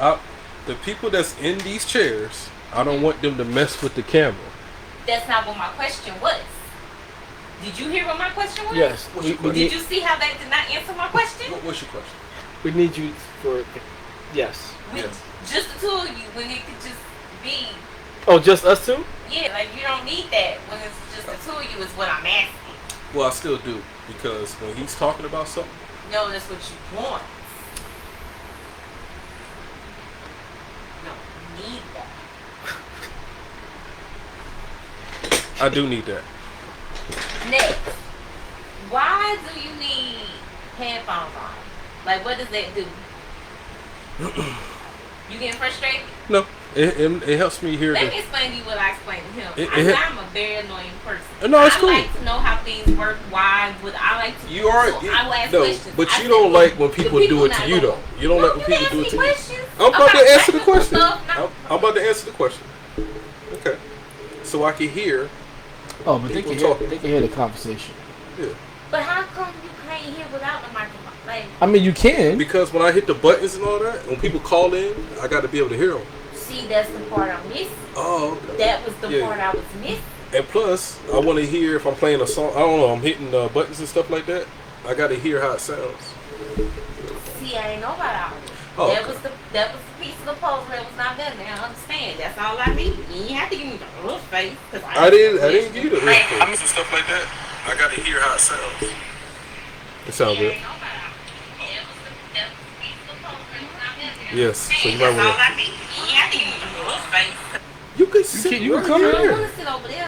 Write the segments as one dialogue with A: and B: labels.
A: The people that's in these chairs, I don't want them to mess with the camera.
B: That's not what my question was. Did you hear what my question was?
C: Yes.
B: Did you see how that did not answer my question?
A: What's your question?
C: We need you for. Yes.
A: Yes.
B: Just the two of you, when it could just be.
C: Oh, just us two?
B: Yeah, like you don't need that when it's just the two of you is what I'm asking.
A: Well, I still do, because when he's talking about something.
B: No, that's what you want. No, you need that.
A: I do need that.
B: Next, why do you need headphones on? Like, what does that do? You getting frustrated?
A: No, it helps me hear.
B: Let me explain to you what I explained to him. I'm a very annoying person.
A: No, it's cool.
B: I like to know how things work, why, but I like to.
A: You are.
B: I will ask
A: no,
B: questions.
A: but you don't like when people do it to you, though. You don't like when people do it to you. I'm about to answer the question. I'm about to answer the question. Okay, so I can hear.
C: Oh, but they can hear the conversation.
A: Yeah.
B: But how come you can't hear without the microphone? Like,
C: I mean, you can.
A: Because when I hit the buttons and all that, when people call in, I got to be able to hear them.
B: See, that's the part I'm missing.
A: Oh, okay.
B: That was the part I was missing.
A: And plus, I want to hear if I'm playing a song. I don't know. I'm hitting buttons and stuff like that. I got to hear how it sounds.
B: See, I ain't know about all this.
A: Oh,
B: that was the piece of the puzzle that was not done. Now I understand. That's all I need. You ain't have to give me the real face.
A: I didn't give you the real face. I miss stuff like that. I got to hear how it sounds. It sounds good. Yes, so you might want to. You can sit. You can come in here.
B: I want to sit over there.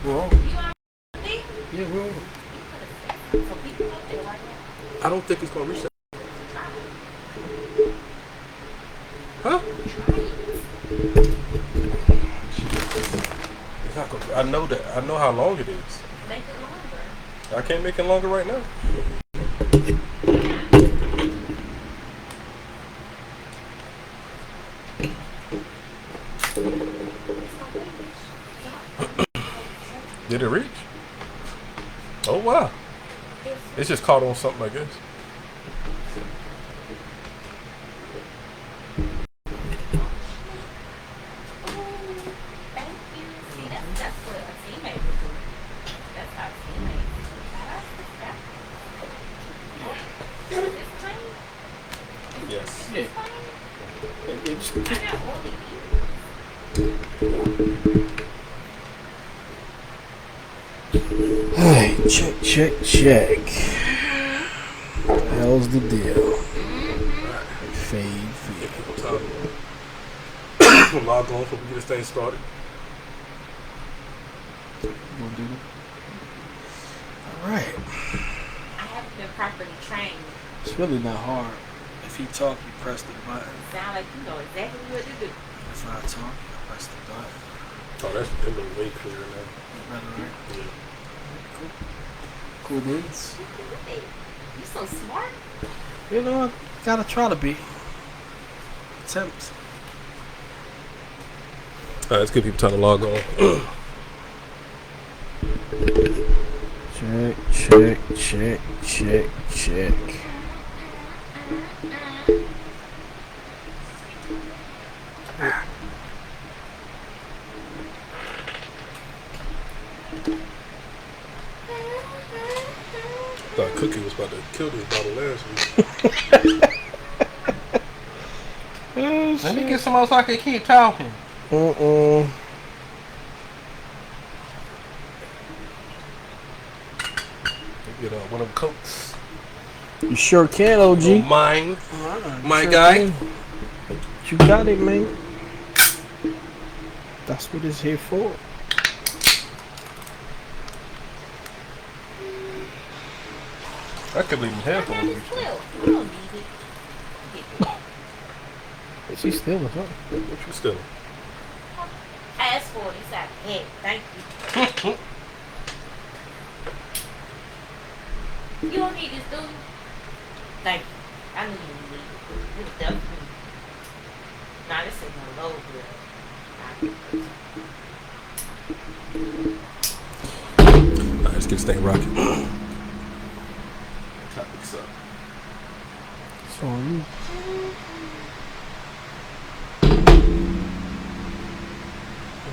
C: We're on. Yeah, we're on.
A: I don't think it's gonna reach that. Huh? It's not gonna, I know that. I know how long it is.
B: Make it longer.
A: I can't make it longer right now. Did it reach? Oh wow. It's just caught on something, I guess. Yes.
C: Yeah. Hey, check. How's the deal? Fade.
A: Log on before we get this thing started.
C: Alright.
B: I haven't been properly trained.
C: It's really not hard. If you talk, you press the button.
B: Sound like you know exactly what to do.
C: If I talk, you press the button.
A: Oh, that's way clearer now.
C: Better, right?
A: Yeah.
C: Cool dudes.
B: You so smart.
C: You know, I gotta try to be. Attempt.
A: Alright, let's give people time to log on.
C: Check.
A: Thought Cookie was about to kill this bottle last week.
D: Let me get some else so I can keep talking.
C: Mm-mm.
A: Get one of them coats.
C: You sure can, OG.
A: Oh, mine. My sure guy.
C: Can. You got it, man. That's what it's here for.
A: I could leave him headphones.
B: You don't need it.
C: Is she stealing something?
A: What you stealing?
B: Ask for it. It's out of head. Thank you. You don't need this, do you? Thank you. I knew you need it. It's definitely. Nah, this is a low grade.
A: Alright, let's get this thing rocking. Topics up.
C: So you.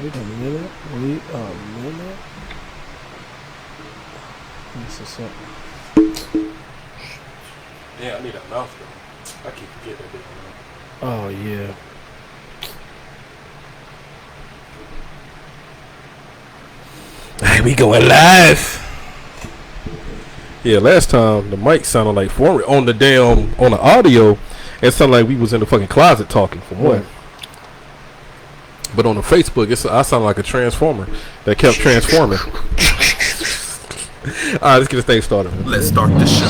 C: Wait a minute. This is something.
A: Yeah, I need that mouth though. I keep forgetting that.
C: Oh yeah.
A: Hey, we going live. Yeah, last time the mic sounded like foreign on the audio. It sounded like we was in the fucking closet talking for one. But on the Facebook, I sound like a transformer that kept transforming. All right, let's get this thing started. Let's start the show.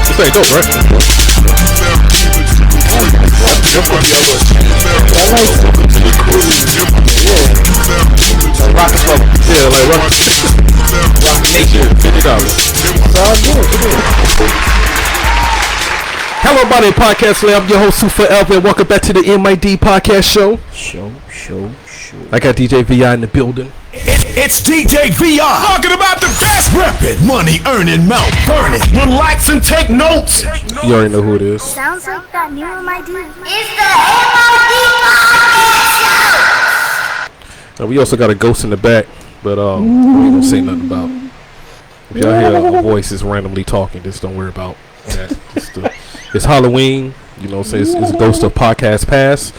A: This ain't dope, right? Yeah, like rock nature. Hello, everybody, podcast land. I'm your host, Sue Forever, and welcome back to the MID podcast show. Show. I got DJ VI in the building.
E: It's DJ VR talking about the best reppin', money earning, mouth burning. Relax and take notes.
A: You already know who it is.
F: Sounds like that new MID. It's the MID.
A: Now, we also got a ghost in the back, but we ain't gonna say nothing about. If y'all hear a voice randomly talking, just don't worry about that. It's Halloween, you know what I'm saying? It's Ghost of Podcast Pass.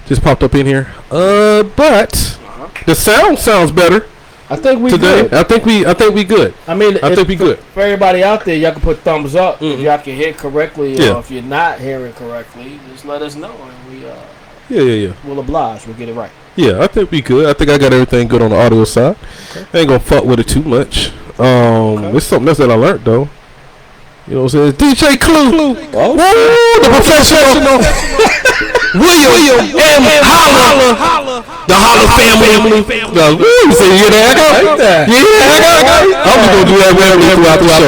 A: Just popped up in here. But the sound sounds better.
C: I think we
A: today.
C: good.
A: I think we good.
C: I mean,
A: I think we good.
C: For everybody out there, y'all can put thumbs up if y'all can hear correctly,
A: Yeah.
C: or if you're not hearing correctly, just let us know, and we
A: Yeah.
C: will oblige. We'll get it right.
A: Yeah, I think we good. I think I got everything good on the audio side.
C: Okay.
A: I ain't gonna fuck with it too much. It's something else that I learned though. You know what I'm saying? DJ Clue.
C: Oh,
A: the professional. William M. Holla. The Holla family. You say you hear that?
C: I like that.
A: Yeah, I'm just gonna do that randomly throughout the show.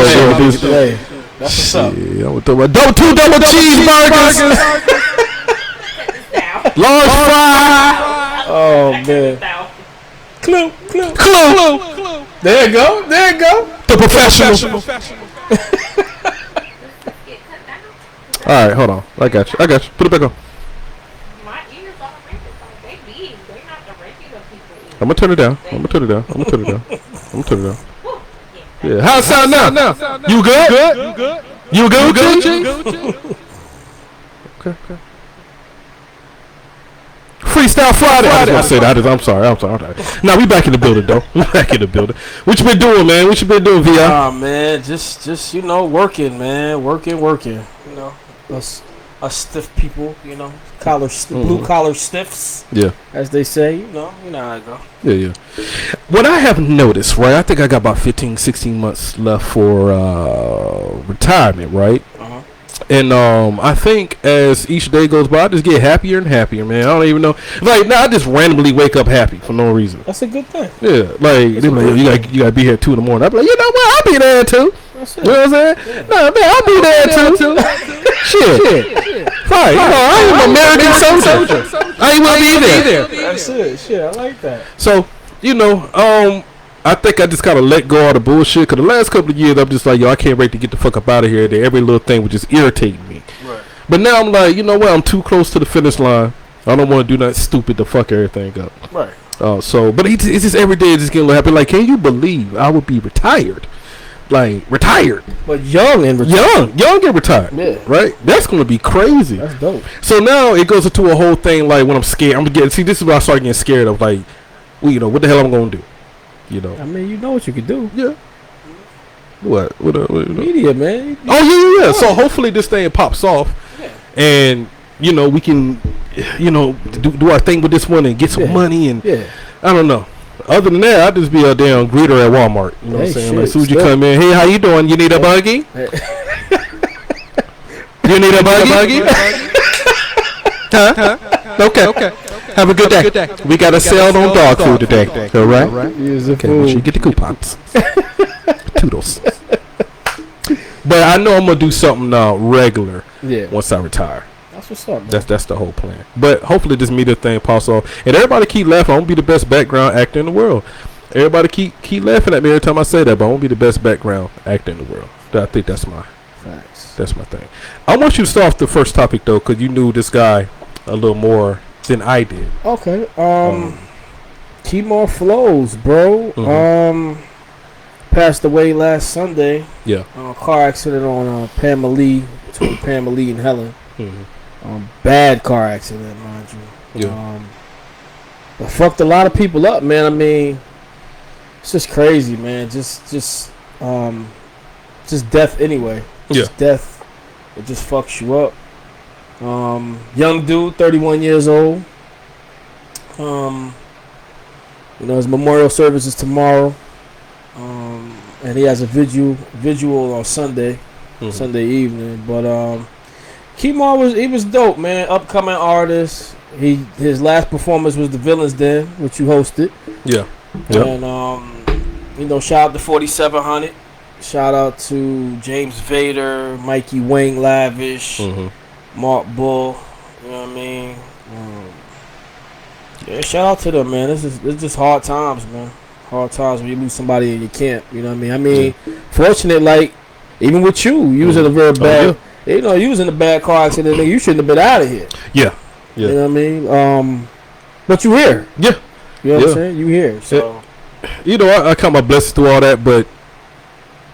C: Hey, that's what's up.
A: Yeah, I'm gonna throw my two double cheeseburgers. Large fry.
C: Oh man. Clue. There you go.
A: The professional. All right, hold on. I got you. Put it back on.
B: My ears are rented, like they big. They're not the regular people.
A: I'm gonna turn it down. Yeah. How's it sound now? You good? You good? Okay. Freestyle Friday. I say that. I'm sorry. Now we back in the building, though. What you been doing, man? VI?
C: Man, just you know, working, man. Working. You know, us stiff people, you know, blue collar stiffs.
A: Yeah.
C: As they say, you know how it go.
A: Yeah. What I have noticed, right? I think I got about 15, 16 months left for retirement, right? And I think as each day goes by, I just get happier and happier, man. I don't even know. Like, now I just randomly wake up happy for no reason.
C: That's a good thing.
A: Yeah, like, they be like, you gotta be here at 2 in the morning. I be like, you know what? I'll be there too.
C: That's it.
A: You know what I'm saying?
C: Yeah.
A: No, man, I'll be there too. Shit. Right. You know, I ain't an American soldier. I ain't want to be there.
C: That's it. Shit, I like that.
A: So, you know, I think I just kind of let go of the bullshit. Because the last couple of years, I'm just like, yo, I can't wait to get the fuck up out of here. That every little thing was just irritating me.
C: Right.
A: But now I'm like, you know what? I'm too close to the finish line. I don't want to do nothing stupid to fuck everything up.
C: Right.
A: But it's just every day it's just getting a little happy. Like, can you believe I would be retired? Like, retired.
C: But young and retired.
A: Young and retired.
C: Yeah.
A: Right? That's going to be crazy.
C: That's dope.
A: So now it goes into a whole thing, like, when I'm scared. this is when I start getting scared of, like, well, you know, what the hell I'm going to do? You know.
C: I mean, you know what you could do.
A: Yeah. What
C: Media, man.
A: Oh, yeah. So hopefully this thing pops off.
C: Yeah.
A: And, you know, we can, you know, do our thing with this one and get some money. And I don't know. Other than that, I'll just be a damn greeter at Walmart. You know what I'm saying? Like, as soon as you come in, hey, how you doing? You need a buggy? You need a buggy? Huh? Okay. Have a good day. We got a sale on dog food today. All right?
C: Use
A: Okay, make sure you get the coupons. Toodles. But I know I'm gonna do something regular
C: Yeah.
A: once I retire.
C: That's what's up, man.
A: That's the whole plan. But hopefully this media thing pops off, and everybody keep laughing. I'm gonna be the best background actor in the world. Everybody keep laughing at me every time I say that, but I'm gonna be the best background actor in the world. I think that's my thing. I want you to start off the first topic though, because you knew this guy a little more than I did.
C: Okay. Kemar Flows, bro. Passed away last Sunday.
A: Yeah.
C: Car accident on Pamela Lee, between Pamela Lee and Helen. Bad car accident, mind you.
A: Yeah.
C: But fucked a lot of people up, man. I mean, it's just crazy, man. Just death anyway. Just death. It just fucks you up. Young dude, 31 years old. His memorial service is tomorrow. And he has a visual on Sunday evening. But Kemar was dope, man. Upcoming artist. His last performance was the Villains Den, which you hosted.
A: Yeah.
C: And shout out to 4700. Shout out to James Vader, Mikey Wayne Lavish, Mark Bull. You know what I mean? Shout out to them, man. It's just hard times, man. Hard times when you lose somebody in your camp. You know what I mean? Fortunate, like, even with you was in a very bad, you was in a bad car accident. You shouldn't have been out of here.
A: Yeah.
C: You know what I mean? But you here.
A: Yeah.
C: You know what I'm saying? You here. So.
A: I count my blessings through all that, but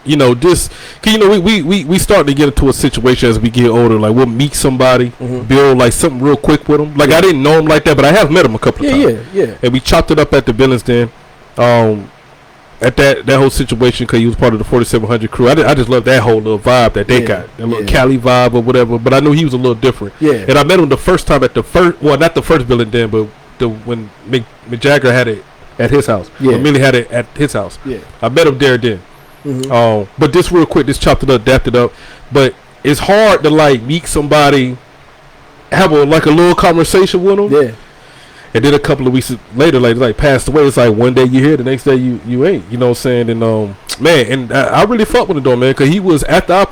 A: this, we start to get into a situation as we get older. Like we'll meet somebody, build like something real quick with them. Like I didn't know him like that, but I have met him a couple of times.
C: Yeah.
A: And we chopped it up at the Villains Den. At that whole situation, because he was part of the 4700 crew. I just love that whole little vibe that they got, that little Cali vibe or whatever. But I knew he was a little different. Yeah. And I met him the first time at not the first Villains Den, but when Mick Jagger had it at his house. Yeah. When Millie had it at his house. Yeah. I met him there then. But this real quick, this chopped it up, dapped it up. But it's hard to like meet somebody, have a little conversation with them. Yeah. And then a couple of weeks later, like passed away. It's like one day you here, the next day you ain't. You know what I'm saying? And man, and I really fucked with him though, man, because he was after I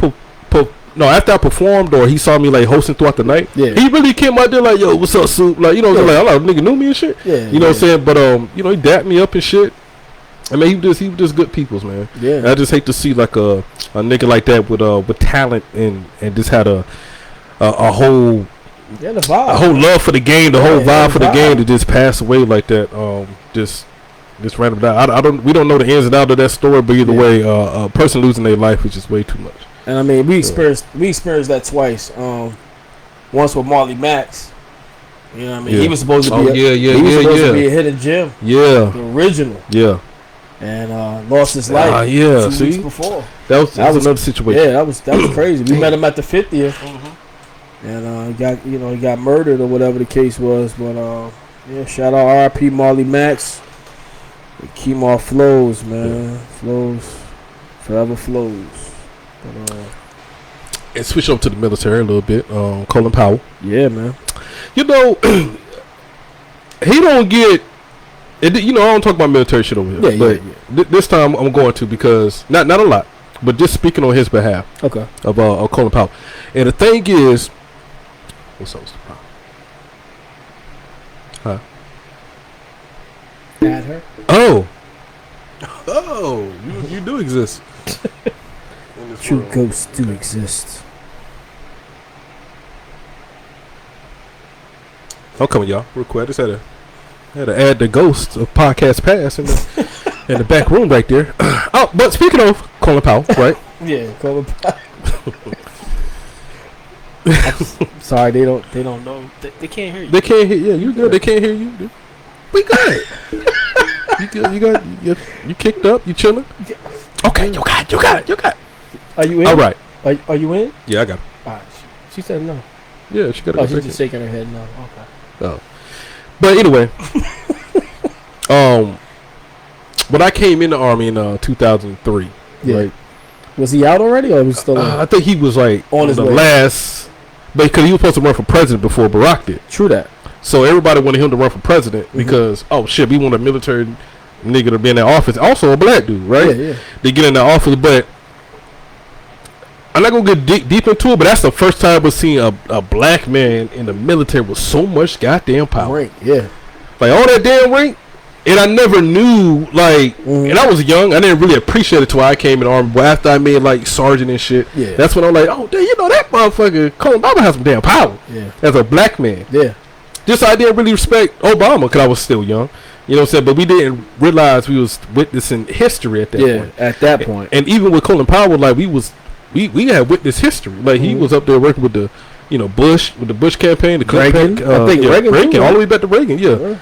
A: performed, or he saw me like hosting throughout the night. Yeah. He really came out there like, yo, what's up, Soup? Like, like a lot of nigga knew me and shit. Yeah. You know what I'm saying? But he dapped me up and shit. I mean, he was just good peoples, man. Yeah. And I just hate to see like a nigga like that with talent and just had a whole.
C: Yeah, the vibe.
A: A whole love for the game, the whole vibe for the game to just pass away like that. Just random down. We don't know the ins and outs of that story, but either way, a person losing their life is just way too much.
C: And I mean, we experienced that twice. Once with Marley Max. You know what I mean?
A: Yeah.
C: He was supposed to be to be a hidden gem.
A: Yeah.
C: The original.
A: Yeah.
C: And lost his life.
A: 2
C: weeks before.
A: That was another situation.
C: Yeah, that was crazy. We met him at the 50th. And he got murdered or whatever the case was. But shout out R.I.P. Marley Max. Kemar Flows, man. Flows. Forever flows. But,
A: and switch over to the military a little bit. Colin Powell.
C: Yeah, man.
A: He don't get. I don't talk about military shit over here. This time I'm going to, because not a lot, but just speaking on his behalf.
C: Okay.
A: Of Colin Powell. And the thing is, what's up, Mr. Powell? Huh?
C: Add her.
A: Oh, you do exist.
C: True ghosts do exist.
A: I'm coming, y'all. Real quick. I just had to add the ghost of Podcast Pass in the back room right there. But speaking of Colin Powell, right?
C: Yeah, Colin Powell. Sorry, they don't know. They can't hear you.
A: They can't hear. Yeah, you good? They can't hear you. We got it. You kicked up. You chilling? Okay, you got it.
C: Are you in?
A: All right.
C: Are you in?
A: Yeah, I got it.
C: All right. She said no.
A: Yeah, she got it.
C: Oh, she's just shaking her head no. Okay.
A: Oh. But anyway, when I came in the Army in 2003, right?
C: Was he out already, or was he still?
A: I think he was like
C: on his
A: the
C: way.
A: Last, because he was supposed to run for president before Barack did.
C: True that.
A: So everybody wanted him to run for president because we want a military nigga to be in that office. Also a black dude, right?
C: Yeah.
A: They get in that office, but I'm not gonna get deep into it, but that's the first time we're seeing a black man in the military with so much goddamn power.
C: Rank, yeah.
A: Like all that damn rank, and I never knew like, and I was young. I didn't really appreciate it till I came in the Army. But after I made like sergeant and shit, that's when I'm like, oh, damn, you know that motherfucker Colin Bobbitt has some damn power.
C: Yeah.
A: As a black man.
C: Yeah.
A: Just I didn't really respect Obama because I was still young. You know what I'm saying? But we didn't realize we was witnessing history at that point.
C: Yeah, at that point.
A: And even with Colin Powell, like we had witnessed history. Like he was up there working with the, you know, Bush, with the Bush campaign, the Clinton,
C: Reagan. I think Reagan
A: all the way back to Reagan. Yeah.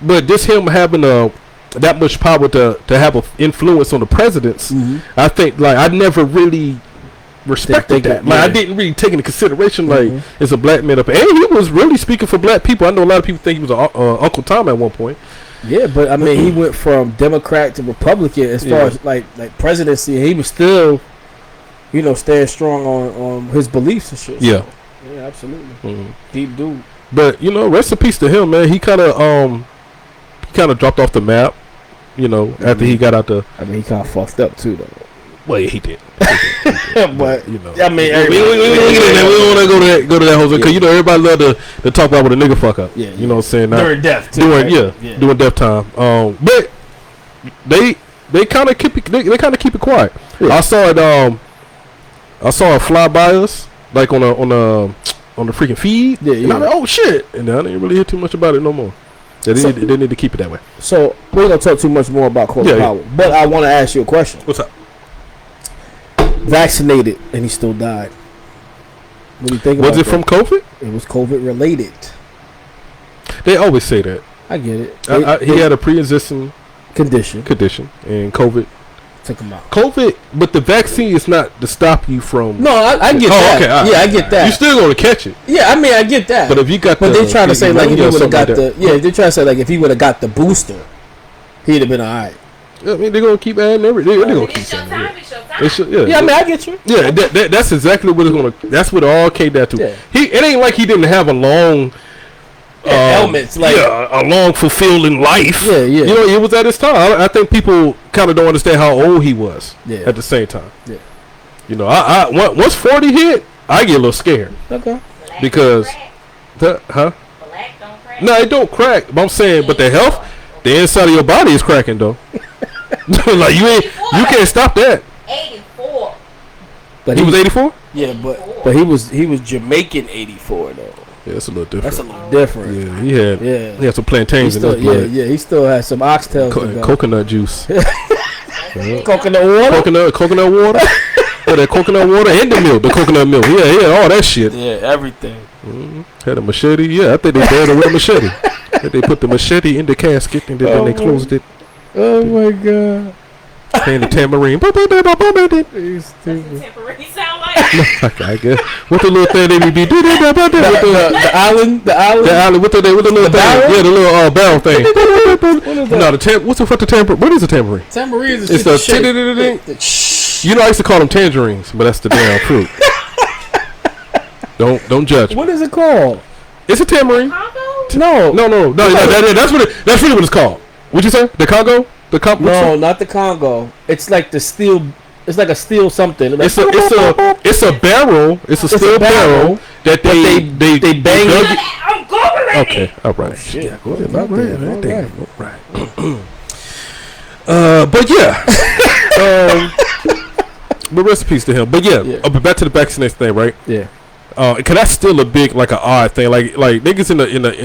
A: But just him having that much power to have an influence on the presidents, I think like I never really respected that. Like I didn't really take into consideration like it's a black man up, and he was really speaking for black people. I know a lot of people think he was Uncle Tom at one point.
C: Yeah, but I mean, he went from Democrat to Republican as far as like presidency. He was still, you know, staying strong on his beliefs and shit.
A: Yeah,
C: so, yeah, absolutely. Deep dude.
A: But you know, rest in peace to him, man. He kind of dropped off the map. You know, after he got out the.
C: I mean, he kind of fucked up too, though.
A: Well, yeah, he did.
C: But
A: you know,
C: I mean,
A: we don't want to go to that whole because you know everybody love to talk about what a nigga fuck up.
C: Yeah,
A: you know what I'm saying.
C: During death, too,
A: during death time. But they kind of keep it quiet. Yeah. I saw it. I saw it fly by us like on the freaking feed. Yeah, yeah. And I'm like, oh shit, and I didn't really hear too much about it no more. They need to keep it that way.
C: So we're gonna talk too much more about Colin Powell, but I want to ask you a question.
A: What's up?
C: Vaccinated and he still died. What do you think?
A: Was it from COVID?
C: It was COVID related.
A: They always say that.
C: I get it.
A: He had a pre-existing
C: condition,
A: and COVID
C: took him out.
A: COVID, but the vaccine is not to stop you from.
C: No, I get that.
A: Okay, right.
C: Yeah, I get that.
A: You're still gonna catch it.
C: Yeah, I mean, I get that.
A: But if you got,
C: they try to say like if he would have got
A: like
C: they try to say like if he would have got the booster, he'd have been alright.
A: I mean, they're gonna keep adding everything. They're gonna keep saying
C: yeah, I mean, I get you.
A: Yeah, that's exactly what it's gonna. That's what it all came down to.
C: Yeah.
A: It ain't like he didn't have a long.
C: Elements like
A: a long fulfilling life.
C: Yeah.
A: You know, it was at his time. I think people kind of don't understand how old he was.
C: Yeah.
A: At the same time.
C: Yeah.
A: You know, I once 40 hit, I get a little scared.
C: Okay.
A: Because,
B: Black don't crack.
A: No, it don't crack. But I'm saying, but the health, the inside of your body is cracking though. Like you can't stop that.
B: 84.
C: But
A: he was 84.
C: Yeah, but he was Jamaican 84 though.
A: Yeah, it's a little different.
C: That's a little different.
A: Yeah, he had some plantains in his blood.
C: Yeah, he still has some oxtails.
A: Coconut juice.
C: Coconut water.
A: Coconut water. Yeah, that coconut water and the milk, the coconut milk. Yeah, all that shit.
C: Yeah, everything.
A: Had a machete. Yeah, I think they buried it with a machete. They put the machete in the casket and then they closed it.
C: Oh my god.
A: Playing the tambourine.
B: What's the tambourine sound like?
A: I guess. What the little thing they be?
C: The island.
A: What the little thing?
C: Barrel?
A: Yeah, the little barrel thing. No, what's the fuck the tambourine? What is a tambourine?
C: Tambourine is
A: it's the you know, I used to call them tangerines, but that's the damn fruit. Don't judge me.
C: What is it called?
A: It's a tambourine.
C: No.
A: That's really what it's called. What'd you say? The Congo?
C: No, not the Congo. It's like the steel. It's like a steel something. Like
A: It's a barrel. It's a steel barrel that they bang.
B: I'm Googling it.
A: Okay, all right.
C: Shit.
A: All right. But yeah. But rest in peace to him. But yeah. But back to the vaccination thing, right?
C: Yeah.
A: Cause that's still a big, like, an odd thing. Like niggas in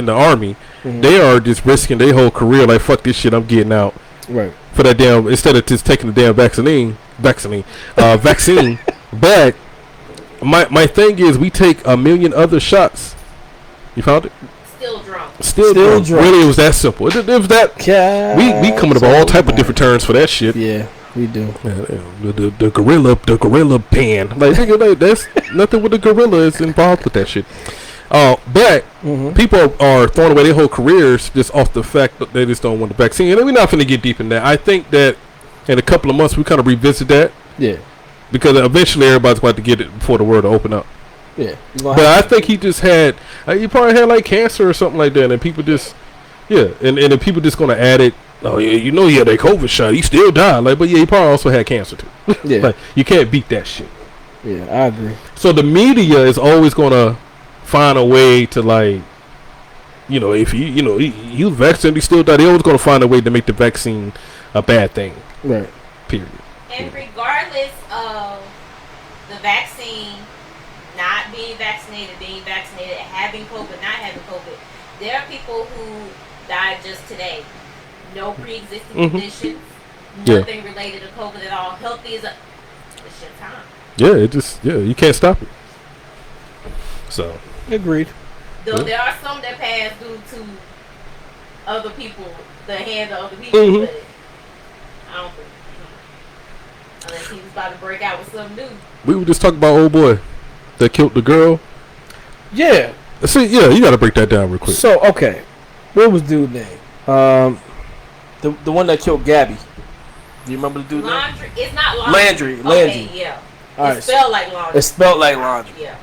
A: the army, they are just risking their whole career. Like, fuck this shit, I'm getting out.
C: Right.
A: For that damn, instead of just taking the damn vaccine. But my thing is, we take a million other shots. You found it? Still drunk. Really, it was that simple. It was that. We coming up with all type of different terms for that shit.
C: Yeah, we do.
A: The gorilla pan. Like, nigga, that's nothing with the gorilla is involved with that shit. But people are throwing away their whole careers just off the fact that they just don't want the vaccine. And we're not going to get deep in that. I think that in a couple of months we kind of revisit that.
C: Yeah.
A: Because eventually everybody's going to get it before the world to open up.
C: Yeah.
A: But I think he just had, he probably had like cancer or something like that. And people just, and then people just going to add it. Oh, yeah, you know he had that COVID shot. He still died. Like, but yeah, he probably also had cancer too.
C: Yeah.
A: Like, you can't beat that shit.
C: Yeah, I agree.
A: So the media is always gonna find a way to like, you know, if he was vaccinated, he still died. They always gonna find a way to make the vaccine a bad thing.
C: Right.
A: Period.
B: And regardless of the vaccine, not being vaccinated, having COVID, not having COVID, there are people who died just today. No pre-existing conditions, nothing related to COVID at all. Healthy as it's your time.
A: Yeah, you can't stop it. So
C: Agreed.
B: Though there are some that pass due to other people, the hands of other people, but I don't think. Unless he was about to break out with something new.
A: we were just talking about old boy that killed the girl.
C: Yeah.
A: See, yeah, you got to break that down real quick.
C: So okay, what was dude's name? The one that killed Gabby. Do you remember the dude's name?
B: Laundry. It's not laundry.
C: Landry.
B: Okay, yeah.
C: All right.
B: It's spelled like laundry.
C: It's spelled like laundry.
B: Yeah.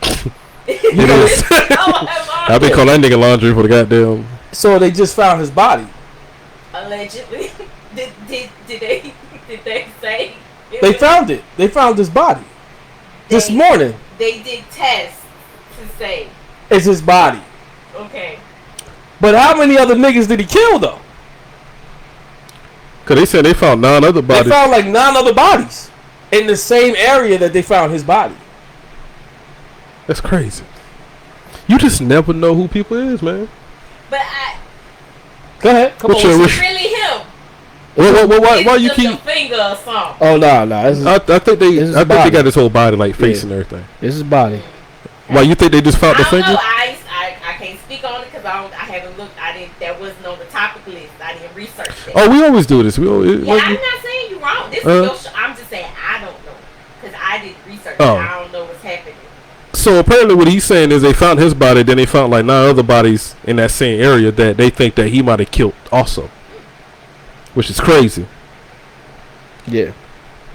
A: It is. I've been calling that nigga laundry for the goddamn.
C: So they just found his body.
B: Allegedly. Did they say?
C: They found it. They found his body this morning.
B: They did tests to say.
C: It's his body.
B: Okay.
C: But how many other niggas did he kill though?
A: Cause they said they found 9 other
C: They
A: bodies.
C: found like 9 other bodies in the same area that they found his body.
A: That's crazy. You just never know who people is, man.
B: But
C: Go ahead. Come
A: What's
C: on.
A: your-
B: it's really him.
A: Why
B: It's
A: you
B: just
A: keep?
B: a finger or something.
C: Oh no. This is,
A: I think they.
C: This is
A: I think
C: body.
A: they got his whole body like face
C: Yeah.
A: and everything.
C: this is body.
A: Why you think they just found
B: I
A: the
B: don't know.
A: finger?
B: I can't speak on it because I haven't looked. That wasn't on the topic list. I didn't research that.
A: Oh, we always do this. We always.
B: Yeah, I'm not saying you're wrong. This is your show. I'm just saying I don't know because I didn't research.
A: Oh.
B: I don't know what's happening.
A: So apparently, what he's saying is they found his body, then they found like 9 other bodies in that same area that they think that he might have killed also, which is crazy.
C: Yeah.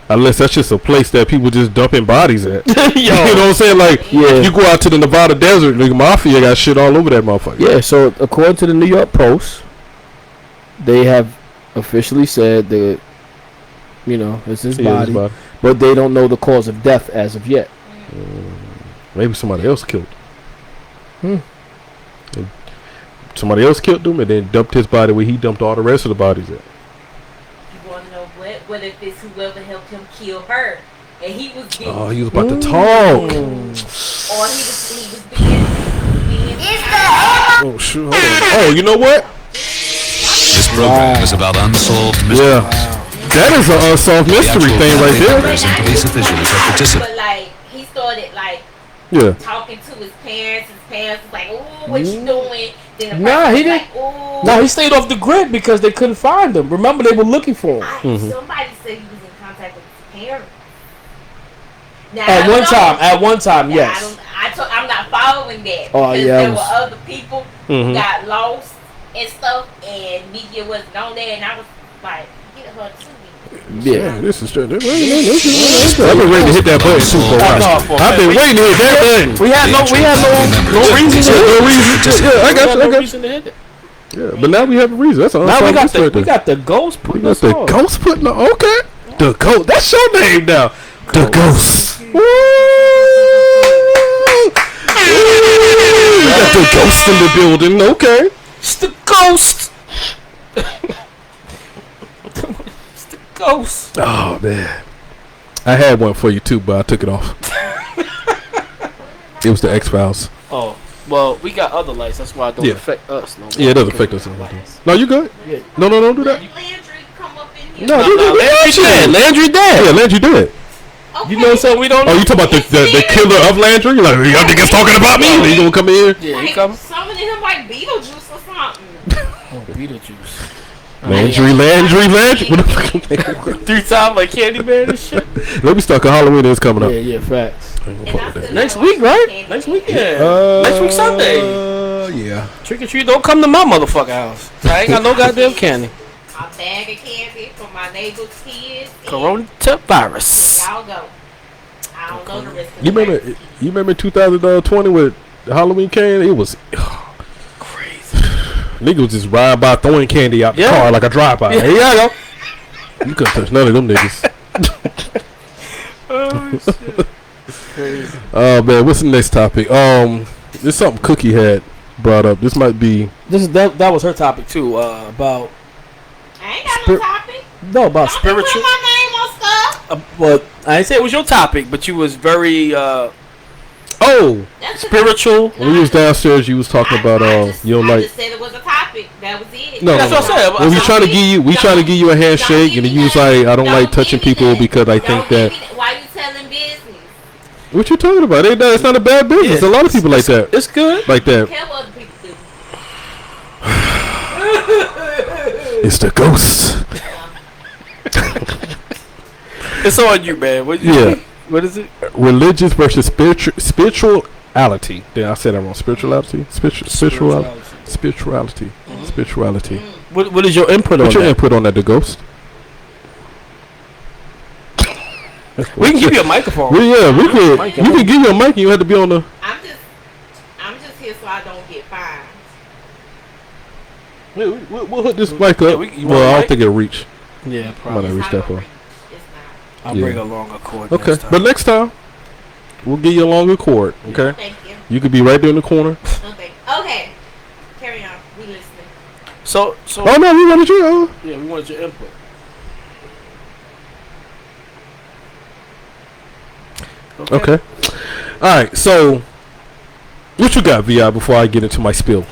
A: Unless that's just a place that people just dumping bodies at.
C: Yo.
A: You know what I'm saying? Like,
C: Yeah.
A: you go out to the Nevada desert, the mafia got shit all over that motherfucker.
C: Yeah, so according to the New York Post, they have officially said that, it's his
A: Yeah,
C: body,
A: his body.
C: but they don't know the cause of death as of yet.
A: Maybe somebody else killed him. And somebody else killed him and then dumped his body where he dumped all the rest of the bodies at.
B: You want to know what if it's whoever helped him kill her, and he was being,
A: Oh, he was about to talk.
B: or he was being.
A: Oh, shoot. Hold on. Oh, you know what?
E: This program is about unsolved mysteries.
A: Yeah. That is an unsolved
E: The
A: mystery
E: actual
A: thing right
E: family
A: there.
E: members and police officials are participating.
B: But like he started like
A: Yeah.
B: talking to his parents. His parents was like, "Oh, what you doing?" Then the
C: Nah,
B: person
C: he
B: was like,
C: didn't-
B: "Oh."
C: No, he stayed off the grid because they couldn't find him. Remember, they were looking for him.
B: Somebody said he was in contact with his parents. Now, I
C: At
B: don't
C: one
B: know.
C: time,
B: Now,
C: yes.
B: I'm not following that.
C: Oh,
B: because
C: yeah,
B: there
C: it
B: were
C: was-
B: other people
A: Mhm.
B: who got lost and stuff, and media wasn't on there, and I was like, get her to me.
C: Yeah.
A: This is straight. I've been ready to hit that button too for a while. I've been waiting to hit that button.
C: We had no reason.
A: No reason. Yeah, I got you. I got you.
C: reason to hit it.
A: Yeah, but now we have a reason. That's an
C: Now we
A: unsolved
C: got
A: mystery right
C: we
A: there.
C: got the ghost putting
A: That's
C: us
A: the
C: on.
A: ghost putting on. Okay. The ghost. That's your name now. The ghost. Woo! We got the ghost in the building. Okay.
C: It's the ghost. It's the ghost.
A: Oh man. I had one for you too, but I took it off. It was the X-Files.
C: Oh, well, we got other lights. That's why it don't
A: Yeah.
C: affect us. No more.
A: Yeah, it doesn't affect us. No, you good.
C: Yeah.
A: No, don't do that.
B: Landry come up in here.
A: No, do that.
C: Landry dead. Landry dead.
A: Yeah, Landry did.
B: Okay.
C: You know something we don't know?
A: Oh, you talking about the killer of Landry? You're like, y'all niggas talking about me? You gonna come in here?
C: Yeah, he
B: Like,
C: come.
B: some of them like Beetlejuice or something.
C: Oh, Beetlejuice.
A: Landry. What the fuck am I-
C: 3 times like Candyman and shit.
A: Let me start, 'cause Halloween is coming up.
C: Yeah, facts.
A: I ain't gonna
B: And
A: fuck
B: I
A: with that.
B: still
C: Next
B: don't
C: week, right?
B: understand
C: Next
B: it.
C: weekend. Next week Sunday.
A: Yeah.
C: Trick or treat. Don't come to my motherfucking house. I ain't got no goddamn candy.
B: A bag of candy for my neighbor's kids. and
C: Coronavirus.
B: Y'all go. I don't know the rest of
A: You
B: the
A: remember? You remember 2020 with Halloween candy? It was
C: Crazy.
A: niggas was just riding by throwing candy out the
C: Yeah.
A: car like a drive-by.
C: Yeah.
A: Here you go. You couldn't touch none of them niggas.
C: Oh shit. crazy.
A: Oh man, what's the next topic? This is something Cookie had brought up. This might be
C: That was her topic too. About
B: I ain't got no topic.
C: about
B: Don't
C: spiritual.
B: put my name on stuff.
C: But I didn't say it was your topic, but you was very
B: That's
C: spiritual.
A: when we was downstairs. You was talking about you don't
B: I
A: like.
B: just said it was a topic. That was it.
A: No,
C: That's what I said.
A: Well, we trying to give you a handshake, and you was like, I don't like touching people because I think that.
B: Why you telling business?
A: What you talking about? It's not a bad business.
C: Yeah.
A: A lot of people like that.
C: It's good.
A: Like
B: Care
A: that.
B: what other people do.
A: It's the ghost.
C: It's on you, man.
A: Yeah.
C: What is it?
A: Religious versus spirituality. Then I said that wrong. Spirituality. Spirituality. Spirituality.
C: What is your input
A: What's
C: on
A: your
C: that?
A: input on that? The ghost.
C: We can give you a microphone.
A: We can give you a mic. And you have to be on the.
B: I'm just here so I don't get fined.
A: We'll hook this mic up.
C: Yeah, you want
A: Well,
C: a
A: I don't
C: mic?
A: think it'll reach.
C: Yeah,
A: I might
C: probably.
A: not reach
B: It's
A: that
B: not
A: far.
B: gonna reach. It's not.
C: I'll
A: Yeah.
C: bring a longer cord.
A: Okay,
C: next time.
A: but next time we'll give you a longer cord. Okay,
B: Thank you.
A: you could be right there in the corner.
B: Okay. Okay. Carry on. We listening.
C: So
A: Oh no, we wanted you.
C: yeah, we wanted your input.
A: Okay. All right. So, what you got, Vi? Before I get into my spiel.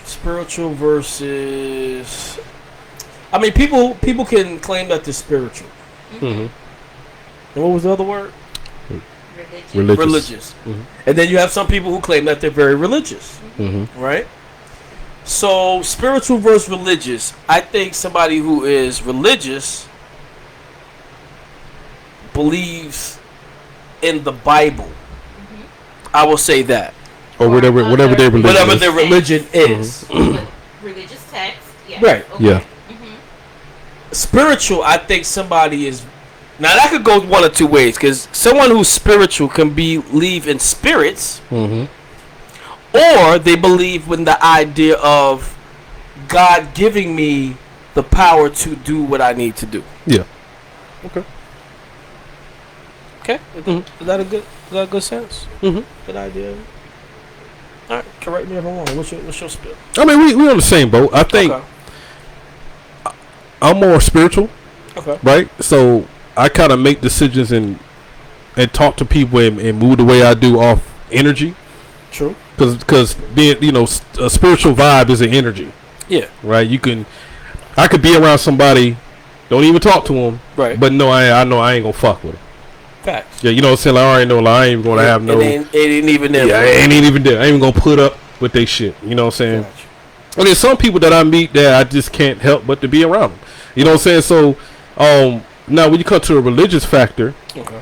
C: Spiritual versus. I mean, people can claim that they're spiritual.
A: Mm-hmm.
C: And what was the other word?
B: Religion.
C: Religious.
A: Mhm.
C: And then you have some people who claim that they're very religious,
A: Mm-hmm.
C: right? So spiritual versus religious. I think somebody who is religious believes in the Bible. I will say that.
A: Or whatever their religion
C: Whatever
A: is.
C: their religion is.
B: With religious text. Yeah.
C: Right.
B: Okay.
A: Yeah.
C: Spiritual, I think somebody is. Now that could go one of two ways, because someone who's spiritual can believe in spirits,
A: Mm-hmm.
C: or they believe in the idea of God giving me the power to do what I need to do.
A: Yeah. Okay.
C: Okay, is that a good sense?
A: Mm-hmm.
C: Good idea. All right, correct me if I'm wrong. What's your spill?
A: I mean, we on the same boat. I think
C: Okay.
A: I'm more spiritual,
C: Okay.
A: right? So I kind of make decisions and talk to people and move the way I do off energy,
C: True.
A: because being a spiritual vibe is an energy,
C: Yeah.
A: right? I could be around somebody, don't even talk to them,
C: Right.
A: but no, I know I ain't gonna fuck with them.
C: Facts.
A: Yeah, you know what I'm saying? Like, I already know, like, I ain't gonna have no.
C: It ain't even there.
A: Yeah, I ain't even there. I ain't even gonna put up with they shit. You know what I'm saying?
C: Gotcha.
A: And there's some people that I meet that I just can't help but to be around them. You know what I'm saying? So, now when you come to a religious factor,
C: Okay.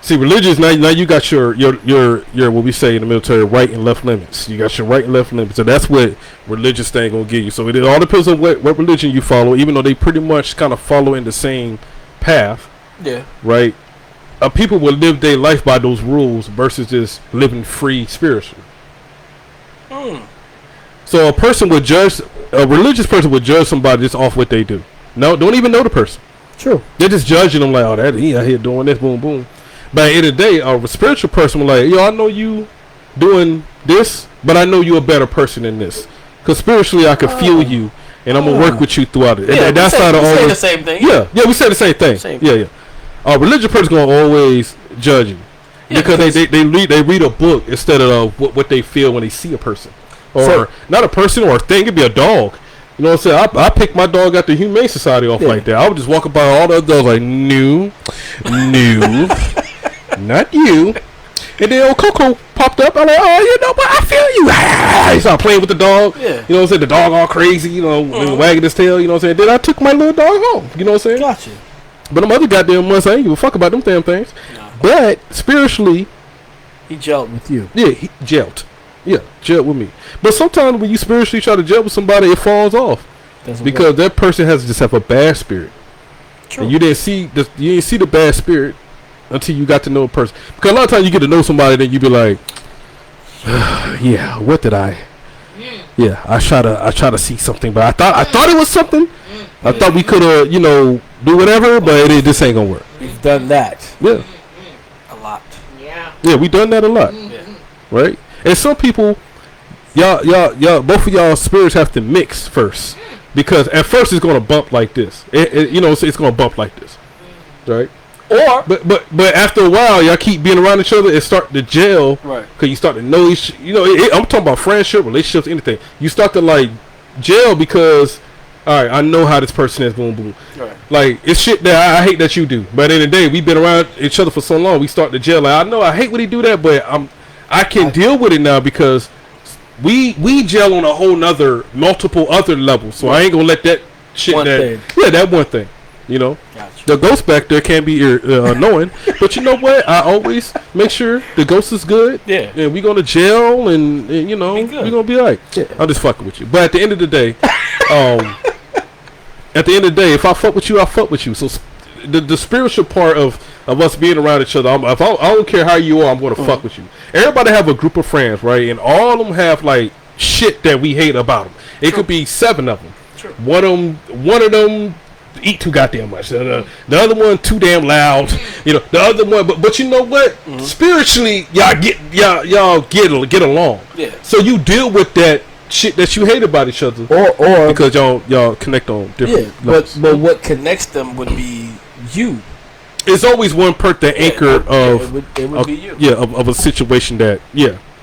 A: see, religious now you got your what we say in the military, right and left limits. You got your right and left limits, so that's what religious thing gonna give you. So it all depends on what religion you follow, even though they pretty much kind of follow in the same path,
C: Yeah.
A: right? People will live their life by those rules versus just living free spiritually. So a religious person would judge somebody just off what they do. No, don't even know the person.
C: True.
A: They're just judging them like, oh, that he out here doing this, boom, boom. But at the end of the day, a spiritual person will like, yo, I know you doing this, but I know you a better person than this. Because spiritually, I can feel you, and I'm gonna work with you throughout it.
C: Yeah,
A: And that's not
C: we say
A: always
C: the same thing.
A: Yeah, we say the same thing.
C: Same.
A: Yeah. A religious person gonna always judge you because they read a book instead of what they feel when they see a person, or not a person or a thing. It could be a dog. You know what I'm saying? I picked my dog out the Humane Society off like that. I would just walk by all the other dogs like, no, not you. And then old Coco popped up. I'm like, oh, you know what? I feel you. He started playing with the dog.
C: Yeah.
A: You know what I'm saying? The dog all crazy, wagging his tail. You know what I'm saying? Then I took my little dog home. You know what I'm saying?
C: Gotcha.
A: But them other goddamn ones, I ain't give a fuck about them damn things.
C: No.
A: But spiritually,
C: He gelled with you.
A: yeah, he gelled. Yeah, gelled with me. But sometimes when you spiritually try to gel with somebody, it falls off because that person has to just have a bad spirit.
C: True.
A: And you didn't see the bad spirit until you got to know a person. Because a lot of times you get to know somebody, then you be like, yeah, what did I? Yeah, I try to see something, but I thought it was something. I thought we could have, do whatever, but it just ain't gonna work.
C: We've done that.
A: Yeah. Yeah, we done that a lot, right? And some people, y'all, both of y'all spirits have to mix first, because at first it's gonna bump like this. It's gonna bump like this, right?
C: Or
A: but after a while, y'all keep being around each other and start to gel,
C: right?
A: Because you start to know each. I'm talking about friendship, relationships, anything. You start to like gel because, all right, I know how this person is. Boom, boom.
C: Right.
A: Like it's shit that I hate that you do. But at the end of the day, we've been around each other for so long. We start to gel. Like I know I hate when he do that, but I can deal with it now because we gel on a whole nother multiple other levels. So I ain't gonna let that shit that one thing.
C: Gotcha.
A: The ghost back there can be annoying, but you know what? I always make sure the ghost is good.
C: Yeah.
A: And we gonna gel, and we're gonna be alright.
C: Yeah.
A: I'm just fucking with you. But at the end of the day, if I fuck with you, I fuck with you. So the spiritual part of us being around each other, I don't care how you are, I'm gonna fuck with you. Everybody have a group of friends, right? And all of them have like shit that we hate about them. It could be 7 of them.
C: True.
A: One of them eat too goddamn much. The other one too damn loud. The other one, but you know what? Spiritually, y'all get along.
C: Yeah.
A: So you deal with that shit that you hate about each other,
C: or
A: because y'all connect on different.
C: But what connects them would be you.
A: It's always one part the anchor of
C: it would be you.
A: Yeah, of a situation that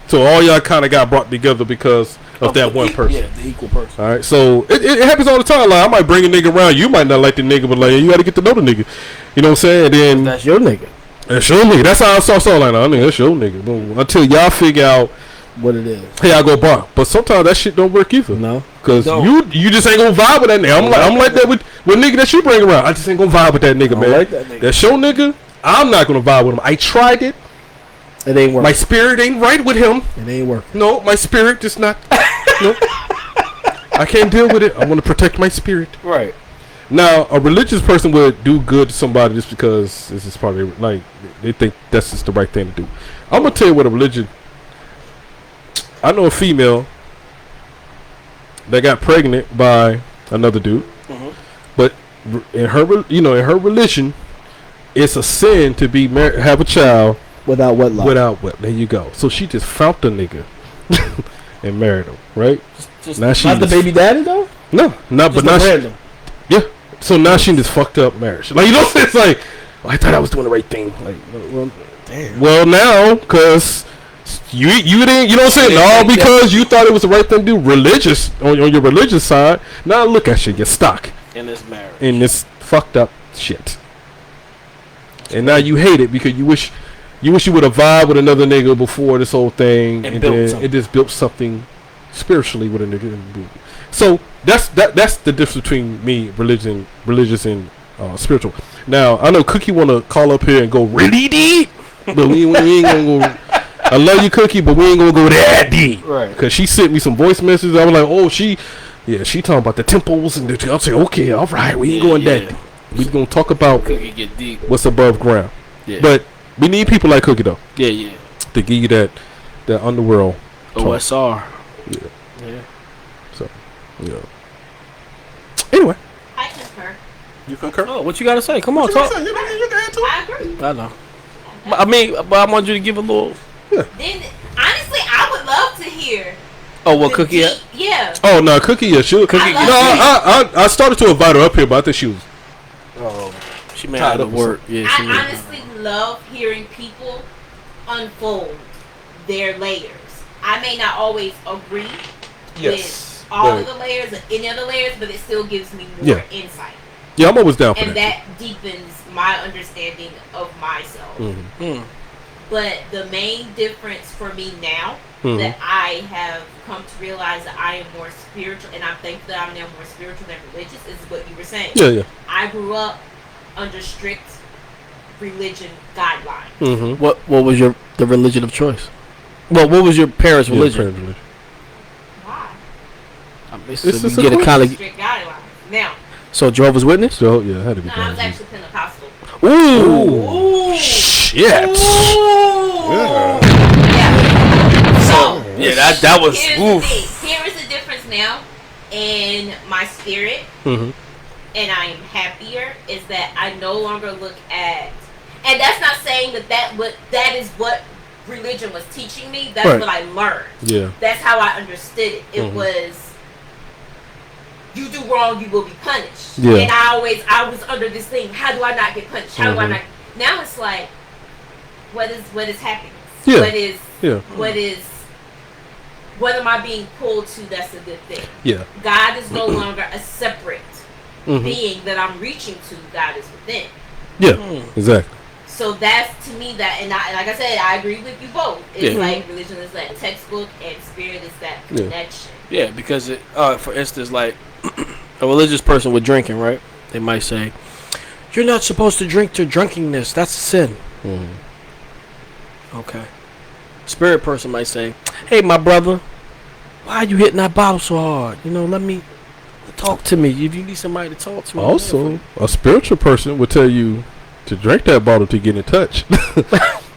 A: So all y'all kind of got brought together because of that one person.
C: Yeah, the equal person.
A: All right, so it happens all the time. Like I might bring a nigga around, you might not like the nigga, but like you got to get to know the nigga. You know what I'm saying? And then
C: That's your nigga.
A: That's your nigga. That's how I saw like, no, that's your nigga. Boom. Until y'all figure out
C: what it is.
A: Hey, I go bar. But sometimes that shit don't work either.
C: No,
A: because you just ain't gonna vibe with that nigga. I'm like that with nigga that you bring around. I just ain't gonna vibe with that nigga, man.
C: Like that nigga.
A: That's your nigga. I'm not gonna vibe with him. I tried it.
C: It ain't working.
A: My spirit ain't right with him.
C: It ain't working.
A: No, my spirit just not. No, I can't deal with it. I want to protect my spirit.
C: Right.
A: Now, a religious person would do good to somebody just because this is part of like they think that's just the right thing to do. I'm gonna tell you what a religion. I know a female that got pregnant by another dude, but in her religion, it's a sin to be have a child
C: without wedlock.
A: There you go. So she just found the nigga and married him, right?
C: Just
A: now she
C: not the baby daddy though.
A: No, not but not random. Yeah. So now she just fucked up marriage. Like it's like I thought I was doing the right thing. Like, well, damn. Well, now because. You didn't, you know what I'm saying? No, because you thought it was the right thing to do. Religious on your religious side. Now look at you, you're stuck
C: in this marriage,
A: in this fucked up shit, and now you hate it because you wish you would have vibed with another nigga before this whole thing, and then it just built something spiritually with a nigga. So that's the difference between me, religious and spiritual. Now I know Cookie want to call up here and go really deep, but we ain't gonna go. I love you, Cookie, but we ain't gonna go that deep. Right. Because she sent me some voice messages. I was like, oh, she talking about the temples. And I'll say, okay, all right, we ain't going that deep. We gonna talk about
C: get deep.
A: What's above ground. Yeah. But we need people like Cookie, though.
C: Yeah.
A: To give you that underworld
C: OSR.
A: Yeah. So, Anyway.
B: I concur.
A: You concur?
C: Oh, what you gotta say? Come on, talk.
B: You can answer. I agree.
C: I know. I mean, but I want you to give a little...
B: Yeah. Then, honestly, I would love to hear.
C: Oh, what Cookie?
B: Yeah.
A: Oh no, Cookie. Yeah, she Cookie. I started to invite her up here, but I think she was.
C: She may have to work. Yeah.
B: I honestly love hearing people unfold their layers. I may not always agree with all of the layers or any of the layers, but it still gives me more insight.
A: Yeah, I'm always down for
B: and
A: that.
B: And that deepens my understanding of myself.
A: Mm-hmm.
B: But the main difference for me now that I have come to realize that I am more spiritual, and I'm thankful that I'm now more spiritual than religious, is what you were saying.
A: Yeah.
B: I grew up under strict religion guidelines.
A: Mm-hmm.
C: What was the religion of choice? Well, what was your parents' religion?
B: Why?
C: It's so get a kind of
B: strict guidelines. Now.
C: So Jehovah's Witness?
A: So yeah, it had to be.
B: No, I was actually Pentecostal.
C: Ooh.
A: Shit.
B: Yeah. So
C: that was.
B: Here is the difference now in my spirit, and I am happier. Is that I no longer look at, and that's not saying that is what religion was teaching me. That's
A: Right.
B: what I learned.
A: Yeah.
B: That's how I understood it. It
A: Mhm.
B: was, you do wrong, you will be punished.
A: Yeah.
B: And I was under this thing. How do I not get punished? How do I
A: Mhm.
B: not? Now it's like, what is happiness?
A: Yeah.
B: What what am I being pulled to? That's a good thing.
A: Yeah.
B: God is no longer a separate
A: Mhm.
B: being that I'm reaching to. God is within.
A: Yeah. Exactly.
B: So that's to me that, and like I said, I agree with you both. It's
C: Yeah.
B: like religion is that textbook, and spirit is that
A: Yeah.
B: connection.
C: Yeah, because it, for instance, like a religious person with drinking, right? They might say, "You're not supposed to drink to drunkenness. That's a sin."
A: Mhm.
C: Okay. Spirit person might say, "Hey, my brother, why are you hitting that bottle so hard? You know, talk to me. If you need somebody to talk to."
A: Also, a spiritual person would tell you to drink that bottle to get in touch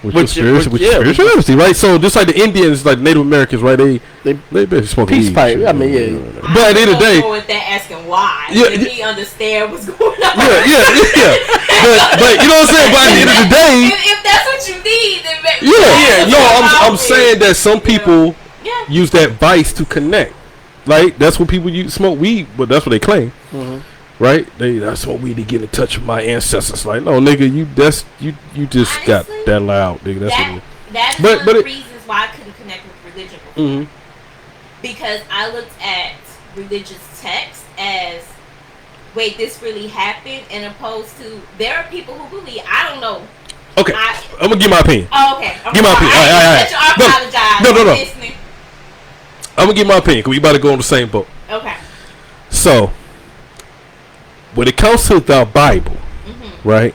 A: with spirituality, right? So just like the Indians, like Native Americans, right? They been smoking
C: peace
A: weed,
C: pipe.
A: shit.
C: I mean, yeah.
A: But at the end of the day,
B: with that asking why,
A: Yeah,
B: did he understand what's going on?
A: yeah. But you know what I'm saying? But at the end of the day,
B: if that's what you need, then
A: no, I'm saying that some people use that vice to connect. Like that's what people use, smoke weed, but that's what they claim. Right? I smoke weed to get in touch with my ancestors. Like, no, nigga, you just
B: Honestly,
A: got that loud, nigga. That's what it is.
B: That is
A: But
B: one of the
A: it-
B: reasons why I couldn't connect with religion before.
A: Mhm.
B: Because I looked at religious texts as, wait, this really happened, and opposed to, there are people who believe, I don't know.
A: Okay, I'm gonna give my opinion.
B: Oh, okay.
A: Give my opinion. All right.
B: I apologize.
A: No.
B: I'm listening.
A: I'm gonna give my opinion because we about to go on the same boat.
B: Okay.
A: So, when it comes to the Bible, right?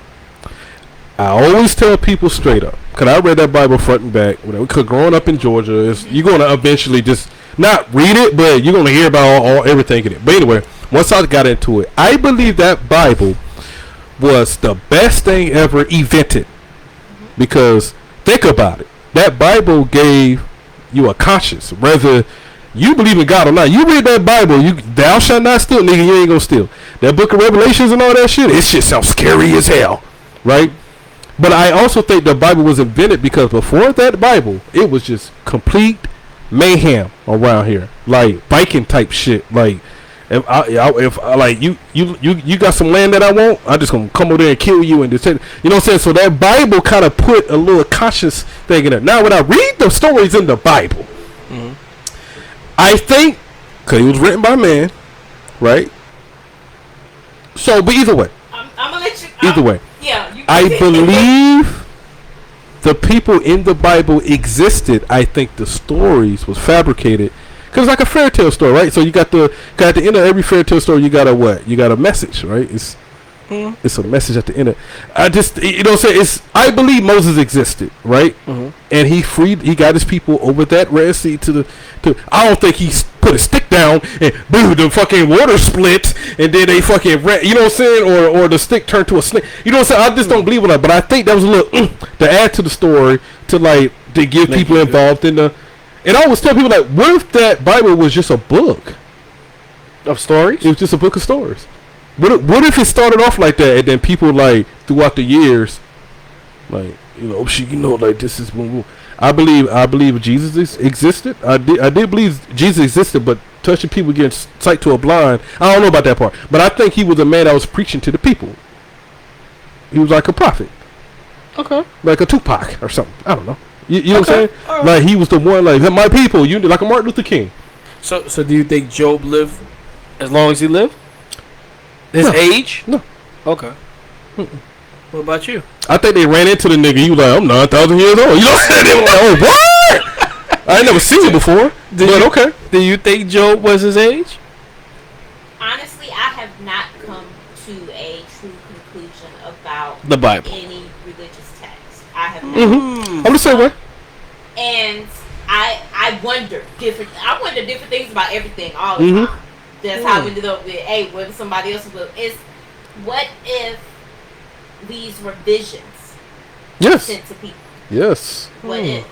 A: I always tell people straight up, because I read that Bible front and back. Because growing up in Georgia, you're going to eventually just not read it, but you're going to hear about everything in it. But anyway, once I got into it, I believe that Bible was the best thing ever invented. Because think about it. That Bible gave you a conscience, whether you believe in God or not. You read that Bible, thou shalt not steal, nigga, you ain't gonna steal. That book of Revelations and all that shit, it shit sounds scary as hell, right? But I also think the Bible was invented because before that Bible, it was just complete mayhem around here, like Viking type shit. Like if like you got some land that I want, I just gonna come over there and kill you and just you know what I'm saying. So that Bible kind of put a little conscious thing in it. Now when I read the stories in the Bible, I think because it was written by man, right? So, but either way,
B: I'm gonna let you.
A: Either way.
B: Yeah. You
A: I believe the people in the Bible existed. I think the stories was fabricated because it's like a fairy tale story, right? So you got at the end of every fairy tale story, you got a what? You got a message, right? It's a message at the end of. I just you know say I believe Moses existed, right? And he got his people over that Red Sea to I don't think he put a stick down and boom, the fucking water split and then they fucking you know what I'm saying, or the stick turned to a snake. You know what I'm saying? I just don't believe in that, but I think that was a little to add to the story to give people involved in the. And I always tell people like, what if that Bible was just a book
C: Of stories?
A: It was just a book of stories. What if it started off like that and then people like throughout the years, like like this is when I believe Jesus existed. I did believe Jesus existed, but touching people getting sight to a blind, I don't know about that part. But I think he was a man that was preaching to the people. He was like a prophet,
C: Okay.
A: like a Tupac or something. I don't know. You know what I'm
C: Okay.
A: saying? Like he was the one, like my people. You like a Martin Luther King.
C: So do you think Job lived as long as he lived? His
A: No.
C: age?
A: No.
C: Okay. What about you?
A: I think they ran into the nigga. He was like, I'm 9,000 years old. You know what I'm saying? They were like, oh, what? I ain't never seen it before. But okay.
C: Do you think Job was his age?
B: Honestly, I have not come to a true conclusion about
C: The Bible.
B: any religious text. I have not.
A: I'm the same way.
B: And I wonder different things about everything all the time. That's how we ended up with, hey, what if somebody else will? What if these were visions
A: Yes.
B: sent to people?
A: Yes.
B: What if?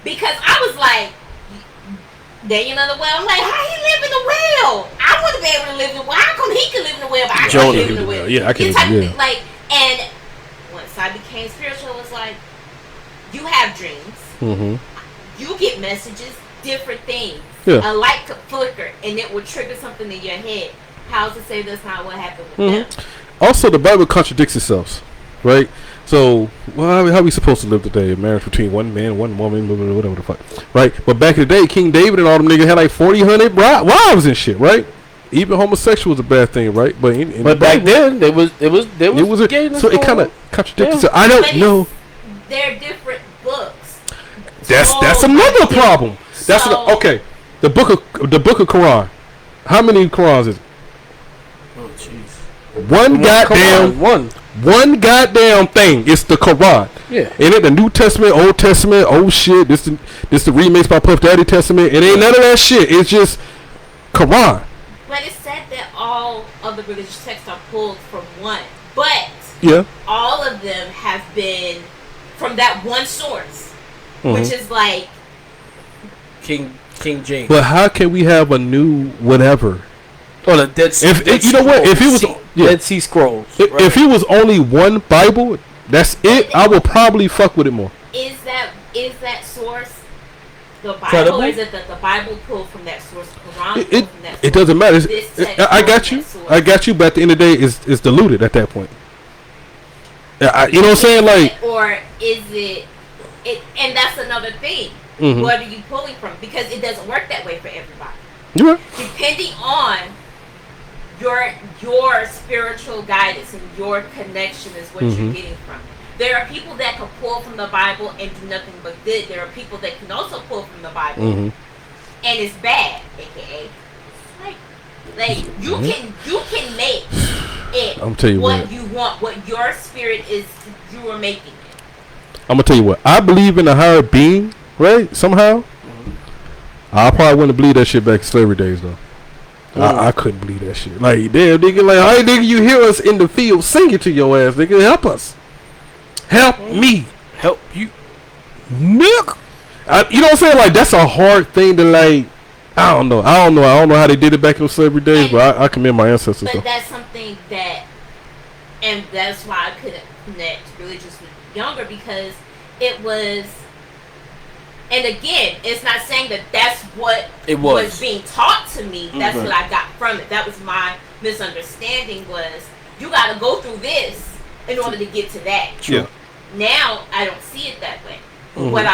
B: Because I was like, Daniel in the well. I'm like, how he live in the well? I want to be able to live in the well. How come he can live in the well, but I can't live in the well?
A: Yeah, I can't.
B: Type of
A: Yeah.
B: thing, like, and once I became spiritual, it was like, You have dreams.
A: Mm-hmm.
B: You get messages, different things.
A: Yeah.
B: A light could flicker and it would trigger something in your head. How's to say that's not what happened with them?
A: Also, the Bible contradicts itself, right? So, well, how are we supposed to live today? A marriage between one man, one woman, whatever the fuck, right? But back in the day, King David and all them niggas had like 400 wives and shit, right? Even homosexual was a bad thing, right? But
C: back then, it was
A: a,
C: gayness
A: so it
C: going
A: kind of
C: on.
A: contradicts
C: Yeah.
A: itself. I don't know.
B: They're different books.
A: That's another problem. That's okay. The book of Quran. How many Qurans is it?
C: Oh jeez.
A: One goddamn one goddamn thing. It's the Quran.
C: Yeah.
A: Ain't it the New Testament, Old Testament? Oh shit! This the remix by Puff Daddy Testament. It ain't none of that shit. It's just Quran.
B: But it's said that all of the religious texts are pulled from one. But
A: Yeah.
B: all of them have been from that one source, which is like
C: King James.
A: But how can we have a new whatever?
C: Oh, the Dead Sea.
A: If you know what? If it was
C: Dead Sea Scrolls.
A: if it was only one Bible, that's it. I would probably fuck with it more.
B: is that source the Bible,
C: Credible?
B: or is it that the Bible pulled from that source, Quran pulled from that source?
A: It doesn't matter.
B: This text
A: I got
B: pulled from
A: you.
B: that source.
A: I got you. But at the end of the day, it's diluted at that point. You know what I'm saying? Like,
B: or is it? And that's another thing.
A: Mhm.
B: What are you pulling from? Because it doesn't work that way for everybody.
A: you right.
B: Depending on your spiritual guidance and your connection is what you're getting from. There are people that can pull from the Bible and do nothing but good. There are people that can also pull from the Bible and it's bad, aka like you can make it
A: I'm tell you
B: what
A: what.
B: you want, what your spirit is you are making it.
A: I'm gonna tell you what. I believe in a higher being, right? Somehow. I probably wouldn't believe that shit back in slavery days though. I couldn't believe that shit. Like, damn, nigga, like, hey, nigga, you hear us in the field singing to your ass, nigga. Help us. Help me.
C: Help you.
A: Nigga. You know what I'm saying? Like, that's a hard thing to, like, I don't know how they did it back in slavery days, but I commend my ancestors
B: But
A: though.
B: that's something that, and that's why I couldn't connect religious with younger, because it was, and again, it's not saying that that's what
C: It was.
B: being taught to me. That's what I got from it. That was my misunderstanding, was you got to go through this in order to get to that.
A: Yeah.
B: Now I don't see it that way. What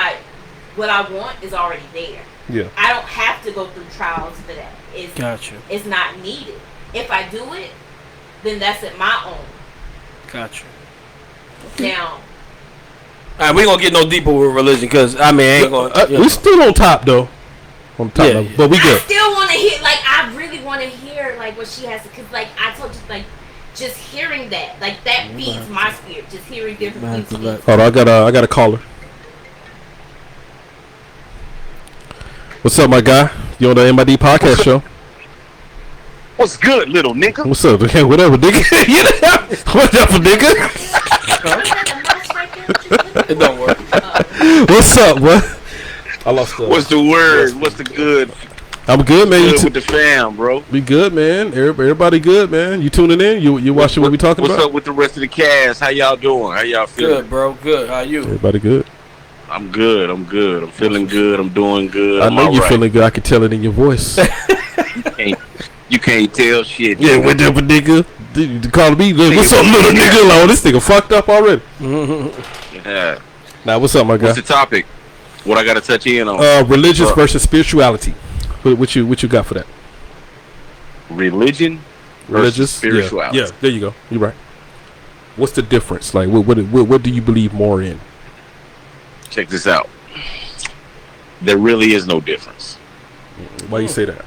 B: I want is already there.
A: Yeah.
B: I don't have to go through trials for that.
C: Gotcha.
B: It's not needed. If I do it, then that's at my own.
C: Gotcha.
B: Now,
C: Alright, we ain't gonna get no deeper with religion, because I mean, I ain't gonna.
A: We still on top though. On top level. But we
B: I
A: good.
B: still want to hear, like, I really want to hear, like, what she has to, because, like, I told you, like, just hearing that, like, that feeds my spirit. Just hearing different people.
A: Hold on, I got a caller. What's up, my guy? You on the MID podcast show?
G: What's good, little nigga?
A: What's up? Okay, whatever, nigga. Whatever, nigga.
C: It don't work.
A: What's up, what? I lost the.
G: What's the word? What's the good?
A: I'm good, man.
G: Good with the fam, bro.
A: We good, man. Everybody good, man. You tuning in? You watching what we talking
G: What's
A: about?
G: up with the rest of the cast? How y'all doing? How y'all feeling?
C: Good, bro. Good. How you?
A: Everybody good.
G: I'm good. I'm good. I'm feeling good. I'm doing good.
A: I know you feeling good. I can tell it in your voice.
G: You can't tell shit.
A: Yeah, whatever, nigga. You calling me? What's up, little nigga? Like, oh, this nigga fucked up already.
G: Yeah.
A: Now, what's up, my guy?
G: What's the topic? What I gotta touch in on?
A: Religious versus spirituality. What you got for that?
G: Religion versus spirituality.
A: Yeah, there you go. You're right. What's the difference? Like, what do you believe more in?
G: Check this out. There really is no difference.
A: Why do you say that?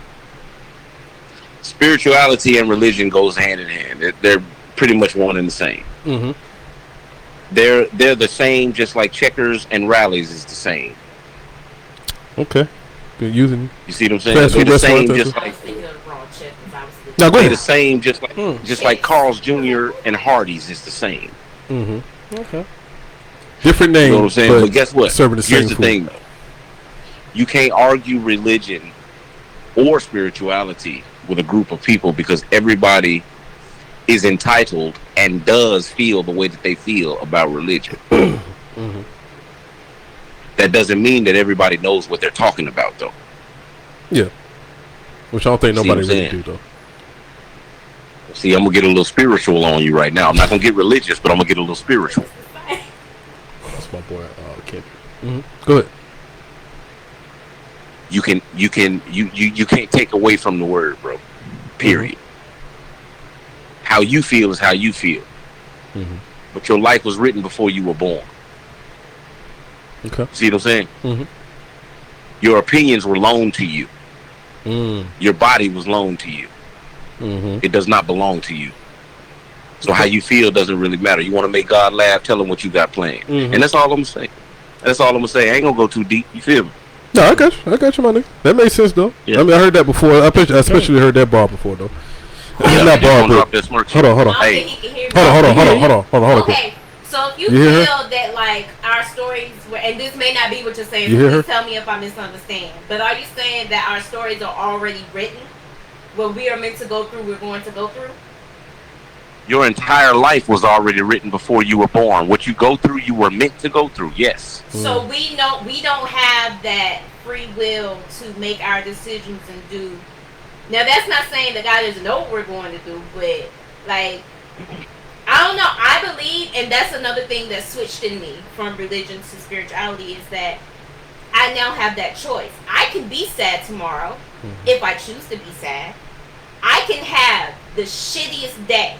G: Spirituality and religion goes hand in hand. They're pretty much one and the same.
A: Mm-hmm.
G: They're the same, just like checkers and rallies is the same.
A: Okay. Been using.
G: You see what I'm saying?
A: Fast
G: They're
A: food
G: the same,
A: restaurant,
G: just
B: I
G: like
B: was thinking of raw chip, because I was thinking.
A: Now go
G: they're
A: ahead.
G: the same, just like Carl's Jr. and Hardee's is the same.
A: Mm-hmm. Okay. Different name.
G: You know what I'm saying? But guess what?
A: Serving the same
G: Here's the
A: food.
G: thing, though. You can't argue religion or spirituality with a group of people, because everybody is entitled and does feel the way that they feel about religion.
A: Mm-hmm.
G: That doesn't mean that everybody knows what they're talking about, though.
A: Yeah. Which I don't think
G: See
A: nobody
G: what I'm
A: really
G: saying?
A: do, though.
G: See, I'm gonna get a little spiritual on you right now. I'm not gonna get religious, but I'm gonna get a little spiritual.
A: That's my boy, Kendrick. Go ahead.
G: You can't take away from the word, bro. Period. How you feel is how you feel. But your life was written before you were born.
A: Okay.
G: See what I'm saying? Your opinions were loaned to you. Your body was loaned to you. It does not belong to you. So how you feel doesn't really matter. You want to make God laugh, tell him what you got planned. And that's all I'm going to say. That's all I'm going to say. I ain't going to go too deep. You feel me?
A: No, I got you, my nigga. That makes sense, though.
G: Yeah.
A: I mean, I heard that before. I especially heard that bar before, though.
G: Yeah,
A: Not bar,
G: drop
A: but...
G: that smirk
A: Hold on.
B: Hey.
A: Hold on.
B: Okay, so if you
A: hear
B: feel that like our stories were, and this may not be what you're saying,
A: You
B: so
A: hear her?
B: please tell me if I misunderstand. But are you saying that our stories are already written? What we are meant to go through, we're going to go through?
G: Your entire life was already written before you were born. What you go through, you were meant to go through. Yes.
B: So we don't have that free will to make our decisions and do. Now that's not saying that God doesn't know what we're going to do, but like I don't know. I believe, and that's another thing that switched in me from religion to spirituality, is that I now have that choice. I can be sad tomorrow if I choose to be sad. I can have the shittiest day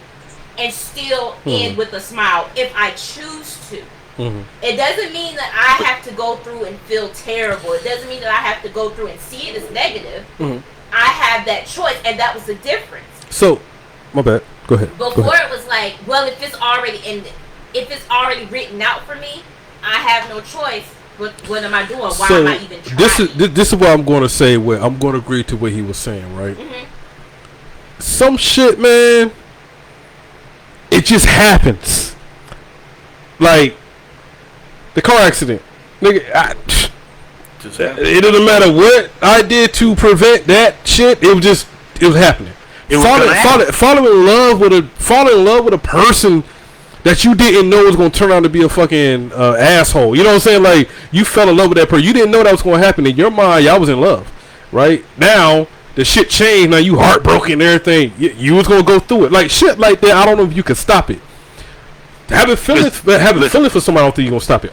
B: and still end with a smile if I choose to. It doesn't mean that I have to go through and feel terrible. It doesn't mean that I have to go through and see it as negative. I have that choice, and that was the difference.
A: So, my bad. Go ahead.
B: Before it was like, well, if it's already written out for me, I have no choice. What am I doing? Why am I even trying?
A: This is what I'm going to say. Where I'm going to agree to what he was saying, right? Some shit, man. It just happens. Like the car accident, nigga. It doesn't matter what I did to prevent that shit. It was happening. Falling in love with a person that you didn't know was gonna turn out to be a fucking asshole. You know what I'm saying? Like you fell in love with that person. You didn't know that was gonna happen. In your mind, y'all was in love, right? Now the shit changed. Now you heartbroken and everything. You was gonna go through it. Like shit like that. I don't know if you could stop it. Having feelings for somebody, I don't think you're gonna stop it.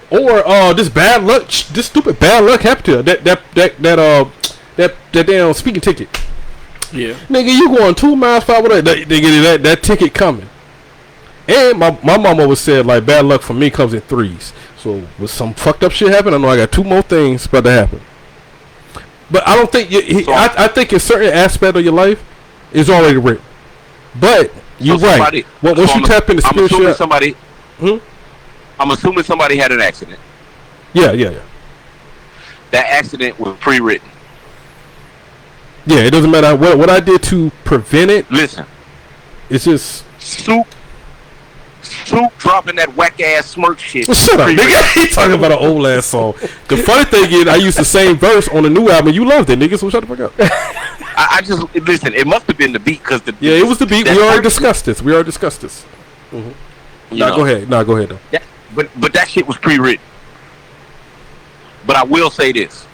A: Or this bad luck, this stupid bad luck happened to her. That damn speeding ticket.
C: Yeah.
A: Nigga, you going 2 miles per hour. They get that ticket coming. And my mama always said like bad luck for me comes in threes. So with some fucked up shit happen, I know I got 2 more things about to happen. But I don't think I think in certain aspect of your life is already written. But you're right. Once you tap into spiritual,
G: I'm assuming somebody had an accident.
A: Yeah.
G: That accident was pre-written.
A: Yeah, it doesn't matter what I did to prevent it.
G: Listen,
A: it's just
G: Soup dropping that whack ass smirk shit.
A: Shut up, nigga. He talking about an old ass song. The funny thing is, I used the same verse on the new album. You loved it, nigga. So shut the fuck up.
G: I just listen. It must have been the beat because
A: it was the beat. We already discussed this. Go ahead. Go ahead though.
G: But that shit was pre-written. But I will say this,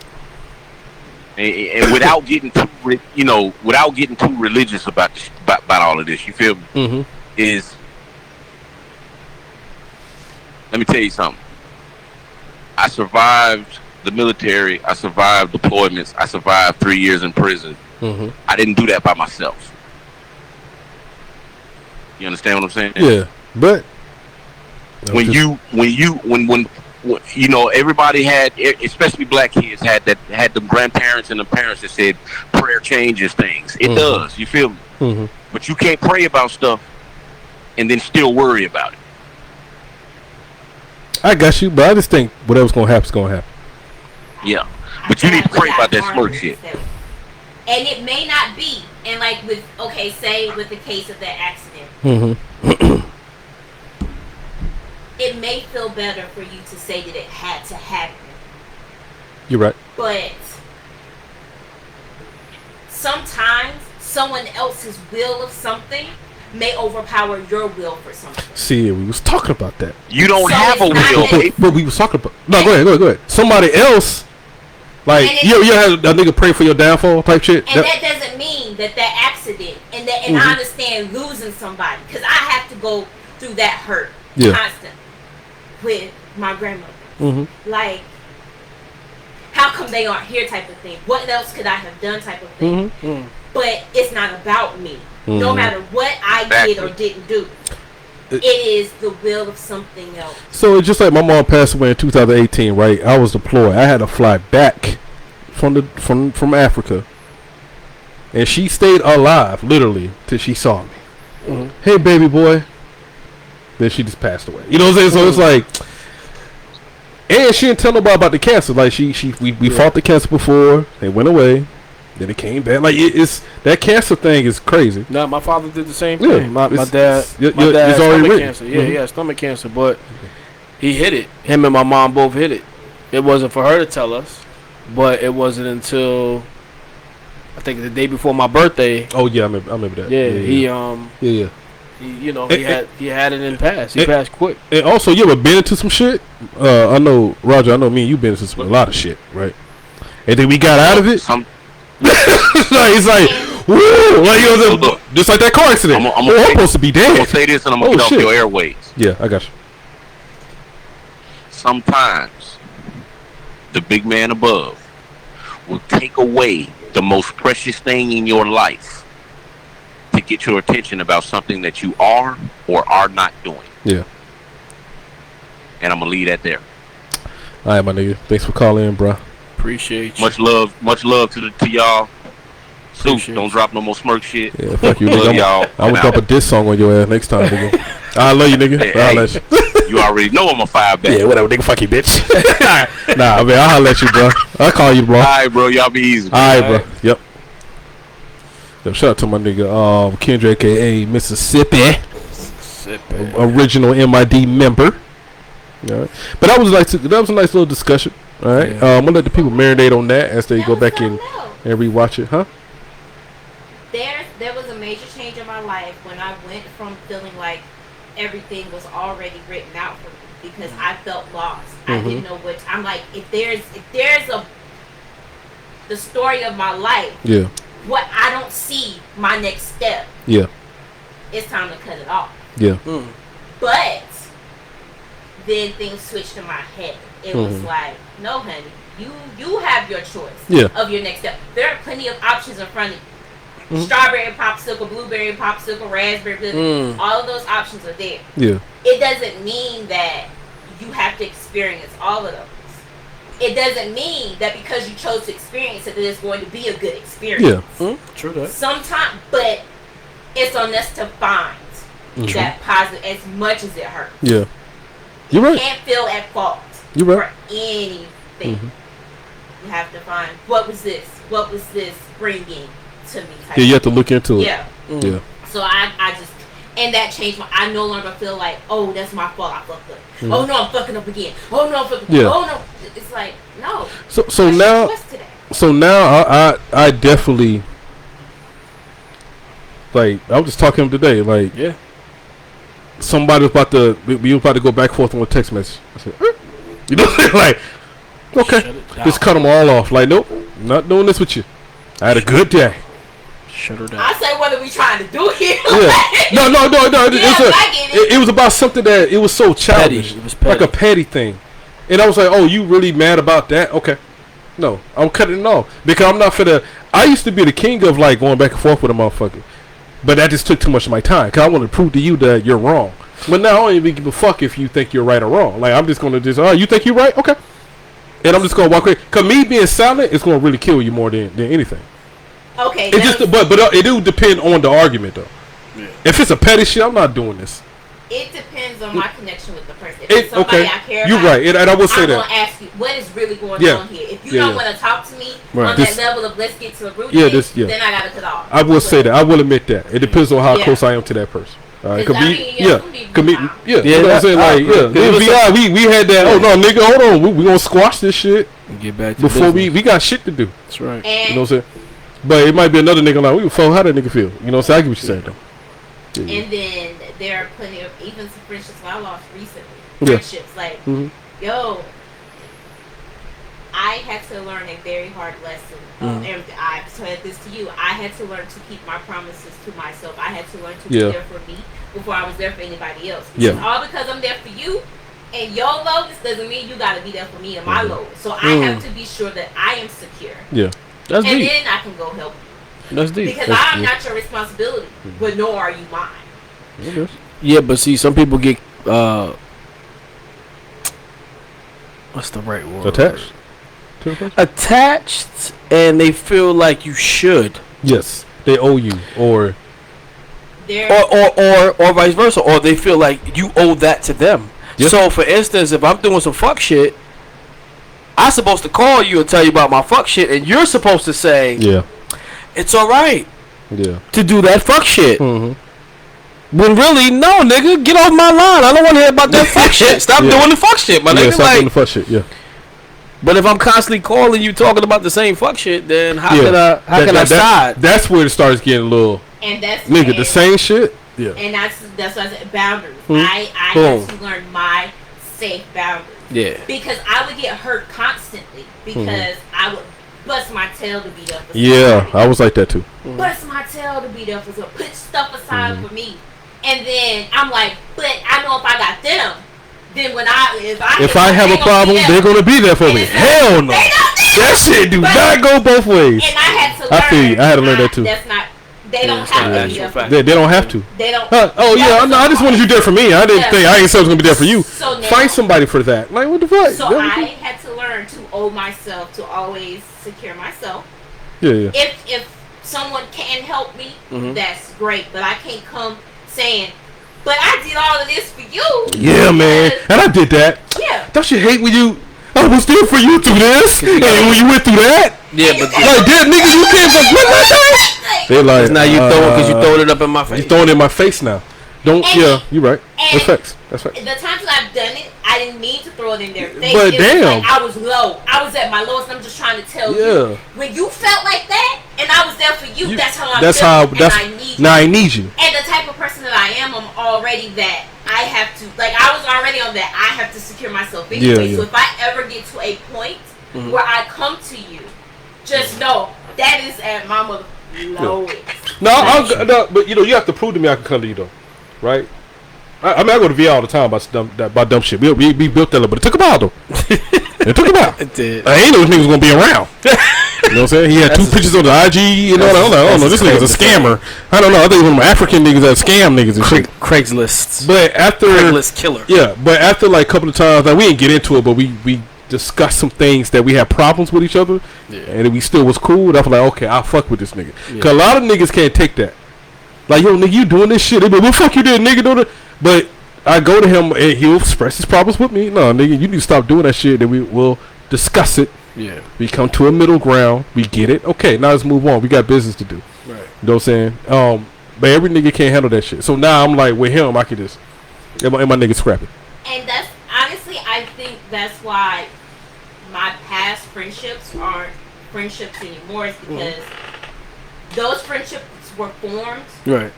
G: and without getting too, without getting too religious about all of this, you feel me? Is let me tell you something. I survived the military. I survived deployments. I survived 3 years in prison. I didn't do that by myself. You understand what I'm saying?
A: Yeah, but
G: when everybody had, especially black kids, had the grandparents and the parents that said prayer changes things. It does. You feel me? But you can't pray about stuff and then still worry about it.
A: I got you, but I just think whatever's gonna happen is gonna happen.
G: Yeah, but you need to pray about that smirk shit.
B: And it may not be. And like say with the case of that accident, it may feel better for you to say that it had to happen.
A: You're right.
B: But sometimes someone else's will of something may overpower your will for something.
A: See, we was talking about that.
G: You don't
B: So
G: have a
B: it's not
G: will.
B: that-
A: But we was talking about. No, go ahead. Somebody else, like
B: And it-
A: you had a nigga pray for your downfall type shit.
B: And that doesn't mean that accident and I understand losing somebody because I have to go through that hurt constant with my grandmother. Like, how come they aren't here type of thing? What else could I have done type of thing? But it's not about me. No matter what I did or didn't do, it is the will of something else.
A: So it's just like my mom passed away in 2018, right? I was deployed. I had to fly back from Africa, and she stayed alive literally till she saw me. Hey, baby boy. Then she just passed away. You know what I'm saying? So it's like, and she didn't tell nobody about the cancer. Like we fought the cancer before. It went away. Then it came back. Like it's that cancer thing is crazy.
C: No, my father did the same
A: Yeah,
C: thing. My dad,
A: it's
C: had
A: already
C: stomach
A: written.
C: cancer. Yeah, he had stomach cancer, but he hit it. Him and my mom both hit it. It wasn't for her to tell us, but it wasn't until I think the day before my birthday.
A: Oh yeah, I remember that.
C: Yeah, he
A: He
C: had it in pass. He passed quick.
A: And also, you ever been into some shit? I know, Roger. I know me and you been into a lot of shit, right? And then we got out of it. Like, it's like, woo! Like, you know,
G: Look,
A: just like that car accident. I'm supposed to be dead.
G: I'm gonna say this and I'm gonna get off your airways.
A: Yeah, I got you.
G: Sometimes the big man above will take away the most precious thing in your life to get your attention about something that you are or are not doing.
A: Yeah.
G: And I'm gonna leave that there.
A: All right, my nigga. Thanks for calling in, bro.
C: Appreciate you.
G: Much love to y'all. Soup,
C: Appreciate
G: don't
C: you.
G: drop no more smirk shit.
A: Yeah, fuck you,
G: Love
A: nigga.
G: y'all.
A: I'm gonna drop a diss song on your ass next time, nigga. I love you, nigga.
G: Hey,
A: I'll let you.
G: You already know I'm a fire back.
A: Yeah, whatever, nigga. Fuck you, bitch. Nah, man, I'll let you, bro. I'll call you, bro.
G: All right, bro. Y'all be easy.
A: All right, bro. Yep. Yo, shout out to my nigga, Kendra, aka Mississippi. Original MID member. All right. But that was a nice little discussion. All right.
C: Yeah.
A: I'm gonna let the people marinate on that as they
B: That
A: go
B: was
A: back
B: so
A: in
B: low.
A: and rewatch it, huh?
B: There was a major change in my life when I went from feeling like everything was already written out for me because I felt lost. I didn't know what I'm like. If there's the story of my life,
A: Yeah.
B: what I don't see my next step,
A: Yeah.
B: it's time to cut it off.
A: Yeah.
B: But then things switched in my head. It was like, no, honey, you have your choice of your next step. There are plenty of options in front of you. Strawberry popsicle, blueberry popsicle, raspberry popsicle, all of those options are there.
A: Yeah.
B: It doesn't mean that you have to experience all of those. It doesn't mean that because you chose to experience it, that it's going to be a good experience.
A: Yeah.
C: True that.
B: Sometimes, but it's on us to find that positive as much as it hurts.
A: Yeah. You're
B: You
A: right.
B: can't feel at fault
A: You're right.
B: for anything. You have to find what was this bringing to me. Type
A: Yeah, you have
B: of
A: to look into it.
B: Yeah.
A: Yeah.
B: So I just, and that changed my, I no longer feel like, oh, that's my fault, I fucked up. Oh no, I'm fucking up again. Oh no, I'm fucking
A: Yeah.
B: Oh no. It's like, no.
A: So
B: What's your
A: now
B: choice today?
A: So now I definitely, like, I was just talking to him today, like,
C: Yeah.
A: somebody was about to, we were about to go back and forth on a text message. I said, you know, like, okay,
C: Shut it down.
A: just cut them all off. Like, nope, not doing this with you. I had a good day.
C: Shut her down.
B: I say, what are we trying to do here?
A: Yeah. No. It was about something that it was so childish.
C: Petty. It was
A: Like a
C: petty.
A: petty thing. And I was like, oh, you really mad about that? Okay. No, I'm cutting it off. Because I'm not finna, I used to be the king of like going back and forth with a motherfucker. But that just took too much of my time. Because I want to prove to you that you're wrong. But now I don't even give a fuck if you think you're right or wrong. Like, I'm just going to just, oh, you think you're right? Okay. And I'm just going to walk away. Because me being silent is going to really kill you more than anything.
B: Okay.
A: It just, but it do depend on the argument though.
C: Yeah.
A: If it's a petty shit, I'm not doing this.
B: it depends on my connection with the person. If it's
A: It,
B: somebody
A: okay,
B: I care
A: you're
B: about,
A: right, and I will say
B: I'm
A: that.
B: gonna ask you what is really going
A: Yeah.
B: on here. If you
A: Yeah,
B: don't
A: yeah.
B: want to talk to me
C: Right.
B: on
A: This-
B: that level of let's get to the root
A: Yeah,
B: of
A: this-
B: it,
A: yeah.
B: then I gotta cut off.
A: I will say that. I will admit that. It depends on how
B: Yeah.
A: close I am to that person. It could
B: I
A: be,
B: mean, yeah, some people
A: could be,
B: not.
A: yeah.
C: Yeah,
A: You know what I'm saying?
C: I
A: Like,
C: agree.
A: yeah.
C: Cause
A: In
C: it was
A: VI, we had that. Oh no, nigga, hold on. We gonna squash this shit
C: Get back to
A: before
C: business.
A: we got shit to do.
C: That's right.
B: And
A: You know what I'm saying? But it might be another nigga like, we how that nigga feel? You know what I'm saying? I get what you're saying though.
B: And then there are plenty of even some friendships I lost recently.
A: Yeah.
B: Friendships like, yo, I had to learn a very hard lesson. And I've said this to you. I had to learn to keep my promises to myself. I had to learn to be there for me before I was there for anybody else. Because all because I'm there for you and your lows doesn't mean you got to be there for me and my lows. So I have to be sure that I am secure.
C: Yeah. That's
B: and
C: deep.
B: then I can go help you.
C: That's deep.
B: Because I'm not your responsibility, but nor are you mine.
C: Yeah, but see, some people get what's the right word?
A: Attached.
C: Attached, and they feel like you should.
A: Yes, they owe you, or
C: vice versa, or they feel like you owe that to them. Yep. So, for instance, if I'm doing some fuck shit, I'm supposed to call you and tell you about my fuck shit, and you're supposed to say,
A: "Yeah,
C: it's all right,
A: to
C: do that fuck shit."
A: Mm-hmm.
C: When really, no, nigga, get off my line. I don't want to hear about that fuck shit. Stop doing the fuck shit, my nigga.
A: Stop doing the fuck shit. Yeah.
C: But if I'm constantly calling you talking about the same fuck shit, then how can I side?
A: That's where it starts getting a little.
B: And that's
A: nigga the same shit. Yeah.
B: And that's what I said. Boundaries. I had to learn my safe boundaries.
C: Yeah.
B: Because I would get hurt constantly because I would bust my tail to be there for somebody.
A: Yeah, I was like that too.
B: Bust my tail to be there for somebody. Put stuff aside for me, and then I'm like, but I know if I got them. Then when if I have a problem,
A: they're gonna be there for me. Hell no, that shit do not go both ways.
B: And I had to learn.
A: I feel you. I had to learn that too.
B: That's not. They don't have to be there for me.
A: They don't have to.
B: They don't.
A: Oh yeah, no, I just wanted you there for me. I didn't think I ain't was gonna be there for you.
B: So now,
A: find somebody for that. Like what the fuck?
B: So I had to learn to owe myself to always secure myself.
A: Yeah.
B: If someone can help me, that's great. But I can't come saying, but I did all of this for you.
A: Yeah, man. And I did that.
B: Yeah.
A: Don't you hate when I was there for you through this? And when you went through that?
C: Yeah, but
A: like, damn, nigga, you can't fuck with my face. They like,
C: now you throwing it up in my face.
A: You throwing it in my face now. Don't, you right. That's facts. That's facts.
B: The times that I've done it, I didn't mean to throw it in their face.
A: But damn.
B: Like I was low. I was at my lowest, and I'm just trying to tell you. When you felt like that, and I was there for you, that's how I feel.
A: I need you.
B: And the type of person that I am, I'm already that. I have to, like, I was already on that. I have to secure myself anyway. So if I ever get to a point where I come to you, just know that is at my lowest.
A: No, but you have to prove to me I can come to you though, right? I mean, I go to VA all the time about dumb shit. We built that, but it took a while though. It took a while.
C: It did.
A: I ain't know this nigga was gonna be around. You know what I'm saying? He had two pictures on the IG. You know, I don't know. This nigga's a scammer. I don't know. I think one of my African niggas that scam niggas and shit.
C: Craigslist.
A: But after
C: Craigslist killer.
A: Yeah, but after like a couple of times, like we didn't get into it, but we discussed some things that we had problems with each other, and we still was cool. And I was like, okay, I'll fuck with this nigga. Cause a lot of niggas can't take that. Like, yo, nigga, you doing this shit? They be like, what the fuck you did, nigga? Doing it? But I go to him and he'll express his problems with me. No, nigga, you need to stop doing that shit. Then we will discuss it.
C: Yeah.
A: We come to a middle ground. We get it. Okay, now let's move on. We got business to do.
C: Right.
A: You know what I'm saying? But every nigga can't handle that shit. So now I'm like, with him, I can just, and my nigga scrap it.
B: And that's, honestly, I think that's why my past friendships aren't friendships anymore. Is because those friendships were formed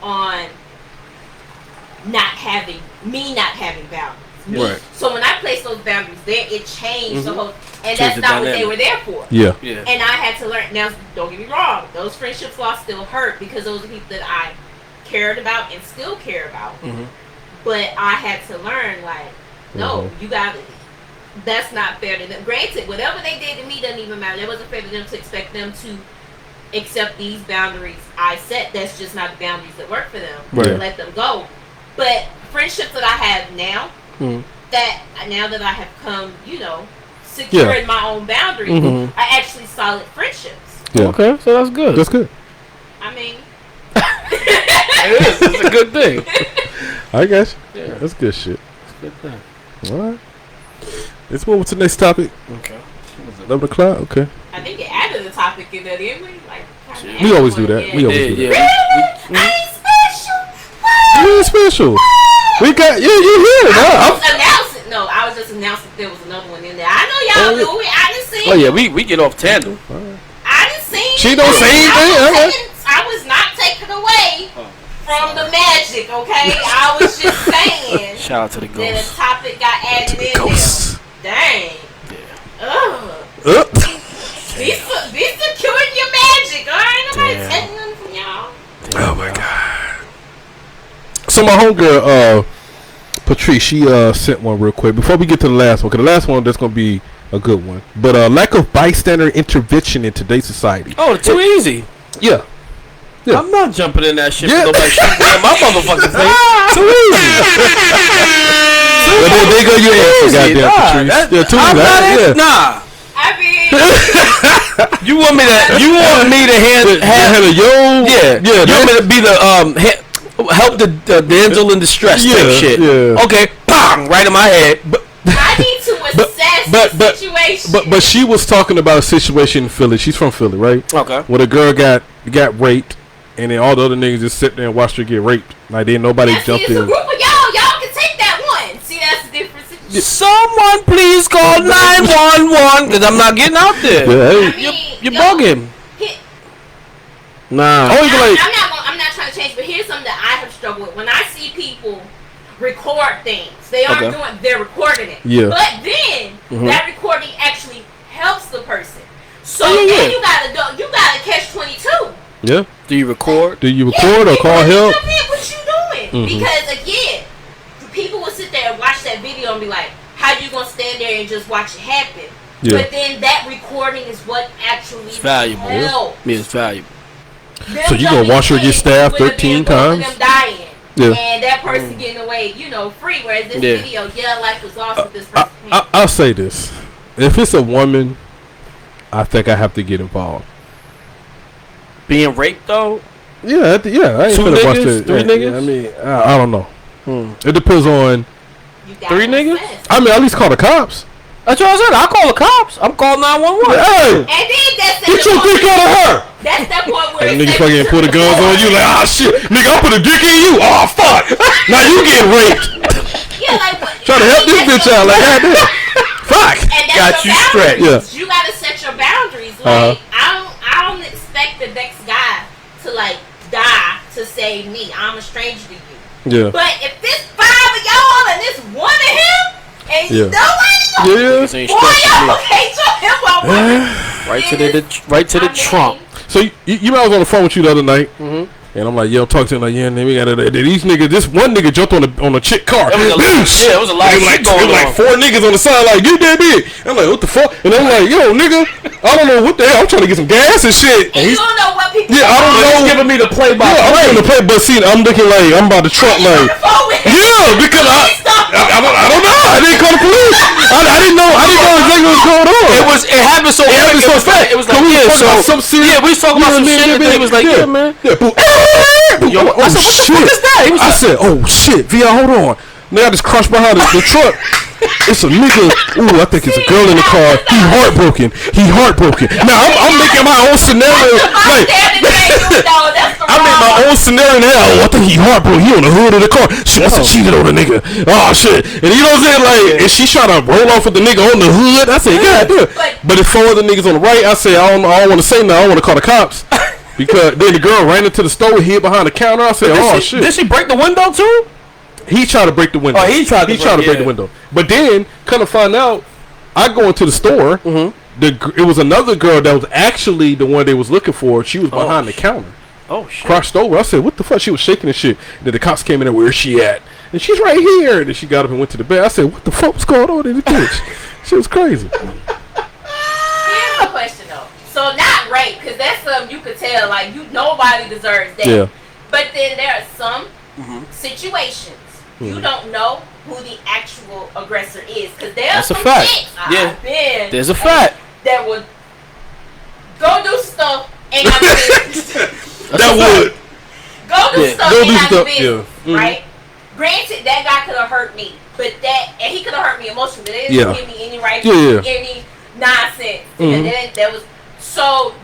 B: on not having boundaries.
C: Right.
B: So when I placed those boundaries there, it changed the whole, and that's not what they were there for.
A: Yeah.
B: And I had to learn. Now, don't get me wrong; those friendships lost still hurt because those are people that I cared about and still care about. But I had to learn, like, no, you got it. That's not fair to them. Granted, whatever they did to me doesn't even matter. It wasn't fair to them to expect them to accept these boundaries I set. That's just not the boundaries that work for them.
A: Right.
B: Let them go. But friendships that I have now, that now that I have come, secure in my own boundaries, are actually solid friendships.
A: Yeah. Okay, so that's good. That's good.
B: I mean,
C: it is. It's a good thing.
A: I guess. Yeah, that's good shit.
C: It's a good thing.
A: All right. Let's move on to the next topic.
C: Okay.
A: 11 o'clock. Okay.
B: I think it added a topic in there, didn't we? Like,
A: we always do that. We always do that.
B: Really? I ain't special.
A: You ain't special. We got you here.
B: I was just announcing there was another one in there. I know y'all knew it. I didn't see it.
C: Oh yeah, we get off tandem.
B: I didn't see it.
A: She don't say anything.
B: I was not taken away from the magic, okay? I was just saying
C: Shout out to the
B: that
C: ghost.
B: a topic got added in
A: Ghosts.
B: there. Dang. Ugh.
A: Uh,
B: Be secure in your magic, alright? Nobody taking nothing from y'all.
A: oh my god. So my homegirl, Patrice, she sent one real quick before we get to the last one. Cause the last one that's gonna be a good one. But lack of bystander intervention in today's society.
C: Oh, too easy.
A: Yeah. Yeah.
C: I'm not jumping in that shit.
A: Yeah.
C: For nobody shooting in my motherfucking face. Too easy.
A: Well, there go your answer, goddamn Patrice. Yeah, too
C: I'm
A: easy.
C: not
A: Yeah.
C: in, nah.
B: I mean,
C: You want me to have
A: Had a yo.
C: yeah.
A: Yeah.
C: You want me to be the help the damsel in distress type shit.
A: Yeah.
C: Okay, bang, right in my head.
B: I need to assess the situation.
A: But she was talking about a situation in Philly. She's from Philly, right?
C: Okay.
A: Where the girl got raped, and then all the other niggas just sit there and watched her get raped. Like then nobody
B: Now, see,
A: jumped
B: it's a
A: in.
B: group of y'all can take that one. See, that's the difference.
C: Someone please call 911 because I'm not getting out there.
A: Yeah,
B: I
A: hey.
B: mean,
C: You're
B: yo,
C: bugging.
B: he-
C: Nah.
A: Oh, you like
B: I'm not trying to change, but here's something that I have struggled with. When I see people record things, they aren't
C: Okay.
B: they're recording it.
A: Yeah.
B: But then that recording actually helps the person. So
C: Oh, yeah,
B: then
C: yeah.
B: you gotta catch 22.
A: yeah.
C: Do you record?
A: Do you record or call help?
B: What you doing? Because again, people will sit there and watch that video and be like, "How you gonna stand there and just watch it happen?"
A: Yeah.
B: But then that recording is what actually
C: It's valuable.
B: helps.
C: Yeah, it's valuable.
B: Them
A: So you gonna
B: jumping
A: watch her get
B: kids
A: stabbed
B: would have
A: 13
B: been both of
A: times?
B: them dying.
A: Yeah.
B: And that person getting away, free. Whereas this
C: Yeah.
B: video, life was lost with this person.
A: I'll say this: if it's a woman, I think I have to get involved.
C: Being raped though?
A: Yeah, I ain't
C: Two
A: finna watch
C: niggas?
A: that.
C: Three
A: Yeah,
C: niggas?
A: I mean, I don't know. It depends on.
B: You got
C: 3
B: no
C: niggas?
B: sense.
A: I mean, at least call the cops.
C: That's what I said. I call the cops. I'm calling 911.
A: Hey,
B: And then that's
A: get your dick out of her!
B: That's that point where
A: And
B: it's
A: niggas
B: like-
A: fucking put the guns on you like, ah shit, nigga, I put a dick in you. Oh fuck! Now you getting raped.
B: Yeah, like what?
A: Trying to help this bitch out, like goddamn. Fuck.
B: And that's
C: Got
B: your
C: you straight.
B: boundaries. You gotta set your boundaries. Like I don't expect the next guy to like die to save me. I'm a stranger to you.
A: Yeah.
B: But if this 5 of y'all and this one of him and
A: Yeah.
B: nobody
A: Yeah.
C: Niggas ain't
B: boy,
C: stressing me.
B: y'all can't jump him while
C: Right to the trunk.
A: So you know I was on the phone with you the other night, and I'm like, I'm talking to him like, yeah, man, we got these niggas. This one nigga jumped on a chick car.
C: It was a lot of shit going
A: like
C: on.
A: 4 niggas on the side, like get that big. I'm like, what the fuck? And I'm like, yo, nigga, I don't know what the hell. I'm trying to get some gas and shit.
B: And you don't know what people
A: Yeah, I don't know.
C: He's giving me the play by
A: Yeah, I'm
C: play.
A: gonna play, but see, I'm looking like I'm about to truck like. Yeah, because I don't know. I didn't call the police. I didn't know exactly what was going on.
C: It happened so fast. It was like,
A: we
C: yeah,
A: talking about
C: so
A: some serious.
C: yeah, we was talking about some shit, and then he was like, yeah, man.
A: Yeah, boom.
C: Yo, I said, what the fuck is that? He was
A: I
C: like,
A: said, oh shit, VR, hold on. Now I just crushed behind the truck. It's a nigga. Ooh, I think it's a girl in the car. He heartbroken. Now I'm making my own scenario. Like, I made my own scenario now. Oh, I think he heartbroken. He on the hood of the car. She wants to cheat on the nigga. Oh shit. And you know what I'm saying? Like, and she trying to roll off with the nigga on the hood. I said, God damn. But if 4 other niggas on the right, I say, I don't want to say nothing. I don't want to call the cops. Because then the girl ran into the store, hid behind the counter. I said, oh shit.
C: Did she break the window too?
A: He tried to break the window.
C: Oh, he tried to
A: break the window. But then, kind of find out, I go into the store. It was another girl that was actually the one they was looking for. She was behind the counter.
C: Oh shit.
A: Crossed over. I said, what the fuck? She was shaking and shit. Then the cops came in there, where's she at? And she's right here. And then she got up and went to the bed. I said, what the fuck was going on in this bitch? She was crazy.
B: Here's the question though. So not rape, because that's something you could tell. Like nobody deserves that.
A: Yeah.
B: But then there are some situations you don't know who the actual aggressor is, because there's
C: That's a
B: some
C: fact.
B: chicks
C: Yeah.
B: I've been
C: There's a fact.
B: that would go do stuff ain't got no business.
A: That would.
B: Go do
C: Yeah.
B: stuff
A: Go
B: ain't
A: do
B: got no
A: stuff,
B: business,
A: yeah.
B: right? Granted, that guy could have hurt me, but and he could have hurt me emotionally. But they didn't give me any right, any nonsense. That was so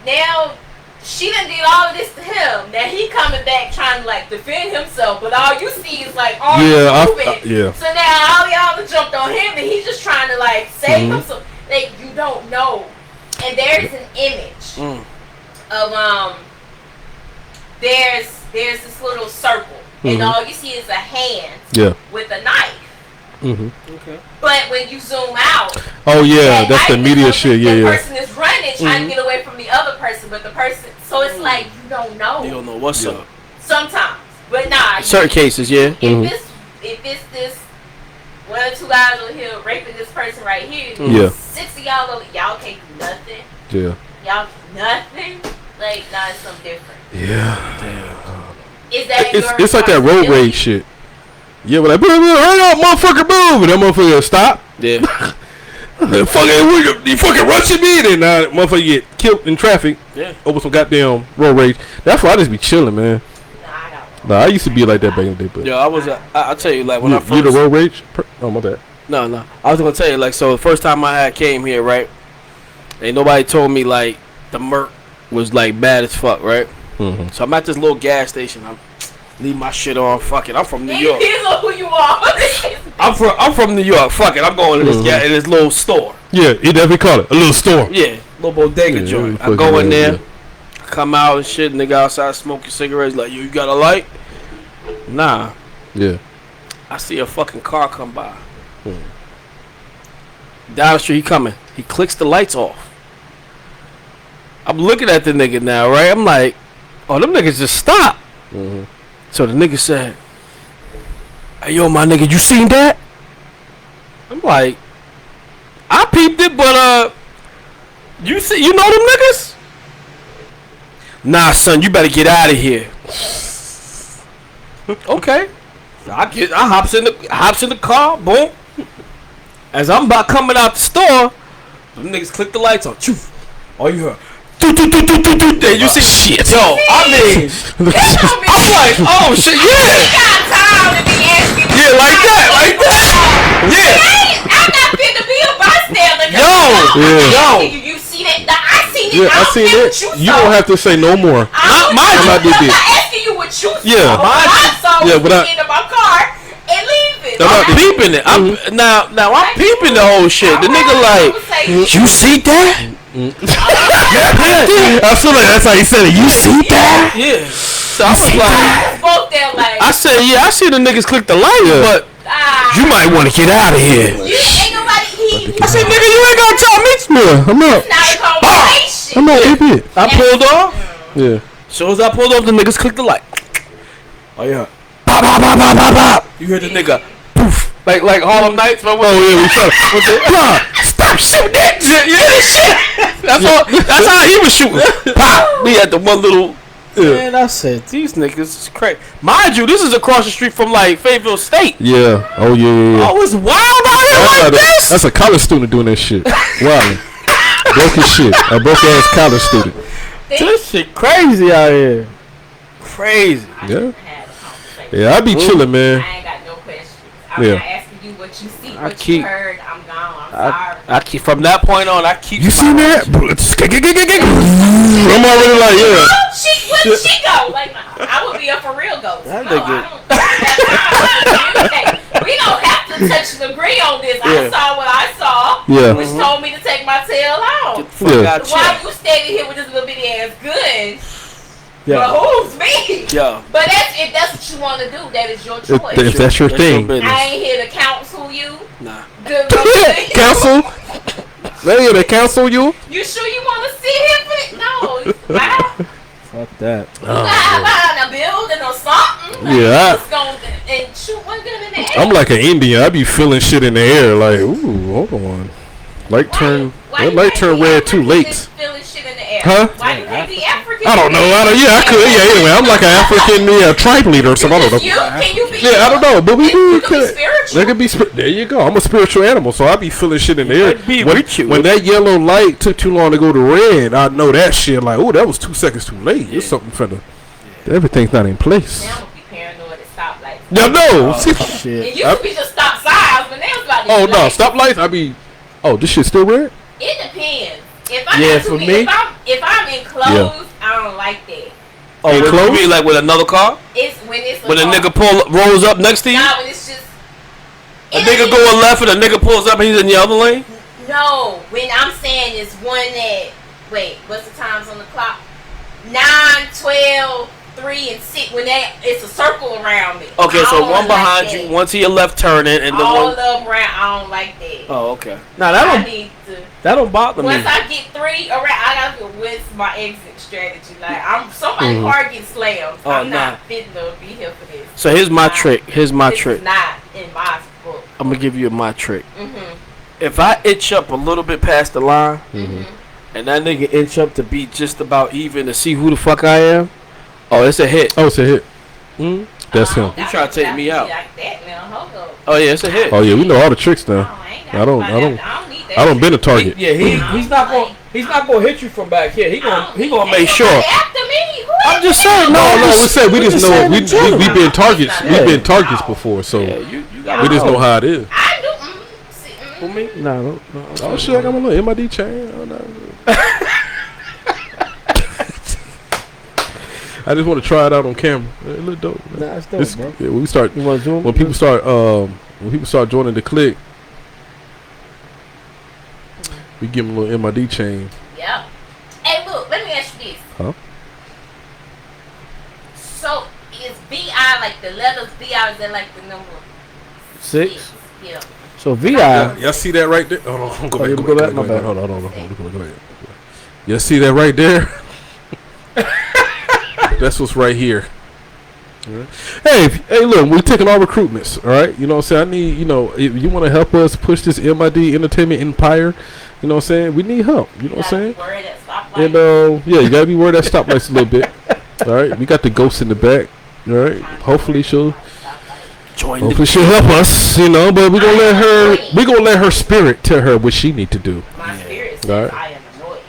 B: now. She done did all of this to him. Now he coming back trying to like defend himself, but all you see is like all movement. So now all y'all have jumped on him, and he's just trying to like save himself. Like you don't know, and there's an image of there's there's this little circle, and all you see is a hand with a knife.
C: Okay.
B: But when you zoom out,
A: oh yeah, that's the media shit.
B: The person is running, trying to get away from the other person, but the person. So it's like you don't know.
C: You don't know what's up.
B: Sometimes, but nah.
C: Certain cases, yeah.
B: If it's this 1 or 2 guys over here raping this person right here, 6 of y'all over, y'all can't do nothing.
A: Yeah.
B: Y'all nothing. Like nah, it's something different.
A: Yeah.
C: Damn.
B: Is that
A: it's like that road rage shit. Yeah, but like, hurry up, motherfucker, move, and that motherfucker stop.
C: Yeah.
A: You fucking rushing me, then motherfucker get killed in traffic.
C: Yeah.
A: Over some goddamn road rage. That's why I just be chilling, man. Nah, I used to be like that back in the day, but
C: yeah, I was. I'll tell you, like when I first.
A: You the road rage? Oh my bad.
C: No. I was gonna tell you, like, so the first time I came here, right? Ain't nobody told me like the murk was like bad as fuck, right? So I'm at this little gas station. I'm leave my shit on. Fuck it. I'm from New York.
B: It depends on who you are.
C: I'm from New York. Fuck it. I'm going to this in this little store.
A: Yeah, you definitely call it a little store.
C: Yeah, little bodega joint. I go in there, come out and shit. Nigga outside smoking cigarettes. Like, you got a light? Nah.
A: Yeah.
C: I see a fucking car come by. Down the street, he coming. He clicks the lights off. I'm looking at the nigga now, right? I'm like, oh, them niggas just stopped. So the nigga said, hey, yo, my nigga, you seen that? I'm like, I peeped it, but, you know them niggas? Nah, son, you better get out of here. Okay. I hops in the car, boom. As I'm about coming out the store, them niggas click the lights on. Choof. All you heard. Then you see shit. Yo, I mean, I'm like, oh shit, yeah, like that. Yeah.
B: I'm not finna be a bystander.
C: Yo.
B: You see that? I seen it.
A: Yeah, I seen it. You don't have to say no more.
B: I'm not asking you what you saw.
A: Yeah.
B: I saw
A: Yeah,
B: when
A: but
B: you get in my car and leave it.
C: I'm peeping it. Now I'm peeping the whole shit. The nigga like, you see that?
A: I feel like that's how he said it. You see that?
C: Yeah. So I was like,
B: both there like.
C: I said, yeah, I see the niggas click the light, but you might want to get out of here.
B: You ain't nobody.
C: I said, nigga, you ain't gonna tell me.
A: Yeah, I'm not.
B: It's not a conversation.
A: I'm not idiot.
C: I pulled off.
A: Yeah.
C: As soon as I pulled off, the niggas clicked the light. Oh yeah. Pop, pop, pop, pop, pop, pop. You heard the nigga. Poof. Like Harlem Nights. Oh yeah, we shot. Stop shooting that shit. Yeah, that shit. That's how he was shooting. Pop. We had the one little. Yeah. Man, I said these niggas is crazy. Mind you, this is across the street from like Fayetteville State.
A: Yeah. Oh yeah.
C: Oh, it's wild out here like this.
A: That's a college student doing that shit. Wow. Broke his shit. A broke ass college student.
C: This shit crazy out here. Crazy.
A: Yeah. Yeah, I be chilling, man.
B: I ain't got no questions. I'm not asking you what you see, what you heard. I'm gone. I'm sorry.
C: I keep from that point on. I keep.
A: You seen that? I'm already like, yeah.
B: Where'd she go? Like, I would be a for real ghost.
C: That
B: no,
C: nigga.
B: We don't have to touch and agree on this. I saw what I saw, which told me to take my tail out. Why you standing here with this little bitty ass gun? Yeah. But who's me?
C: Yeah.
B: But if that's what you want to do, that is your choice.
A: If that's your thing.
B: I ain't here to counsel you.
C: Nah.
B: Good
A: counsel? They here to counsel you?
B: You sure you want to sit here for it? No.
C: Fuck that.
B: Behind a building or something.
A: Yeah.
B: And shoot one gun in the air.
A: I'm like an Indian. I be feeling shit in the air. Like, ooh, hold on. Light turn red too late. Huh?
B: Why you can't be African?
A: I don't know. I could. Yeah, anyway, I'm like an African tribe leader or something. I don't know.
B: Can you be?
A: Yeah, I don't know. But we do.
B: There
A: could be. There you go. I'm a spiritual animal, so I be feeling shit in the air. When that yellow light took too long to go to red, I know that shit. Like, oh, that was 2 seconds too late. There's something finna. Everything's not in place.
B: Now I'm gonna be paranoid at stoplights.
A: Yeah, no.
C: Shit.
B: It used to be just stop signs, but now it's about.
A: Oh no, stoplights. I be. Oh, this shit still red?
B: It depends. If I'm enclosed, I don't like that.
C: Oh, enclosed? You mean like with another car?
B: It's when a
C: nigga rolls up next to you?
B: Nah, when it's just
C: a nigga going left and a nigga pulls up and he's in the other lane?
B: No, when I'm saying is one that what's the times on the clock? 9, 12, 3 and 6 when it's a circle around me.
C: Okay,
B: I
C: so
B: don't
C: one
B: like
C: behind
B: that.
C: you, one to your left turning, and the
B: all
C: one.
B: of them around. I don't like that.
C: Oh, okay. Now that don't bother me.
B: Once I get 3 around, I gotta feel what's my exit strategy. Like somebody car getting slammed.
C: Oh,
B: I'm
C: nah.
B: not fitting to be here for this.
C: So here's my trick. Here's my
B: This
C: trick.
B: is not in my book.
C: I'm gonna give you my trick.
B: Mhm.
C: If I itch up a little bit past the line,
B: Mhm.
C: and that nigga inch up to be just about even to see who the fuck I am, oh, it's a hit.
A: Oh, it's a hit. That's him.
C: You trying to take me out?
B: Like that now. Hold up.
C: Oh yeah, it's a hit.
A: Oh yeah, we know all the tricks now.
B: I
A: I don't
B: need that.
A: I don't been a target.
C: He's not gonna hit you from back here. He gonna make sure.
B: After me. Who
C: I'm
B: is
C: just
B: that?
C: saying.
A: No, we said we
C: I'm
A: just
C: just
A: know
C: saying in general.
A: we been targets.
B: Yeah.
A: We've been targets before, so
C: Yeah, you gotta
A: we just know how it is.
B: I do.
C: For me? No.
A: Oh shit, I got my little MID chain. Oh, no. I just want to try it out on camera. It look dope. Man.
C: Nah, it's dope, bro.
A: Yeah, when we start,
C: You want to zoom?
A: when people start joining the clique, we give them a little MID chain.
B: Yeah. Hey, look. Let me ask you this.
A: Huh?
B: So is VI like the letters VI? Is that like the number
C: 6.
B: Yeah.
C: So VI.
A: Y'all see that right there? Hold on, go back.
C: go back, my bad.
A: Hold on. Go back. Y'all see that right there? That's what's right here. Right. Hey, look, we're taking all recruitments, all right? You know what I'm saying? I need, if you want to help us push this MID entertainment empire, you know what I'm saying? We need help, you know what I'm saying? And, yeah, you got to be worried at stoplights a little bit, all right? We got the ghost in the back, all right? Hopefully she'll help us, but we're going to let her spirit tell her what she need to do.
B: My spirit says
A: All right.
B: I am annoyed.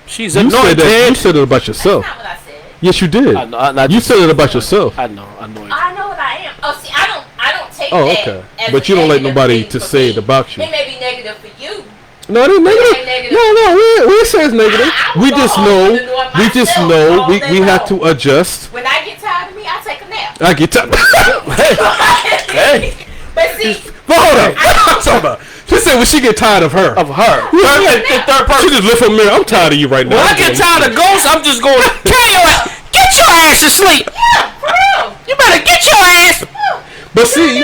C: She's
A: You
C: anointed.
A: you said it about yourself.
B: That's not what I said.
A: Yes, you did.
C: I know,
A: You said it about yourself.
C: I know. Anointed.
B: I know what I am. Oh, see, I don't take
A: Oh,
B: that.
A: okay.
B: As
A: But
B: a
A: you don't like
B: negative
A: nobody
B: thing
A: to
B: for
A: say
B: me.
A: it about you.
B: It may be negative for you.
A: No, it ain't negative.
B: negative.
A: No, we say it's negative.
B: I
A: We
B: will
A: just
B: go
A: know.
B: home and do it
A: We just
B: myself
A: know.
B: all
A: We
B: day
A: have
B: long.
A: to adjust.
B: When I get tired of me, I take a nap.
A: I get tired.
C: Hey.
B: But see,
A: But hold on. I'm talking about. She said when she get tired of her.
C: Of her.
A: Third person. She just lift her mirror. I'm tired of you right now.
C: When I get tired of ghosts, I'm just going to kill your ass. Get your ass to sleep.
B: yeah, for real.
C: You better get your ass.
A: But see,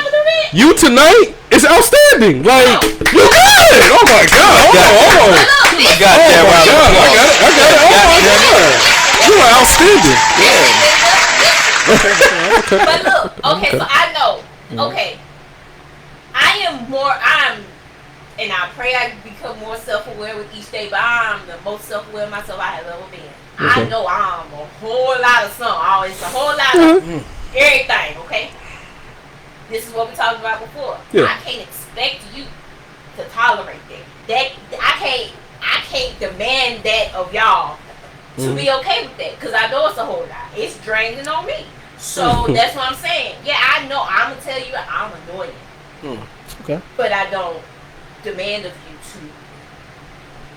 A: you tonight is outstanding. Like you good. Oh my god. Hold on.
C: I got that right.
A: I got it. Oh my god. You are outstanding.
B: But look, okay, so I know. Okay. And I pray I become more self-aware with each day, but I'm the most self-aware of myself I have ever been. I know I'm a whole lot of something. It's a whole lot of everything, okay? This is what we talked about before.
A: Yeah.
B: I can't expect you to tolerate that. I can't demand that of y'all to be okay with that, because I know it's a whole lot. It's draining on me. So that's what I'm saying. Yeah, I know. I'm going to tell you I'm annoying.
C: Okay.
B: But I don't demand of you to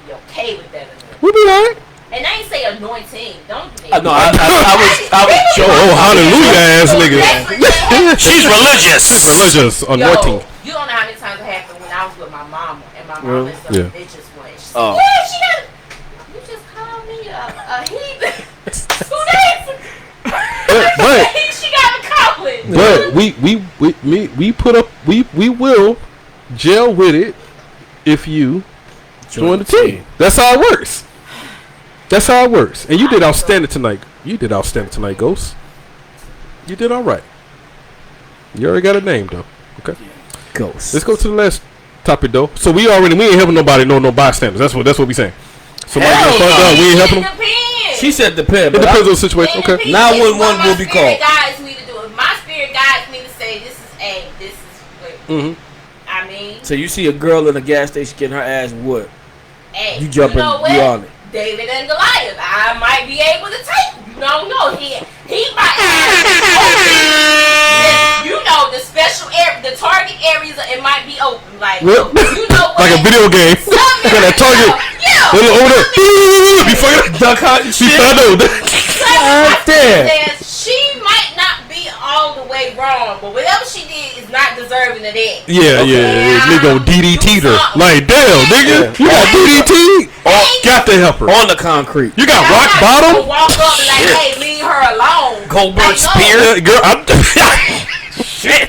B: be okay with that annoyance.
A: We'll be alright.
B: And I ain't say anointing. Don't do that.
C: No, I was joking.
A: Oh, hallelujah, ass nigga.
C: She's religious.
A: Religious anointing.
B: Yo, you don't know how many times it happened when I was with my mama, and my mama is a
A: Yeah.
B: religious one. She said,
C: Oh.
B: yeah, she got. You just called me a heathen. 2 days.
A: But
B: She got a calling.
A: we put up we will jail with it if you join the team. That's how it works. That's how it works. And you did outstanding tonight. Ghost. You did all right. You already got a name though. Okay.
C: Ghost.
A: Let's go to the last topic though. So we ain't helping nobody. No bystanders. That's what we saying. Somebody get fucked up. We ain't helping them.
B: Depends.
C: She said depend.
A: It depends on the situation. Okay.
C: 911 will be called.
B: My spirit guides me to do it. My spirit guides me to say this is A. This is what. I mean.
C: So you see a girl in a gas station getting her ass whooped.
B: Hey,
C: You jumping,
B: know what?
C: you on it.
B: David and Goliath. I might be able to take. You don't know. He might have. The special area, the target areas, it might be open. Like
A: Yep.
B: you know what?
A: Like a video game. That target.
B: Yeah.
A: Over there. Be fucking duck hunting shit. I know.
B: She might not be all the way wrong, but whatever she did is not deserving of that.
A: Yeah. Nigga DDT'd her. Like, damn, nigga. You got DDT? Got to help her.
C: On the concrete.
A: You got rock bottom?
B: Walk up and like, hey, leave her alone.
C: Goldberg
A: Yeah, girl, I'm
C: Shit.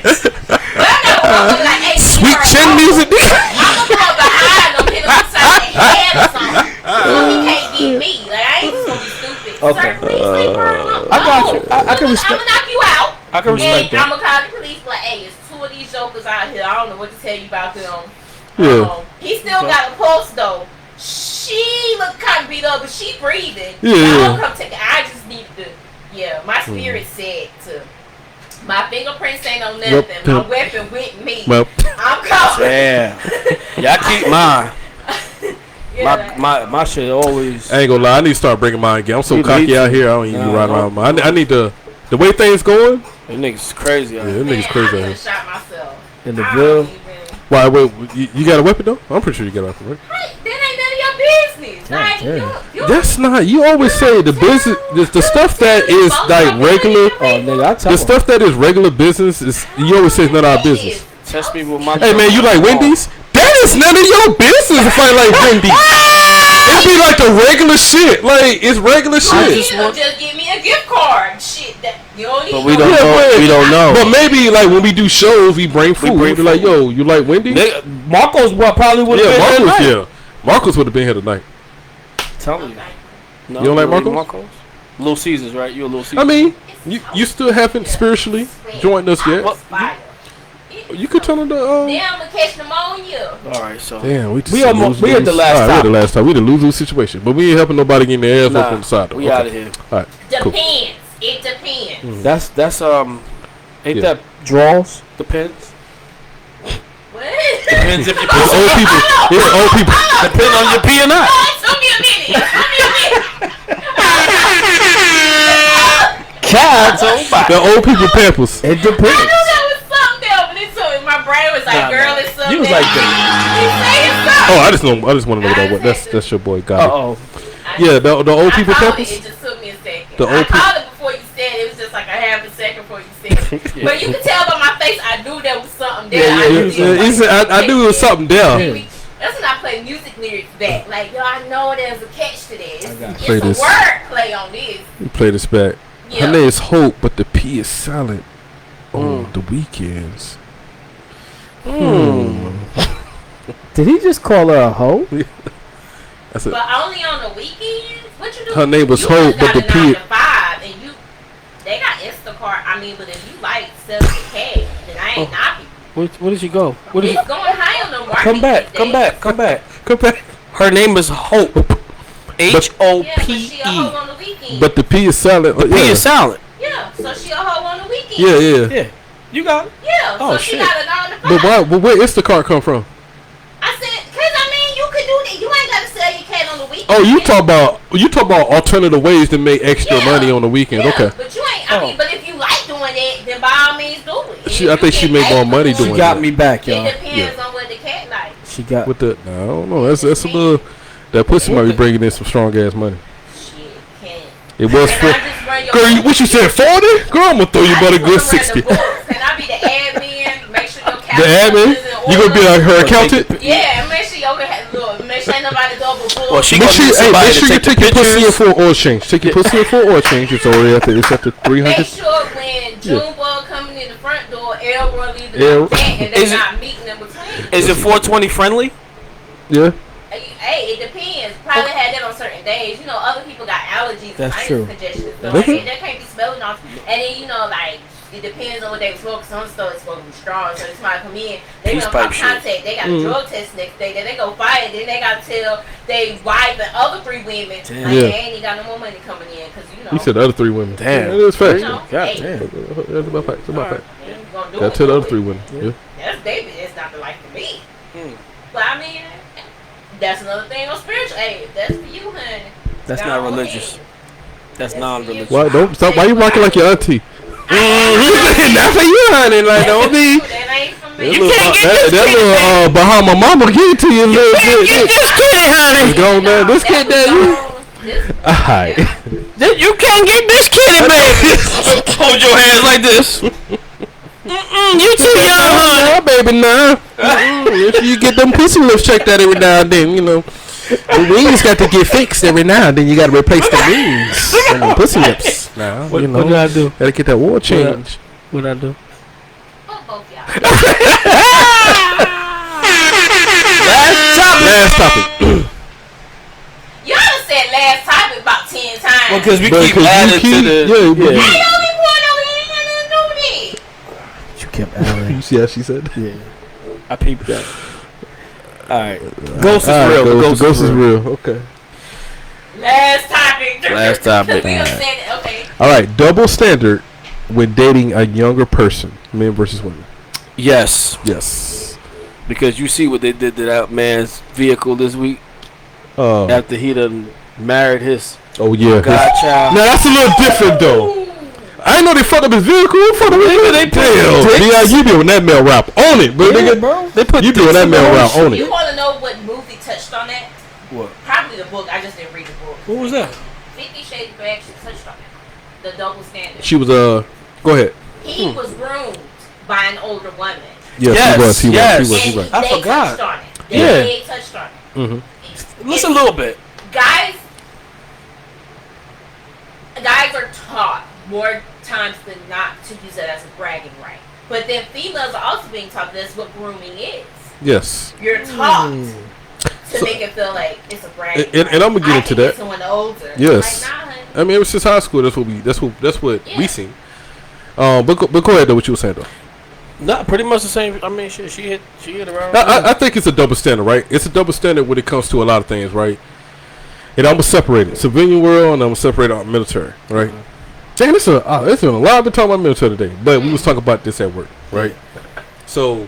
A: sweet chin music.
B: I'm gonna go behind him, hit him upside the head or something. So he can't get me. Like, I ain't just gonna be stupid.
C: Okay.
B: Sir, please leave her alone.
C: I got you. I can
B: I'm
C: respect.
B: gonna knock you out.
C: I can respect
B: And I'm
C: that.
B: gonna call the police. Like, hey, it's 2 of these jokers out here. I don't know what to tell you about them.
A: Yeah.
B: He still got a pulse though. She look kind of beat up, but she breathing.
A: Yeah.
B: I'll come take it. I just needed to. Yeah, my spirit said to. My fingerprints ain't on nothing.
A: Yep.
B: My weapon with me.
A: Well,
B: I'm coming.
C: Yeah. Yeah, I keep mine.
B: Yeah.
C: My shit always.
A: I ain't gonna lie. I need to start bringing mine again. I'm so
C: You
A: cocky
C: need
A: out
C: to.
A: here. I don't even
C: Nah,
A: ride around mine. I need to. The way things going.
C: Them niggas crazy.
A: Yeah,
C: Yeah.
A: them niggas
B: Man,
A: crazy
B: I
A: out
B: could
A: here.
B: have shot myself.
C: In the
B: I
C: Ville.
B: don't even-
A: Why? Wait, you got a weapon though? I'm pretty sure you got a weapon, right?
B: Right, that ain't none of your business. Like,
C: damn.
B: you
A: That's not. You always say the business, the stuff that is like regular,
C: Oh nigga, I tell
A: the stuff that is regular business is. You always say it's not our business.
C: Test me with my.
A: Hey man, you like Wendy's? That is none of your business if I like Wendy's. It'd be like the regular shit. Like it's regular shit.
B: just give me a gift card. Shit, that you don't need.
C: But we
B: no-
C: don't know.
A: but-
C: We don't know.
A: But maybe like when we do shows, we bring food.
C: bring
A: We're like, yo, you like Wendy's?
C: Nigga, Marcos probably would have
A: Yeah,
C: been
A: Marcos.
C: there.
A: Yeah, Marcos would have been here tonight.
C: Tell me. No,
A: You don't like
C: eat
A: Marcos?
C: Little Caesars, right? You a Little Caesars?
A: I mean, you still haven't spiritually joined us yet.
B: Fire.
A: You could tell them to.
B: Then I'm gonna catch pneumonia.
C: all right, so
A: Damn, we
C: almost- we at the last
A: We at the
C: topic.
A: last time. We the lose situation, but we ain't helping nobody getting their ass up on the side. Though.
C: we out of here.
A: All right, cool.
B: Depends. It depends.
C: That's ain't
A: Yeah.
C: that draws? Depends.
B: What?
C: Depends if you
A: It's old people. It's old people.
C: depend on your P or not.
B: Oh, it took me a minute. It took me a minute.
C: Cats on
A: The old people pampers.
C: It
B: I knew
C: depends.
B: that was something there, but it took my brain was like,
C: Nah,
B: girl,
C: nah.
B: it's something.
C: You was like
B: You saying something.
A: Oh, I just want to know what that's your boy got.
C: Oh,
A: Yeah, the old people
B: I called
A: pampers.
B: It just took me a second.
A: The
B: I
A: old
B: called it before you said it. It was just like a half a second before you said it. But you could tell by my face, I knew there was something there.
A: I knew it was something there.
B: That's when I play music lyrics back. Like, yo, I know there's a catch to this.
A: Play
B: It's a
A: this.
B: word play on this.
A: We play this back.
B: Yeah.
A: Her name is Hope, but the P is silent on the weekends.
C: did he just call her a hoe?
A: That's it.
B: But only on the weekends? What you do?
A: Her name was
B: You
A: Hope,
B: just
A: but
B: got
A: the
B: a 9
A: P.
B: to 5, and they got Instacart. I mean, but if you like selling the cash, then I ain't knocking.
C: Where did you go? Where did
B: It's going high on the market.
C: come back?
B: these
C: Come
B: days.
C: back! Come back!
A: Come back.
C: Her name is Hope.
B: Yeah, but she a hoe
C: HOPE.
B: on the weekend.
A: But the P is silent.
C: P
A: Yeah.
C: is silent.
B: Yeah, so she a hoe on the weekend.
A: Yeah, yeah.
C: Yeah, you got it.
B: Yeah,
C: Oh,
B: so she
C: shit.
B: got a 9 to 5.
A: But why? But where Instacart come from?
B: I said, cause I mean, you could do that. You ain't gotta sell your cat on the weekend.
A: Oh, you talk about alternative ways to make extra
B: Yeah.
A: money on the weekend.
B: Yeah,
A: Okay.
B: but you ain't. I mean, but if you like doing it, then by all means do it. And
A: She-
B: if
A: I
B: you
A: think she
B: get
A: make
B: paid
A: more
B: for
A: money
B: doing
A: doing
C: She
B: it,
C: got me back, y'all.
B: It depends on what the cat like.
C: She got.
A: With the I don't know. That's a little. That pussy might be bringing in some strong ass money.
B: Shit, can't.
A: It was
B: Can
A: for.
B: I just run your
A: Girl, what you said? 40? Girl, I'm gonna throw you about a good 60.
B: Can I be the admin? Make sure your
A: The admin? You gonna be like her accountant?
B: Yeah, make sure your look. Make sure ain't nobody double book.
C: Well, she
A: Make
C: gonna
A: sure,
C: need
A: hey,
C: somebody
A: make
C: to
A: sure you
C: take the
A: take your pussy in
C: pictures.
A: for an oil change. Take your pussy in for an oil change. It's already at the 300.
B: Make sure when Junebug coming in the front door, Elroy leave the
A: El-
B: back, and
C: Is
B: they
C: it-
B: not meeting in between.
C: Is it 420 friendly?
A: Yeah.
B: Hey, it depends. Probably had that on certain days. You know, other people got allergies,
C: That's
B: sinus
C: true.
B: congestion. So
A: That's true.
B: they can't be smelling off. And then like it depends on what they smoke. Some stores smoking strong, so this might come in. They
C: Peace
B: don't
C: pipe
B: pop
C: shit.
B: contact. They got a drug test next day. Then they go fight. Then they got to tell they wife and other 3 women.
C: Damn.
B: Like,
A: Yeah.
B: they ain't even got no more money coming in because you know.
A: You said the other 3 women.
C: Damn.
A: Yeah, that's facts.
B: You know,
C: God
B: hey,
C: damn.
A: That's about facts. That's about facts.
B: you gonna do
A: Gotta
B: it,
A: tell the
B: do
A: other
B: it.
A: 3 women. Yeah.
B: That's David. It's not the life for me. But I mean, that's another thing on spiritual. Hey, if that's for you, honey.
C: That's
B: go
C: not
B: ahead.
C: religious. That's non-religious.
A: Why don't stop? Why you rocking like your auntie? That's for you, honey. Like don't be.
B: That ain't for me.
A: That little Bahama mama give it to you a little bit.
C: This kid, honey.
A: Go man, this kid that you.
B: This-
A: Alright.
C: You can't get this kitty, baby. Hold your hands like this. You too young, honey.
A: Nah, baby, nah. If you get them pussy lips checked out every now and then, you know. The wings got to get fixed every now and then. You got to replace the wings and the pussy lips. Now,
C: What did I do?
A: Got to get that oil change.
C: What did I do?
B: Fuck both y'all.
A: Last topic.
B: Y'all done said last topic about 10 times.
C: Well, because we
A: But
C: keep
A: 'cause you
C: adding
A: keep-
C: to the.
A: yeah,
B: I don't be pouring over here. Ain't nothing to do with it.
C: You kept adding.
A: You see how she said?
C: Yeah. I peeped that. Alright. Ghost is
A: All right,
C: real.
A: Ghost is real. Okay.
B: Last topic.
C: Last topic.
B: We done said it. Okay.
A: All right. Double standard when dating a younger person, men versus women.
C: Yes.
A: Yes.
C: Because you see what they did to that man's vehicle this week
A: Oh
C: after he done married his
A: yeah.
C: godchild.
A: Now that's a little different though. I didn't know they fucked up his vehicle. Who fucked up his vehicle? They
C: dicks.
A: you be on that mail route on it, but nigga,
C: bro. They put
A: you be on that mail route on
B: You
A: it.
B: want to know what movie touched on that?
C: What?
B: Probably the book. I just didn't read the book.
C: What was that?
B: 50 Shades of Grey actually touched on it. The double standard.
A: She was Go ahead.
B: He was groomed by an older woman.
A: Yes, he was.
B: And
A: He was.
C: I
B: they
C: forgot.
B: touched on it.
C: Yeah.
B: They touched on it.
A: Mm-hmm.
C: Listen a little bit.
B: Guys are taught more times than not to use it as a bragging right. But then females are also being taught that's what grooming is.
A: Yes.
B: You're taught to make it feel like it's a bragging right.
A: And I'm gonna get into that.
B: Someone older.
A: Yes.
B: Like, nah, honey.
A: I mean, it was since high school. That's what
B: Yeah.
A: we seen. But go ahead though. What you were saying though.
C: Not pretty much the same. I mean, shit, she hit around.
A: I think it's a double standard, right? It's a double standard when it comes to a lot of things, right? And I'm gonna separate it, civilian world, and I'm gonna separate out military, right? Dang, it's been a lot. I've been talking about military today, but we was talking about this at work, right? So,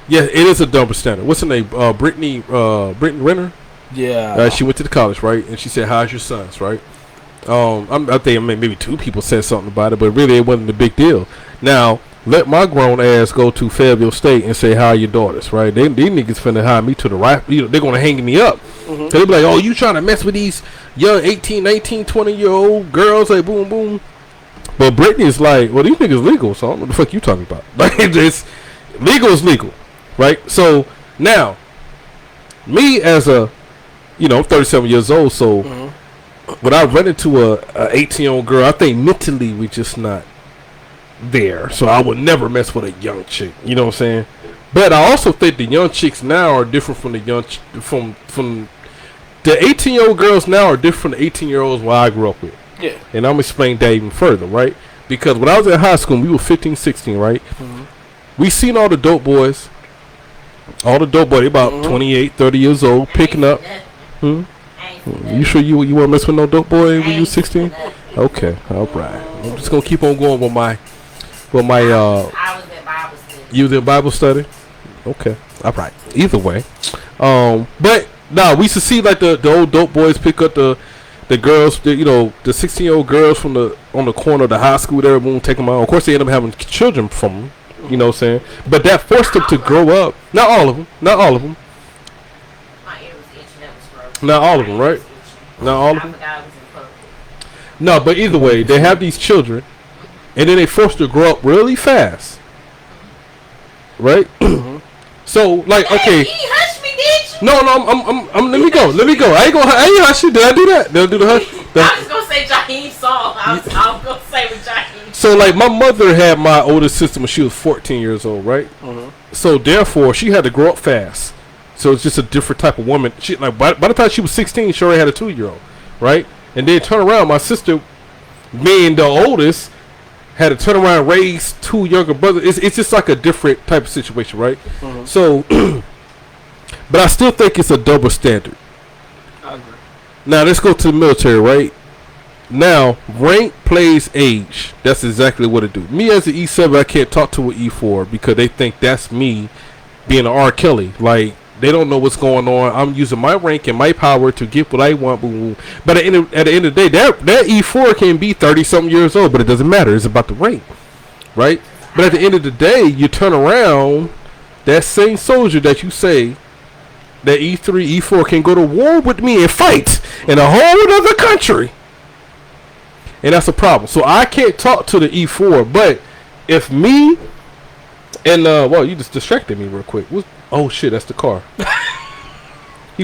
A: yeah, it is a double standard. What's her name? Brittany Renner.
C: Yeah.
A: She went to the college, right? And she said, "How's your sons?" Right? I think maybe two people said something about it, but really it wasn't a big deal. Now, let my grown ass go to Fayetteville State and say, "How are your daughters?" Right? These niggas finna hire me to the right. You know, they're gonna hang me up. Mm-hmm. They be like, "Oh, you trying to mess with these young 18, 19, 20-year-old girls?" Like, boom, boom. But Brittany's like, "Well, these niggas legal, so I don't know what the fuck you talking about." Like, it's legal is legal, right? So now, me as I'm 37 years old, so when I run into a 18-year-old girl, I think mentally we just not there. So I would never mess with a young chick. You know what I'm saying? But I also think the young chicks now are different from the from the 18-year-old girls now are different from the 18-year-olds where I grew up with.
C: Yeah.
A: And I'm explaining that even further, right? Because when I was in high school, we were 15, 16, right? We seen all the dope boys. All the dope boys, about 28, 30 years old, picking up. You sure you want to mess with no dope boy when you 16? Okay, all right. I'm just gonna keep on going with my.
B: I was in Bible study.
A: You was in Bible study? Okay, all right. Either way, but nah, we used to see like the old dope boys pick up the girls, the 16-year-old girls from on the corner of the high school there, boom, take them out. Of course, they end up having children from them. You know what I'm saying? But that forced them to grow up. Not all of them. Not all of them.
B: My ear was itching. That was gross.
A: Not all of them, right? Not all of
B: I
A: them.
B: forgot I was in public.
A: No, but either way, they have these children, and then they forced to grow up really fast, right? So, like, okay.
B: Hey, you hushed me, bitch.
A: No, I'm. Let me go. I ain't hush you. Did I do that? Did I do the hush?
B: I was gonna say Jaheim's song. I was gonna say with Jaheim.
A: So, like, my mother had my older sister when she was 14 years old, right? So, therefore, she had to grow up fast. So, it's just a different type of woman. She by the time she was 16, she already had a 2-year-old, right? And then turn around, my sister, being the oldest, had to turn around and raise 2 younger brothers. It's just like a different type of situation, right? So, but I still think it's a double standard.
C: I agree.
A: Now, let's go to the military, right? Now, rank plays age. That's exactly what it do. Me as an E7, I can't talk to an E4 because they think that's me being an R. Kelly. Like, they don't know what's going on. I'm using my rank and my power to get what I want. Boom, boom. But at the end of the day, that E4 can be 30-something years old, but it doesn't matter. It's about the rank, right? But at the end of the day, you turn around, that same soldier that you say, that E3, E4 can go to war with me and fight in a whole other country. And that's a problem. So I can't talk to the E4, but if me and well, you just distracted me real quick. Oh shit, that's the car.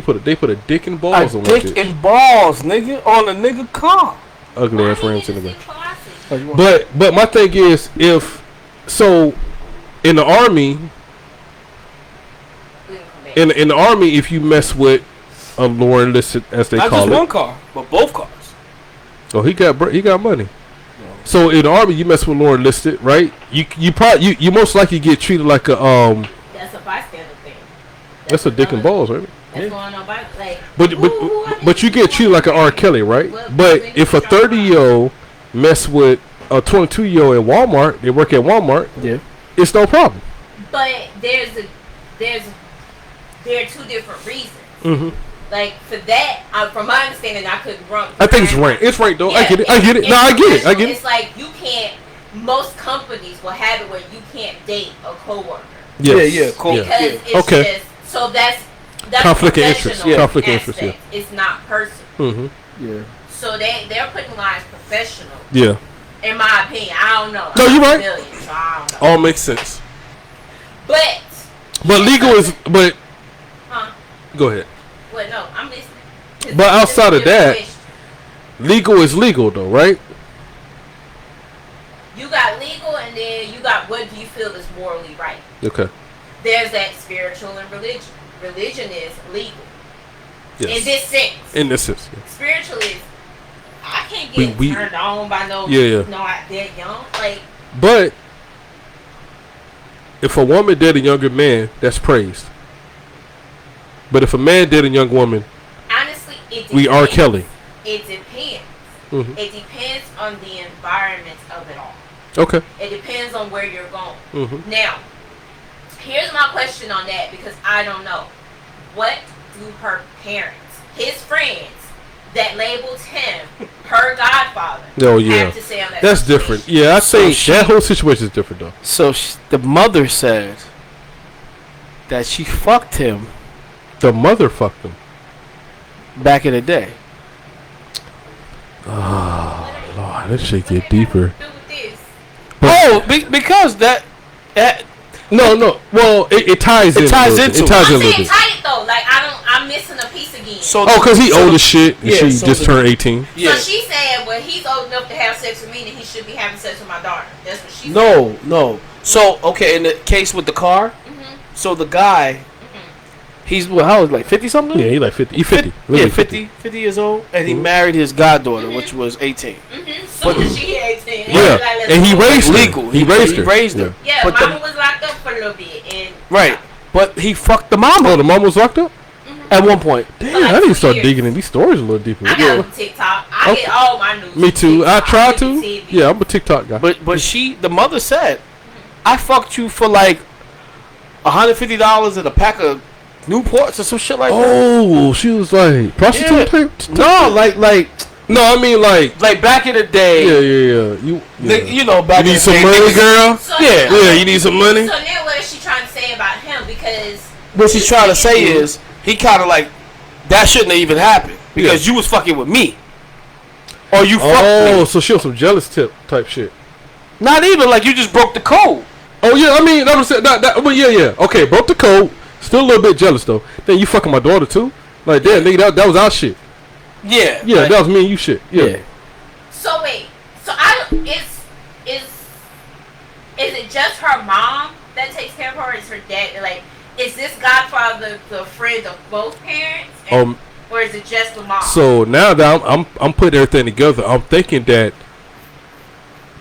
A: They put a dick and
C: A
A: balls on that
C: dick
A: bitch.
C: and balls, nigga, on a nigga car.
A: Ugly ass
B: Why
A: rims
B: you
A: in the
B: just
A: back.
B: see classic?
A: But my thing is, if so, in the army,
B: We can come back.
A: in the army, if you mess with a lower enlisted, as they
C: Not
A: call
C: just
A: it,
C: one car, but both cars.
A: oh, he got money. So in the army, you mess with lower enlisted, right? You most likely get treated like a
B: That's a bystander thing.
A: That's a dick and balls, right?
B: That's going on by like.
A: But you get treated like an R. Kelly, right?
B: Well,
A: But
B: niggas
A: if a
B: drop
A: 30-year-old mess with a 22-year-old at Walmart, they work at Walmart.
C: Yeah.
A: It's no problem.
B: But there are two different reasons.
A: Mm-hmm.
B: Like for that, from my understanding, I couldn't run.
A: I think it's right. It's right though.
B: Yeah,
A: I get it. I get it. No, I get it. I get it.
B: It's like you can't. Most companies will have it where you can't date a coworker.
A: Yes.
C: Cool.
B: Because it's
A: Okay.
B: just so that's
A: Conflict of interest.
B: professional
A: Yeah. Conflict of interest.
B: aspect. It's not personal.
A: Mm-hmm.
C: Yeah.
B: So they're putting lines professional.
A: Yeah.
B: In my opinion, I don't know.
A: No, you're right.
B: Million, so I don't know.
A: All makes sense.
B: But
A: legal is. But
B: huh?
A: go ahead.
B: Well, no, I'm listening. 'Cause
A: But
B: this
A: outside
B: is
A: of that-
B: question.
A: Legal is legal though, right?
B: You got legal, and then you got what do you feel is morally right.
A: Okay.
B: There's that spiritual and religion. Religion is legal.
A: Yes.
B: In this sense.
A: In this sense. Yeah.
B: Spiritual is I can't get
A: We-
B: turned on by no
A: Yeah.
B: no I that young. Like
A: But if a woman did a younger man, that's praised. But if a man did a young woman,
B: honestly it depends.
A: we R. Kelly.
B: It depends.
A: Mhm.
B: It depends on the environment of it all.
A: Okay.
B: It depends on where you're going.
A: Mhm.
B: Now, here's my question on that because I don't know. What do her parents, his friends, that labeled him her godfather,
A: Oh yeah.
B: have to say on that?
A: That's
B: situation?
A: different. Yeah, I
C: So
A: think
C: she-
A: that whole situation is different though.
C: So the mother said that she fucked him
A: The mother fucked him.
C: back in the day.
A: Lord, this shit get deeper.
B: Do with this.
C: Because that
A: No. Well, it ties in.
C: It ties
A: a little bit.
C: into
A: It ties in a
B: I'm
A: little
B: saying
A: bit.
B: tight though. Like I'm missing a piece again.
C: so
A: Oh, cause he
C: so
A: old as shit. And
C: yeah,
A: she
C: so
A: just
C: the-
A: turned 18.
C: yeah.
B: So she said, well, he's old enough to have sex with me, then he should be having sex with my daughter. That's what she said.
C: No. So okay, in the case with the car, so the guy, he's how old, like 50 something?
A: Yeah, he like 50. He 50.
C: Yeah,
A: Literally
C: 50 years old, and he married his goddaughter, which was 18.
B: Soon as she hit 18.
A: Yeah,
B: like, let's
A: and he
B: go.
A: raised her.
C: Legal.
A: He raised
C: He
A: her.
C: raised her.
B: Yeah,
C: But
B: mama
C: the-
B: was locked up for a little bit. And
C: Right, but he fucked the
A: Oh,
C: mama
A: the mom was locked up.
C: at one point.
A: Damn, I need to start digging in these stories a little deeper.
B: I got on TikTok. I
A: Okay.
B: get all my news.
A: Me
B: from
A: too. I
B: TikTok.
A: try
B: look at
A: to.
B: TV.
A: Yeah, I'm a TikTok guy.
C: But the mother said, I fucked you for like $150 and a pack of Newports or some shit like that.
A: Oh, she was like prostitute
C: Yeah.
A: type.
C: No, like
A: No, I mean like.
C: back in the day.
A: Yeah.
C: You know, back
A: You
C: in
A: need
C: the
A: some
C: day,
A: money,
C: niggas-
A: girl.
B: So
C: Yeah.
A: Yeah, you need some money.
B: So now what is she trying to say about him? Because
C: What she's trying to say is he kind of like that shouldn't have even happened because you was fucking with me, or you fucked
A: Oh,
C: me.
A: so she was some jealous type shit.
C: Not even like you just broke the code.
A: Oh yeah, I mean that was that. Well, yeah. Okay, broke the code. Still a little bit jealous though. Then you fucking my daughter too. Like damn, nigga, that was our shit.
C: Yeah,
A: Yeah,
C: like-
A: that was me and you shit. Yeah.
B: so wait, so I don't. Is it just her mom that takes care of her? Or is her dad like? Is this godfather the friend of both parents? Or is it just the mom?
A: So now that I'm putting everything together, I'm thinking that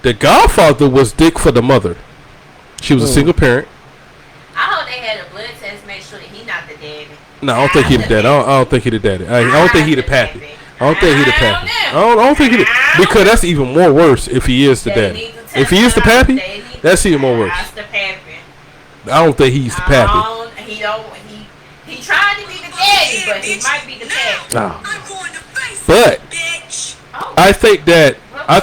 A: the godfather was dick for the mother. She was a single parent.
B: I hope they had a blood test, make sure that he not the daddy.
A: No, I don't think he the daddy. I don't think he the daddy. I don't think he the pappy. I don't think he the pappy. I don't think he the, because that's even more worse if he is the daddy. If he is the pappy, that's even more worse.
B: That's the pappy.
A: I don't think he's the pappy.
B: He don't. He tried to be the daddy, but he might be the pappy.
A: No.
F: I'm going to face
A: But
F: bitch.
B: Oh,
A: I think that
F: I'm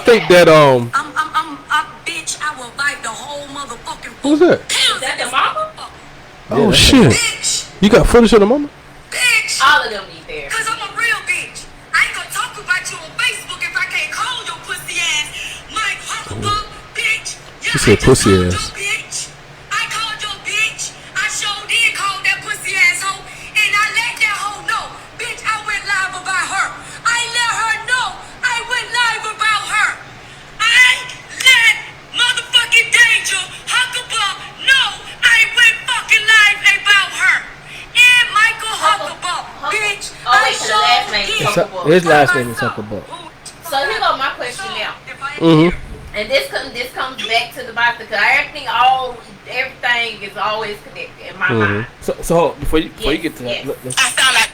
F: bitch. I will bite the whole motherfucking
A: who's that?
B: is that the mama?
A: Oh shit!
F: bitch.
A: You got footage of the mama?
F: Bitch.
B: All of them need therapy.
F: Cause I'm a real bitch. I ain't gonna talk about you on Facebook if I can't call your pussy ass Mike Huckleberg, bitch.
A: She said pussy
F: I called
A: ass.
F: your bitch. I called your bitch. I sure did call that pussy asshole, and I let that hoe know
B: last name is Hucklebuck.
C: His last name is Hucklebuck.
B: So here go my question now.
A: Mm-hmm.
B: And this comes back to the boxer because everything is always connected in my mind.
C: So before you get to that,
F: I found out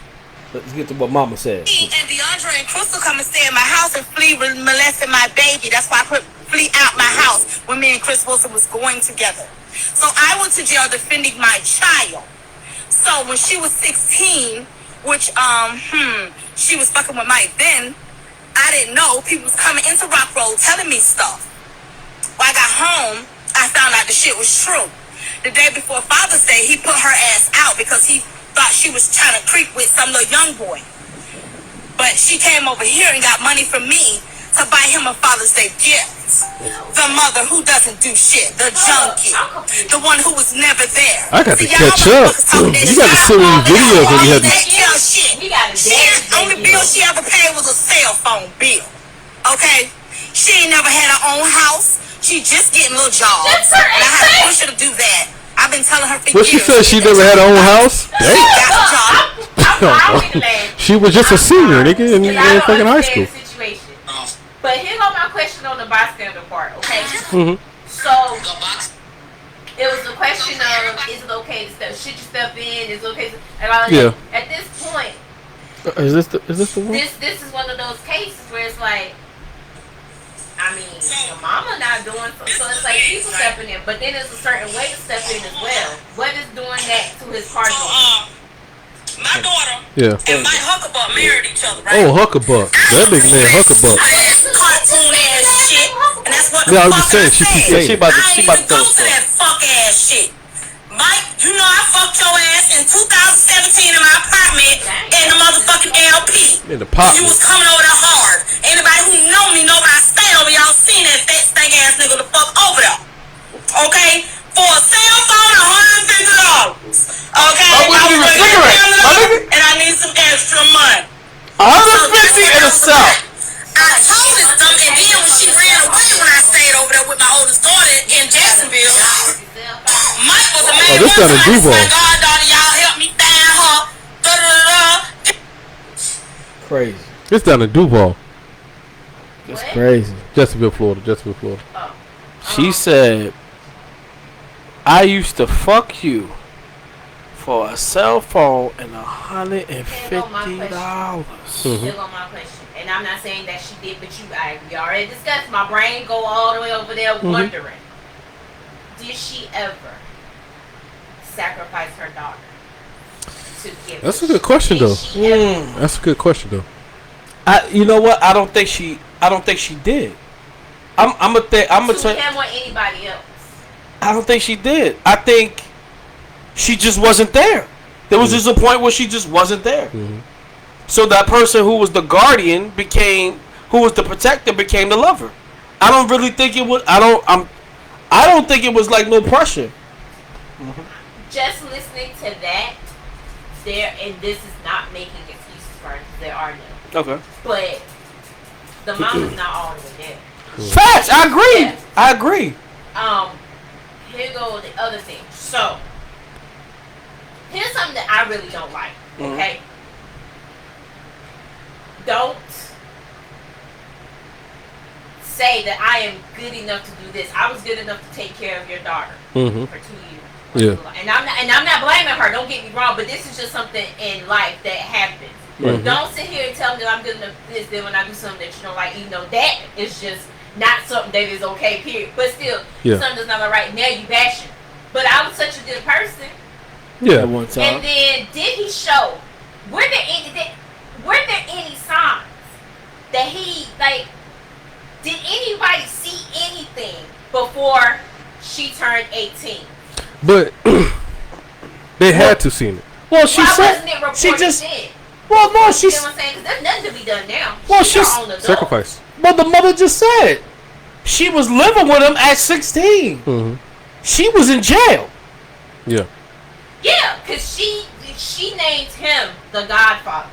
C: let's get to what Mama said.
F: he and DeAndre and Crystal come and stay in my house, and Flea was molesting my baby. That's why I put Flea out my house when me and Chris Wilson was going together. So I went to jail defending my child. So when she was 16, which she was fucking with Mike then, I didn't know people was coming into Rock Road telling me stuff. When I got home, I found out the shit was true. The day before Father's Day, he put her ass out because he thought she was trying to creep with some little young boy. But she came over here and got money from me to buy him a Father's Day gift. The mother who doesn't do shit, the junkie, the one who was never there.
A: I got to catch up. You got to send me videos when you had
F: The only bill she ever paid was a cell phone bill. Okay? She ain't never had her own house. She just getting little jobs. And I had to push her to do that. I've been telling her for
A: Well, she
F: years.
A: said she never had her own house.
F: She got a job.
A: She was just a senior, nigga, in fucking high school.
B: But here go my question on the bystander part, okay? So, it was a question of, is it okay to step, should you step in, is it okay to, and all that. At this point,
C: Is this the one?
B: this is one of those cases where it's like, I mean, your mama not doing so it's like people stepping in, but then there's a certain way to step in as well. What is doing that to his partner?
F: My daughter
B: and
F: Mike Hucklebuck married each other, right?
A: Oh, Hucklebuck. That big man, Hucklebuck.
F: Cartoon ass shit, and that's what
A: Yeah, I was just saying, she keeps saying.
C: She about to
F: go to that fuck ass shit. Mike, you know I fucked your ass in 2017 in my apartment in the motherfucking LP.
A: In the pot.
F: You was coming over there hard. Anybody who know me know when I stay over, y'all seen that fat stank ass nigga the fuck over there. Okay? For a cell phone, $150. Okay?
D: I wouldn't give you a cigarette, my nigga.
F: And I need some extra money.
D: 150 in a cell.
F: I told this dumb, and then when she ran away when I stayed over there with my oldest daughter in Jacksonville, Mike was a man.
A: Oh, this down in Duval.
F: My goddaughter, y'all help me find her.
C: Crazy.
A: It's down in Duval.
C: It's crazy.
A: Jacksonville, Florida.
C: She said, I used to fuck you for a cell phone and $150.
B: Here go my question. And I'm not saying that she did, but we already discussed. My brain go all the way over there wondering, did she ever sacrifice her daughter to give?
A: That's a good question, though. That's a good question, though.
C: You know what? I don't think she did. I'm gonna tell you.
B: Him or anybody else?
C: I don't think she did. I think she just wasn't there. There was just a point where she just wasn't there. So that person who was the guardian who was the protector became the lover. I don't really think it was. I don't think it was like no pressure.
B: Just listening to that, and this is not making excuses for her. There are none.
C: Okay.
B: But the mama's not all the way there.
C: Facts. I agree.
B: Yes.
C: I agree.
B: Here go the other thing. So, here's something that I really don't like. Okay. Don't say that I am good enough to do this. I was good enough to take care of your daughter for 2 years.
A: Yeah.
B: And I'm not blaming her. Don't get me wrong, but this is just something in life that happens. Don't sit here and tell me that I'm good enough for this. Then when I do something that you don't like, even though that is just not something that is okay. Period. But still, something that's not alright. Now you bashing. But I was such a good person.
A: Yeah.
C: At one time.
B: And then did he show? Were there any signs that he did anybody see anything before she turned 18?
A: But they had to seen it.
C: Well, she
B: Why
C: said
B: wasn't it reported
C: she just.
B: then?
C: Well, no,
B: You
C: she's.
B: know what I'm saying? 'Cause there's nothing to be done now.
C: Well,
B: She's
C: she's
B: her own adult.
A: Sacrifice.
C: But the mother just said she was living with him at 16. She was in jail.
A: Yeah.
B: Yeah, because she named him the Godfather.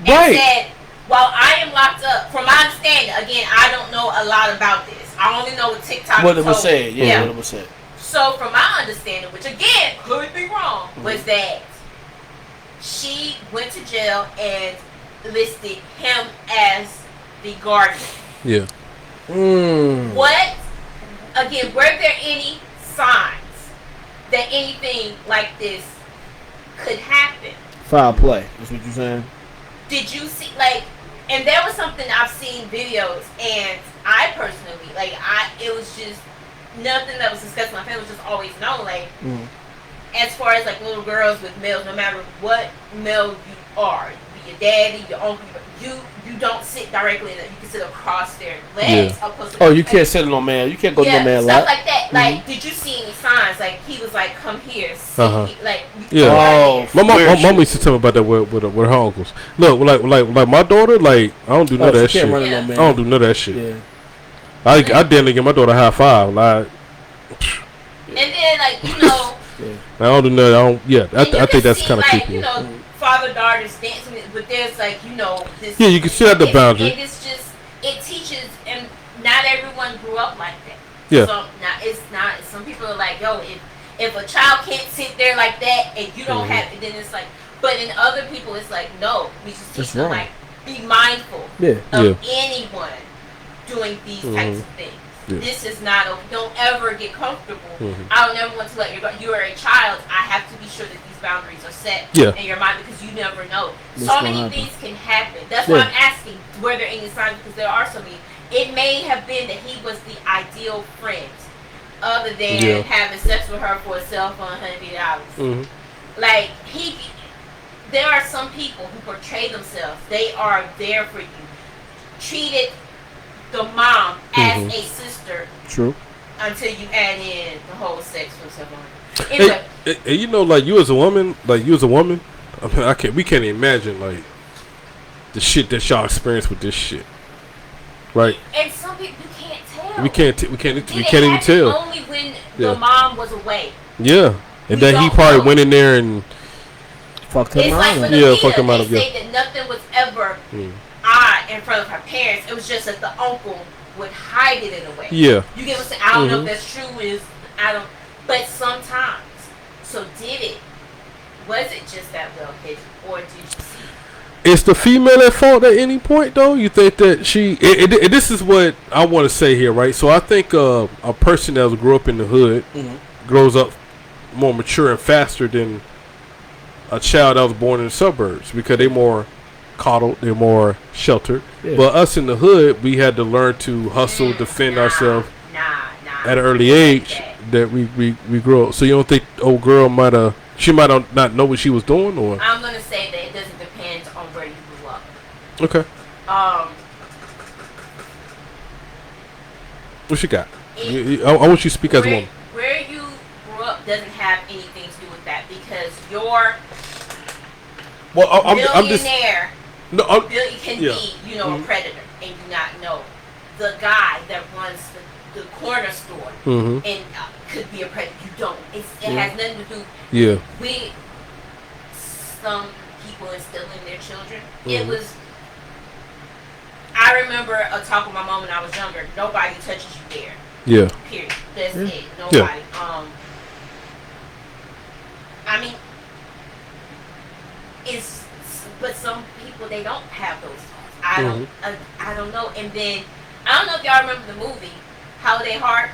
B: And
C: Right.
B: said, while I am locked up, from my understanding, again, I don't know a lot about this. I only know what TikTok
C: What it was
B: told
C: said.
B: me.
C: Yeah, what it was said.
B: So from my understanding, which again could be wrong, was that she went to jail and listed him as the guardian.
A: Yeah.
B: What? Again, were there any signs that anything like this could happen?
C: Foul play. That's what you're saying.
B: Did you see, like, and there was something I've seen videos, and I personally, like, it was just nothing that was discussed in my family, was just always known, like, as far as, like, little girls with males, no matter what male you are, be your daddy, your uncle, you don't sit directly in it. You can sit across their legs.
C: Oh, you can't sit on no man. You can't go to no man
B: stuff
C: lap.
B: like that. Like, did you see any signs? Like, he was like, come here, sit here. Like,
A: yeah. My mom used to tell me about that with her uncles. Look, like my daughter, like, I don't do none of that shit.
C: No
A: I don't do none of that shit.
C: Yeah.
A: I didn't give my daughter a high five. Like,
B: and then, like, you know,
A: I don't do none. I think that's kind of
B: like,
A: creepy.
B: You know, father daughters dancing, but there's, like, you know, this.
A: Yeah, you can see at the boundary.
B: And it's just, it teaches, and not everyone grew up like that.
A: Yeah.
B: So it's not. Some people are like, yo, if a child can't sit there like that, and you don't have it, then it's like. But in other people, it's like, no, we just teach them, like, be mindful of anyone doing these types of things. Yeah. This is not. Don't ever get comfortable. I don't ever want to let you are a child. I have to be sure that these boundaries are set in your mind, because you never know. So many things can happen. That's why I'm asking, were there any signs? Because there are so many. It may have been that he was the ideal friend, other than having sex with her for a cell phone, $100. Like, there are some people who portray themselves. They are there for you. Treated the mom as a sister.
C: True.
B: Until you add in the whole sex with someone. Anyway.
A: Hey, you know, like, you as a woman, I mean, we can't imagine, like, the shit that y'all experience with this shit. Right?
B: And some people, you can't tell.
A: We can't even tell.
B: Only when the mom was away.
A: Yeah. And then he probably went in there and
C: fucked him out.
A: Fucked him out.
B: They say that nothing was ever odd in front of her parents. It was just that the uncle would hide it in a way. Yeah. You get what I'm saying? I don't know if that's true. But sometimes. So was it just that well hidden, or did you see?
A: Is the female at fault at any point, though? You think that she... this is what I want to say here, right? So I think a person that grew up in the hood grows up more mature and faster than a child that was born in the suburbs, because they're more coddled, they're more sheltered. Yeah. But us in the hood, we had to learn to hustle, defend ourselves at an early age that we grew up. So you don't think old girl she might not know what she was doing, or?
B: I'm gonna say that it doesn't depend on where you grew up.
A: Okay. What you got? I want you to speak as a woman.
B: Where you grew up doesn't have anything to do with that, because your billionaire can be, a predator, and you not know the guy that runs the corner store and could be a predator. You don't. It has nothing to do. Yeah. Some people instilling their children. It was. I remember a talk with my mom when I was younger. Nobody touches you there.
A: Yeah.
B: Period. That's it. Nobody. Yeah. I mean, but some people, they don't have those thoughts. I don't know. And then I don't know if y'all remember the movie Holiday Heart.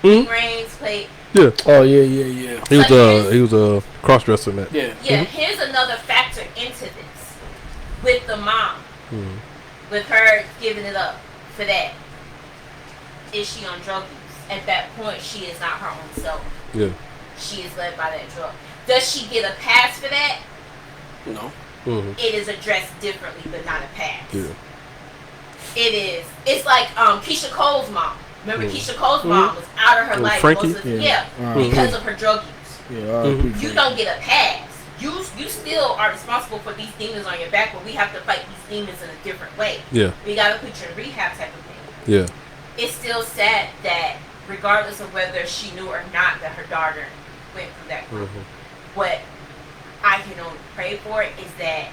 B: Reigns played.
A: Yeah.
C: Oh yeah.
A: He was a cross-dresser in that.
C: Yeah.
B: Yeah. Here's another factor into this with the mom, with her giving it up for that. Is she on drug use? At that point, she is not her own self.
A: Yeah.
B: She is led by that drug. Does she get a pass for that?
C: No.
B: It is addressed differently, but not a pass.
A: Yeah.
B: It is. It's like Keisha Cole's mom. Remember, Keisha Cole's mom was out of her life.
A: Frankie?
B: Because of her drug use.
C: Yeah.
B: You don't get a pass. You still are responsible for these demons on your back, but we have to fight these demons in a different way. Yeah. We gotta put you in rehab type of thing.
A: Yeah.
B: It's still sad that, regardless of whether she knew or not that her daughter went through that group, what I can only pray for is that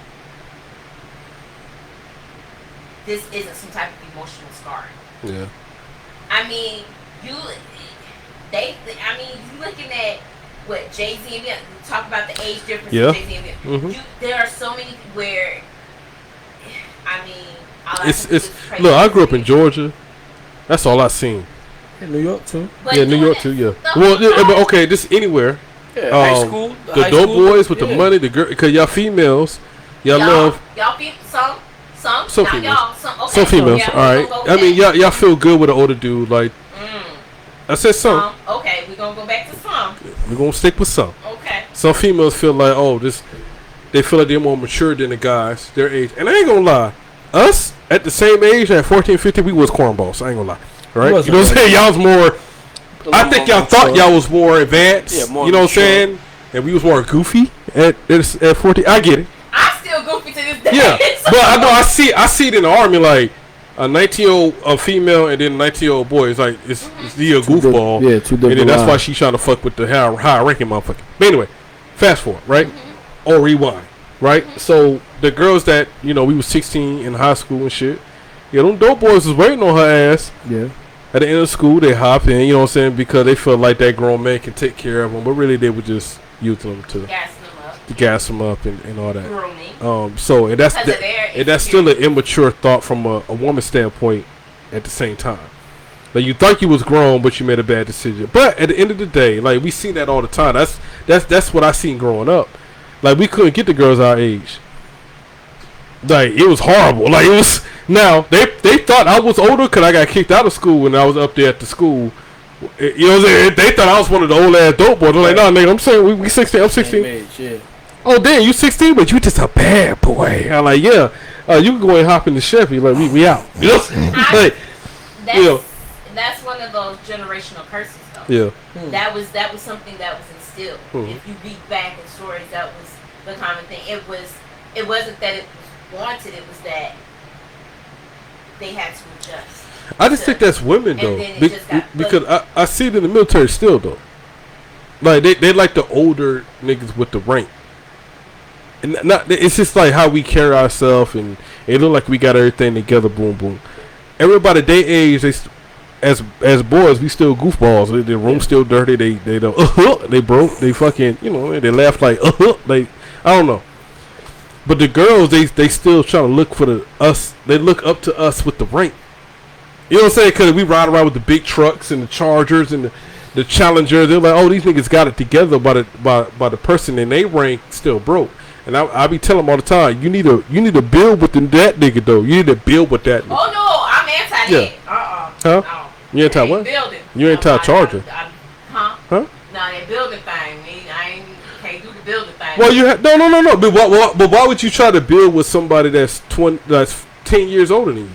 B: this isn't some type of emotional scarring.
A: Yeah.
B: I mean, you looking at what Jay-Z and them, talk about the age difference of Jay-Z and them. There are so many where I mean, all I
A: It's
B: can do is pray
A: look. I
B: for
A: grew up in
B: you.
A: Georgia. That's all I seen.
C: In New York too.
B: But
A: Yeah, New
B: doing
A: York
B: it-
A: too. Yeah.
B: the-
A: Well, yeah, but okay, just anywhere.
C: Yeah, high school.
A: The
C: high
A: dope
C: school,
A: boys with the
C: yeah.
A: money, the girl, because y'all females, y'all love
B: y'all be some,
A: Some
B: not
A: females.
B: y'all, some, okay,
A: some females.
B: yeah,
A: All right.
B: we're gonna go
A: I
B: with
A: mean,
B: that.
A: y'all feel good with an older dude. Like I said, some.
B: Okay, we're gonna go back to some.
A: We're gonna stick with some.
B: Okay.
A: Some females feel like, oh, this. They feel like they're more mature than the guys their age, and I ain't gonna lie. Us at the same age, at 14, 15, we was cornballs. I ain't gonna lie. Right?
C: wasn't
A: You know what I'm
C: like-
A: saying? Y'all was more. I think y'all thought y'all was more advanced.
C: Yeah, more
A: you know what I'm
C: mature.
A: saying? And we was more goofy at 14. I get it.
B: I'm still goofy to this day.
A: Yeah,
B: so-
A: but I know I see it in the army, like a 19-year-old female and then a 19-year-old boy. It's like it's the goofball.
C: Yeah, two different.
A: And then that's why
C: lines.
A: she's trying to fuck with the high ranking motherfucker. But anyway, fast forward, right? Or rewind, right? So the girls that we was 16 in high school and shit. Yeah, them dope boys was waiting on her ass.
C: Yeah.
A: At the end of school, they hop in, you know what I'm saying, because they feel like that grown man can take care of them, but really they were just using them to gas them up and all that.
B: Grooming.
A: So and that's
B: Because of their
A: and that's still an immature thought from a woman's standpoint. At the same time, like you thought you was grown, but you made a bad decision. But at the end of the day, like we seen that all the time. That's what I seen growing up. Like we couldn't get the girls our age. Like it was horrible. Like it was. Now they thought I was older because I got kicked out of school when I was up there at the school. You know what I'm saying? They thought I was one of the old ass dope boys. They're like, no, nigga, I'm saying we 16. I'm 16.
C: Same age, yeah.
A: Oh damn, you 16, but you just a bad boy. I'm like, yeah. You can go and hop in the Chevy. Like we out. You know? Like,
B: That's that's one of those generational curses, though.
A: yeah.
B: That was something that was instilled. If you read back in stories, that was the common thing. It wasn't that it was wanted. It was that they had to adjust.
A: I just think that's women though,
B: then it just got
A: because I see it in the military still though. Like they like the older niggas with the rank, and it's just like how we carry ourselves, and it look like we got everything together. Boom, boom. Everybody they age, as boys, we still goofballs. The room's still dirty. They don't they broke. They fucking they laugh like like I don't know. But the girls they still trying to look for us. They look up to us with the rank. You know what I'm saying? Because we ride around with the big trucks and the Chargers and the Challengers. They're like, oh, these niggas got it together, by the person in they rank still broke. And I be telling them all the time, you need to build with that nigga though. You need to build with that nigga.
B: Oh no, I'm anti that.
A: Huh?
B: No.
A: You anti
B: Ain't
A: what?
B: Building.
A: You anti Charger?
B: Huh?
A: Huh?
B: No, that building thing. Can't do the building thing.
A: Well, you no. But why would you try to build with somebody that's 10 years older than you?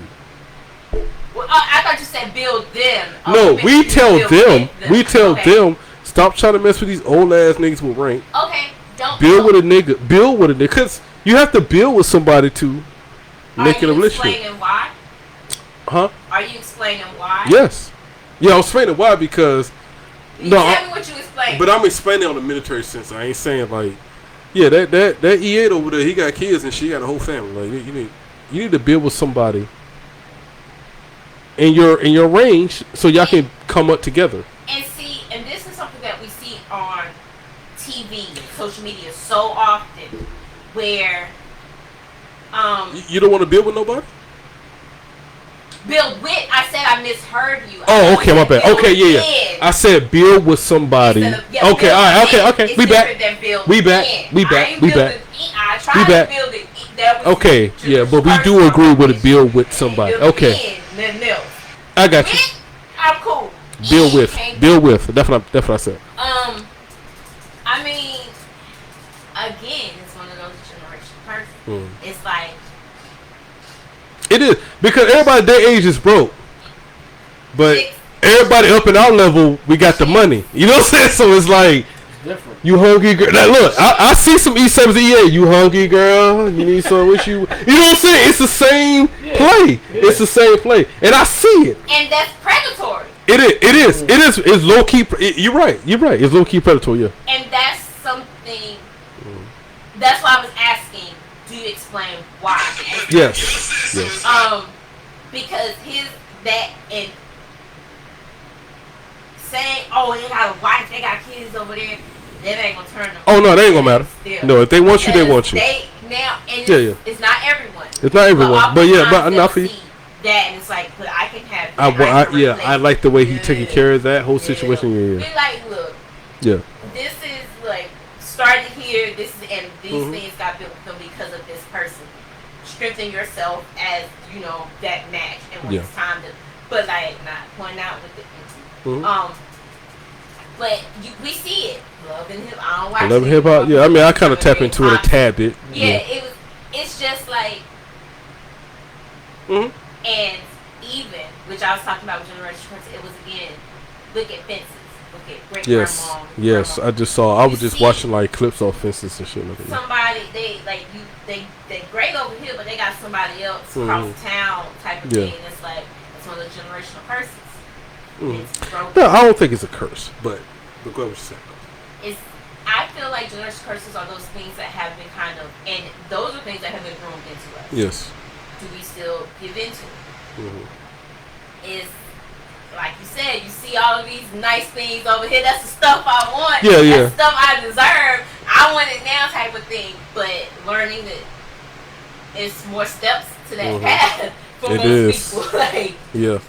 B: Well, I thought you said build them.
A: No,
B: Okay,
A: we
B: you
A: tell
B: build
A: them.
B: with
A: We tell
B: Okay.
A: them. Stop trying to mess with these old ass niggas with rank.
B: Okay, don't
A: Build with a nigga. Build with a nigga. Cause you have to build with somebody to make it a
B: Are you
A: relationship.
B: explaining why?
A: Huh?
B: Are you explaining why?
A: Yes. Yeah, I'm explaining why because
B: You
A: no,
B: tell me what you explain.
A: but I'm explaining on the military sense. I ain't saying like, yeah, that E8 over there, he got kids and she got a whole family. Like you need to build with somebody in your range so y'all can come up together.
B: And see, and this is something that we see on TV and social media so often, where
A: You don't want to build with nobody?
B: build with. I said I misheard you.
A: Oh, okay, my bad.
B: Build
A: Okay, yeah.
B: in
A: I said build with somebody.
B: instead of- yeah,
A: Okay,
B: build
A: all right,
B: in
A: okay.
B: is
A: We back.
B: different than build
A: We back.
B: in.
A: We
B: I
A: back.
B: ain't
A: We
B: building
A: back.
B: in. I tried
A: We
B: to
A: back.
B: build it. That was
A: Okay,
B: the
A: yeah, but we
B: first
A: do
B: one.
A: agree with a build with somebody.
B: Build
A: Okay,
B: in, nothing else.
A: I got you.
B: With, I'm cool.
A: Build
B: In,
A: with.
B: can't
A: Build with. That's what I said.
B: I mean, again, it's one of those generational curses. It's like,
A: It is because everybody their age is broke, but everybody up in our level, we got the money. You know what I'm saying? So it's like
C: Different.
A: you hungry girl. Now look, I see some E7s EA. You hungry girl? You need some with you? You know what I'm saying? It's the same play. It's the same play, and I see it.
B: and that's predatory.
A: It is. It's low key. You're right. It's low key predatory. Yeah.
B: And that's something, that's why I was asking, do you explain why?
A: Yes.
B: Because and saying, oh, they got a wife, they got kids over there, that ain't gonna turn them.
A: Oh no, they ain't gonna matter.
B: Still.
A: No, if they want you, they
B: Because
A: want you.
B: Now, and
A: Yeah,
B: it's not everyone.
A: It's not everyone, but yeah, but
B: oftentimes
A: enough for
B: they'll
A: you.
B: see that, and it's like, but I can have.
A: I
B: That,
A: yeah, I like the way he taking care of that whole situation. Yeah,
B: Be like, look,
A: yeah.
B: this is like started here. This is, and these things got built with them because of this person. Strengthen yourself as you know that match, and when it's time to, but like not point out with the but we see it. Love and Hip. I don't watch
A: Love and Hip Hop. Yeah, I mean, I kind of tap into it a tad bit.
B: Yeah, it's just like, and even which I was talking about with Generation Curse. It was again, look at fences. Look at great grandma.
A: Yes. I just saw. I was just watching like clips off fences and shit like that.
B: Somebody they great over here, but they got somebody else across town type of thing. It's like it's one of the generational curses.
A: No, I don't think it's a curse, but go ahead what you say.
B: I feel like generational curses are those things that have been kind of, and those are things that have been groomed into us.
A: Yes.
B: Do we still give into it? Is like you said, you see all of these nice things over here. That's the stuff I want.
A: Yeah.
B: That's the stuff I deserve. I want it now, type of thing. But learning that it's more steps to that path for most people. Like you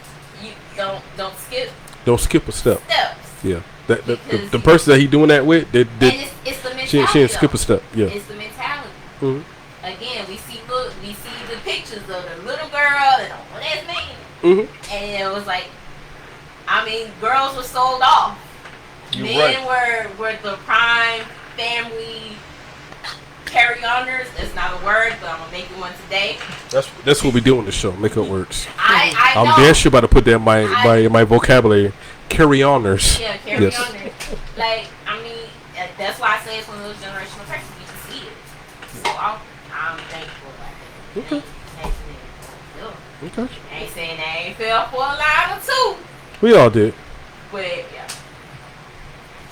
B: don't skip.
A: Don't skip a step.
B: Steps.
A: Yeah. The person that he doing that with, it's the mentality. She didn't skip a step. Yeah.
B: It's the mentality. Again, we see the pictures of the little girl and all that man. And it was like, I mean, girls were sold off. Men were the prime family carry-oners. It's not a word, but I'm gonna make it one today.
A: That's what we do on the show. Make up words.
B: I'm
A: damn sure about to put that in my vocabulary. Carry-oners.
B: Yeah, carry-oners. Like, I mean, that's why I say it's one of those generational curses. You can see it. So I'm thankful about that.
A: Okay.
B: I ain't saying that I ain't fell for a line or two.
A: We all did.
B: But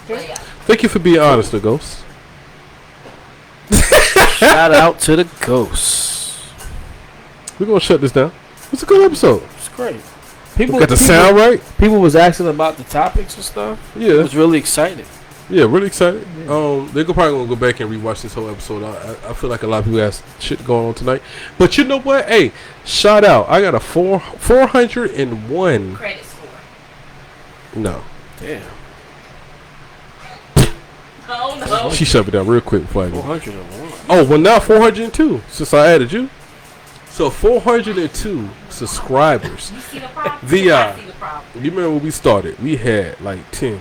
B: yeah.
A: Thank you for being honest, the Ghost.
C: Shout out to the Ghosts.
A: We're gonna shut this down. It's a good episode.
C: It's great.
A: People got the sound right.
C: People was asking about the topics and stuff.
A: Yeah,
C: it was really excited.
A: Yeah, really excited. Yeah. They're probably gonna go back and rewatch this whole episode. I feel like a lot of people have shit going on tonight. But you know what? Hey, shout out! I got a 401
B: credit score.
A: No.
C: Damn.
B: Oh no.
A: She shut me down real quick before I go.
C: 401.
A: Oh well, now 402 since I added you. So 402 subscribers.
B: You see the problem?
A: You remember when we started? We had like 10.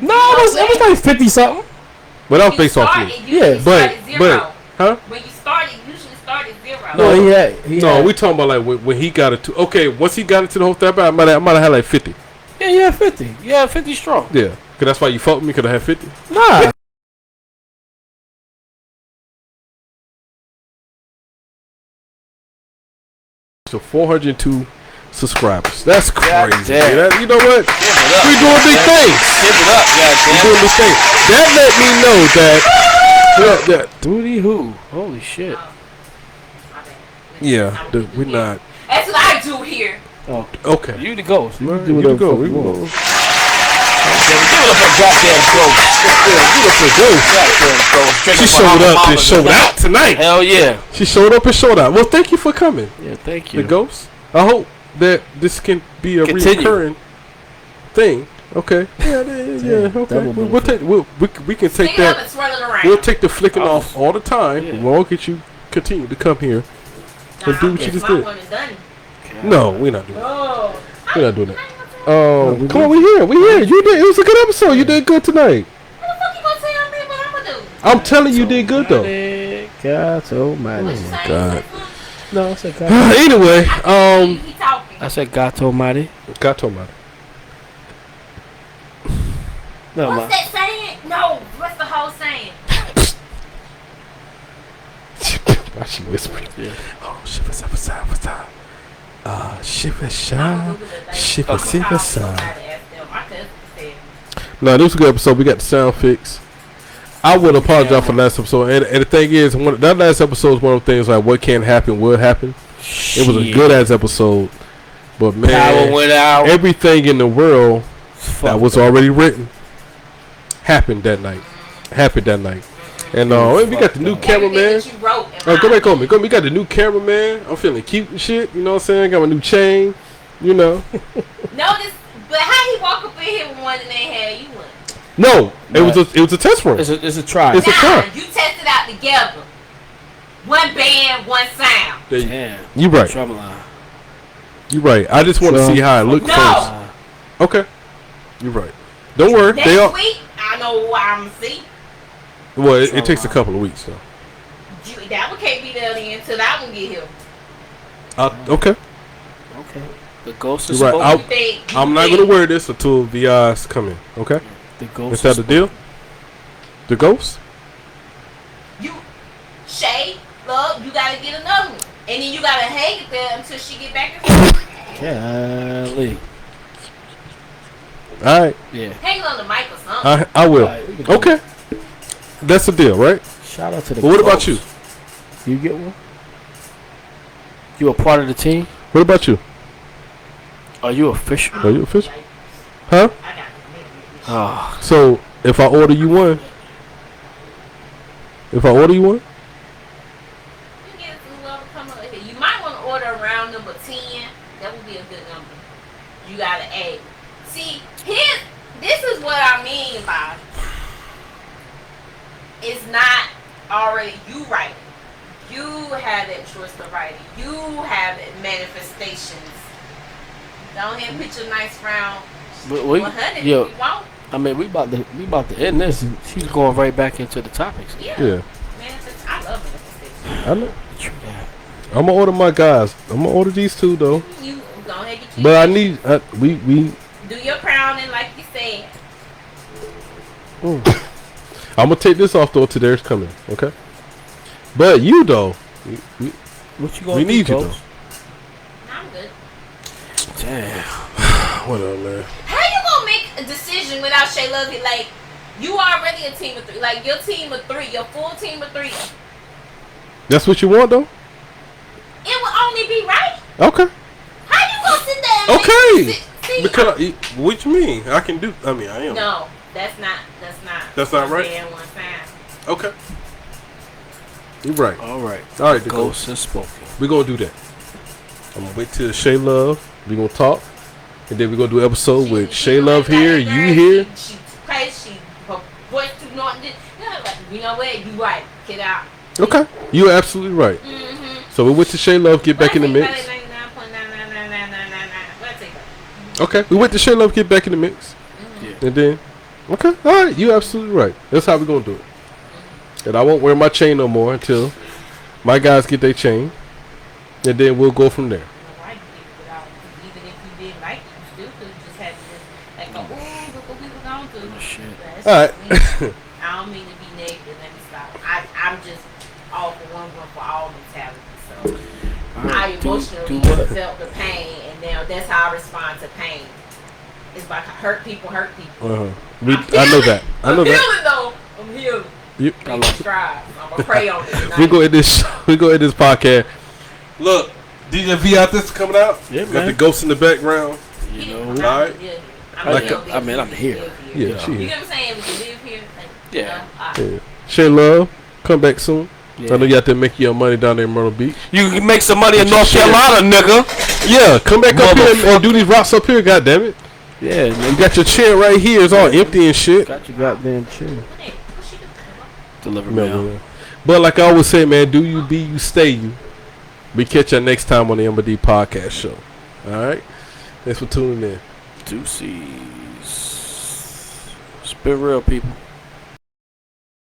C: No, it was like 50 something.
A: But that was based off me.
C: Yeah,
A: but huh?
B: When you started, usually started 0.
C: No, he had.
A: We talking about like when he got it to. Okay, once he got into the whole thing, I might have had like 50.
C: Yeah, you had 50. You had 50 strong.
A: Yeah, cause that's why you fought me. Cause I had 50.
C: Nah.
A: So 402 subscribers. That's crazy.
C: Damn.
A: You know what? We doing big things.
D: Give it up,
A: We doing big things. That let me know that.
C: Duty who? Holy shit.
A: Yeah, we're not.
B: That's what I do here.
C: Oh,
A: okay.
C: You the Ghost.
A: You the Ghost.
D: Give it up for goddamn Ghost.
A: She showed up and showed out tonight.
D: Hell yeah.
A: She showed up and showed out. Well, thank you for coming.
C: Yeah, thank you.
A: The Ghost. I hope that this can be a recurring thing. Okay. Yeah. Okay. We'll take. We can take that. We'll take the flicking off all the time. Yeah. We'll get you continue to come here and do what you just did. No, we're not doing that. We're not doing that. Come on, we here. You did. It was a good episode. You did good tonight.
B: What the fuck you gonna tell me what I'm gonna do?
A: I'm telling you, did good though.
C: God almighty.
A: Oh God.
C: No, I said God.
A: Anyway,
C: I said God almighty.
A: God almighty.
C: No,
B: what's that saying? No, what's the whole saying?
A: Why she whispering? Yeah. Oh, shiver, what's up? Shiver, shine. Shiver, side. No, this was a good episode. We got the sound fixed. I would apologize for the last episode. And the thing is, that last episode was one of the things like what can happen will happen. It was a good ass episode. But man,
D: power went out.
A: Everything in the world that was already written happened that night. And we got the new cameraman.
B: That you wrote in
A: Oh, go
B: my
A: back on me. We got the new cameraman. I'm feeling cute and shit. You know what I'm saying? Got my new chain. You know.
B: Notice, but how he walk up in here with one and they had you one?
A: No, it was a test run.
C: It's a try.
A: It's a try.
B: You tested out together. One band, one sound.
C: Damn.
A: You right.
C: Drumline.
A: You right. I just want to see how it looked
B: No.
A: first. Okay. You right. Don't worry.
B: Next
A: They all.
B: week, I know what I'm see.
A: Well, it takes a couple of weeks though.
B: That one can't be there then until that one get here.
A: Okay.
C: Okay. The ghost is
A: You're right.
C: spoken.
A: I'm not gonna wear this until VI's come in. Okay.
C: The ghost
A: Is that the deal? The ghost?
B: Shay, love, you gotta get another one. And then you gotta hang it there until she get back.
C: Golly.
A: All right.
C: Yeah.
B: Hang it on the mic or something.
A: I will.
C: Right, we can do
A: Okay. That's the deal, right?
C: Shout out to the
A: But what about
C: ghost.
A: you?
C: You get one? You a part of the team?
A: What about you?
C: Are you official?
A: Are you official? Huh?
B: I got it.
C: Oh,
A: So if I order you one,
B: You get some love to come up with it. You might want to order around number 10. That would be a good number. You gotta add. See, this is what I mean by it's not already you writing. You have that choice to write it. You have manifestations. Go ahead and put your nice round 100 if you want.
C: I mean, we about to end this. And she's going right back into the topics.
B: Yeah. I love manifestation.
A: I know. I'm gonna order my guys. I'm gonna order these two though.
B: You go ahead and get your
A: But I need we
B: do your crowning like you said.
A: I'm gonna take this off though till theirs coming. Okay. But you though,
C: What you gonna
A: we
C: do,
A: need you
C: Ghost?
B: I'm good.
C: Damn.
A: What up, man?
B: How you gonna make a decision without Shay Love? Like, you already a team of 3. Like, your team of 3, your full team of 3.
A: That's what you want though?
B: It would only be right.
A: Okay.
B: How you gonna sit there and
A: Okay.
B: make see,
A: Because what you mean? I can do. I mean, I am.
B: no, that's not
A: That's not
B: one
A: right?
B: band, one sound.
A: Okay. You're right.
C: All right.
A: All right. The
C: Ghost has spoken.
A: We're gonna do that. I'm gonna wait till Shay Love. We're gonna talk. And then we're gonna do an episode with Shay Love here, you here.
B: She crazy, her voice too naughty. You know what? You right. Get out.
A: Okay. You're absolutely right.
B: Mm-hmm.
A: So we went to Shay Love, get back in the mix. Okay. We went to Shay Love, get back in the mix.
C: Yeah.
A: And then, okay. All right. You're absolutely right. That's how we're gonna do it. And I won't wear my chain no more until my guys get their chain. And then we'll go from there.
B: Even if you didn't like it, you still could just have to like go, ooh, look what we were going through.
C: Shit.
B: That's
A: All right.
B: me. I don't mean to be negative. Let me stop. I'm just all for one for all mentality. So I emotionally felt the pain, and now that's how I respond to pain. It's like hurt people.
A: I know that. I know
B: I'm
A: that.
B: healing though. I'm healing. I'm gonna pray on this.
A: We go at this. We go at this podcast. Look, DJ V out this coming out.
C: Yeah,
A: Got
C: man.
A: the ghost in the background.
C: You know.
A: All right.
C: I'm here.
A: Yeah, she
B: You
A: is.
B: know what I'm saying? We can live here. Like,
C: Yeah.
A: Yeah. Shay Love, come back soon.
C: Yeah.
A: I know you out there making your money down there in Myrtle Beach.
D: You can make some money in North Carolina, nigga.
A: Yeah, come back up here and do these rocks up here. God damn it!
C: Yeah, man.
A: You got your chair right here. It's all empty and shit.
C: Got your goddamn chair. Deliver
A: Remember,
C: mail.
A: man. But like I always say, man, do you be you, stay you. We catch you next time on the MD Podcast Show. All right. Thanks for tuning in.
C: Deuces. Spit real, people.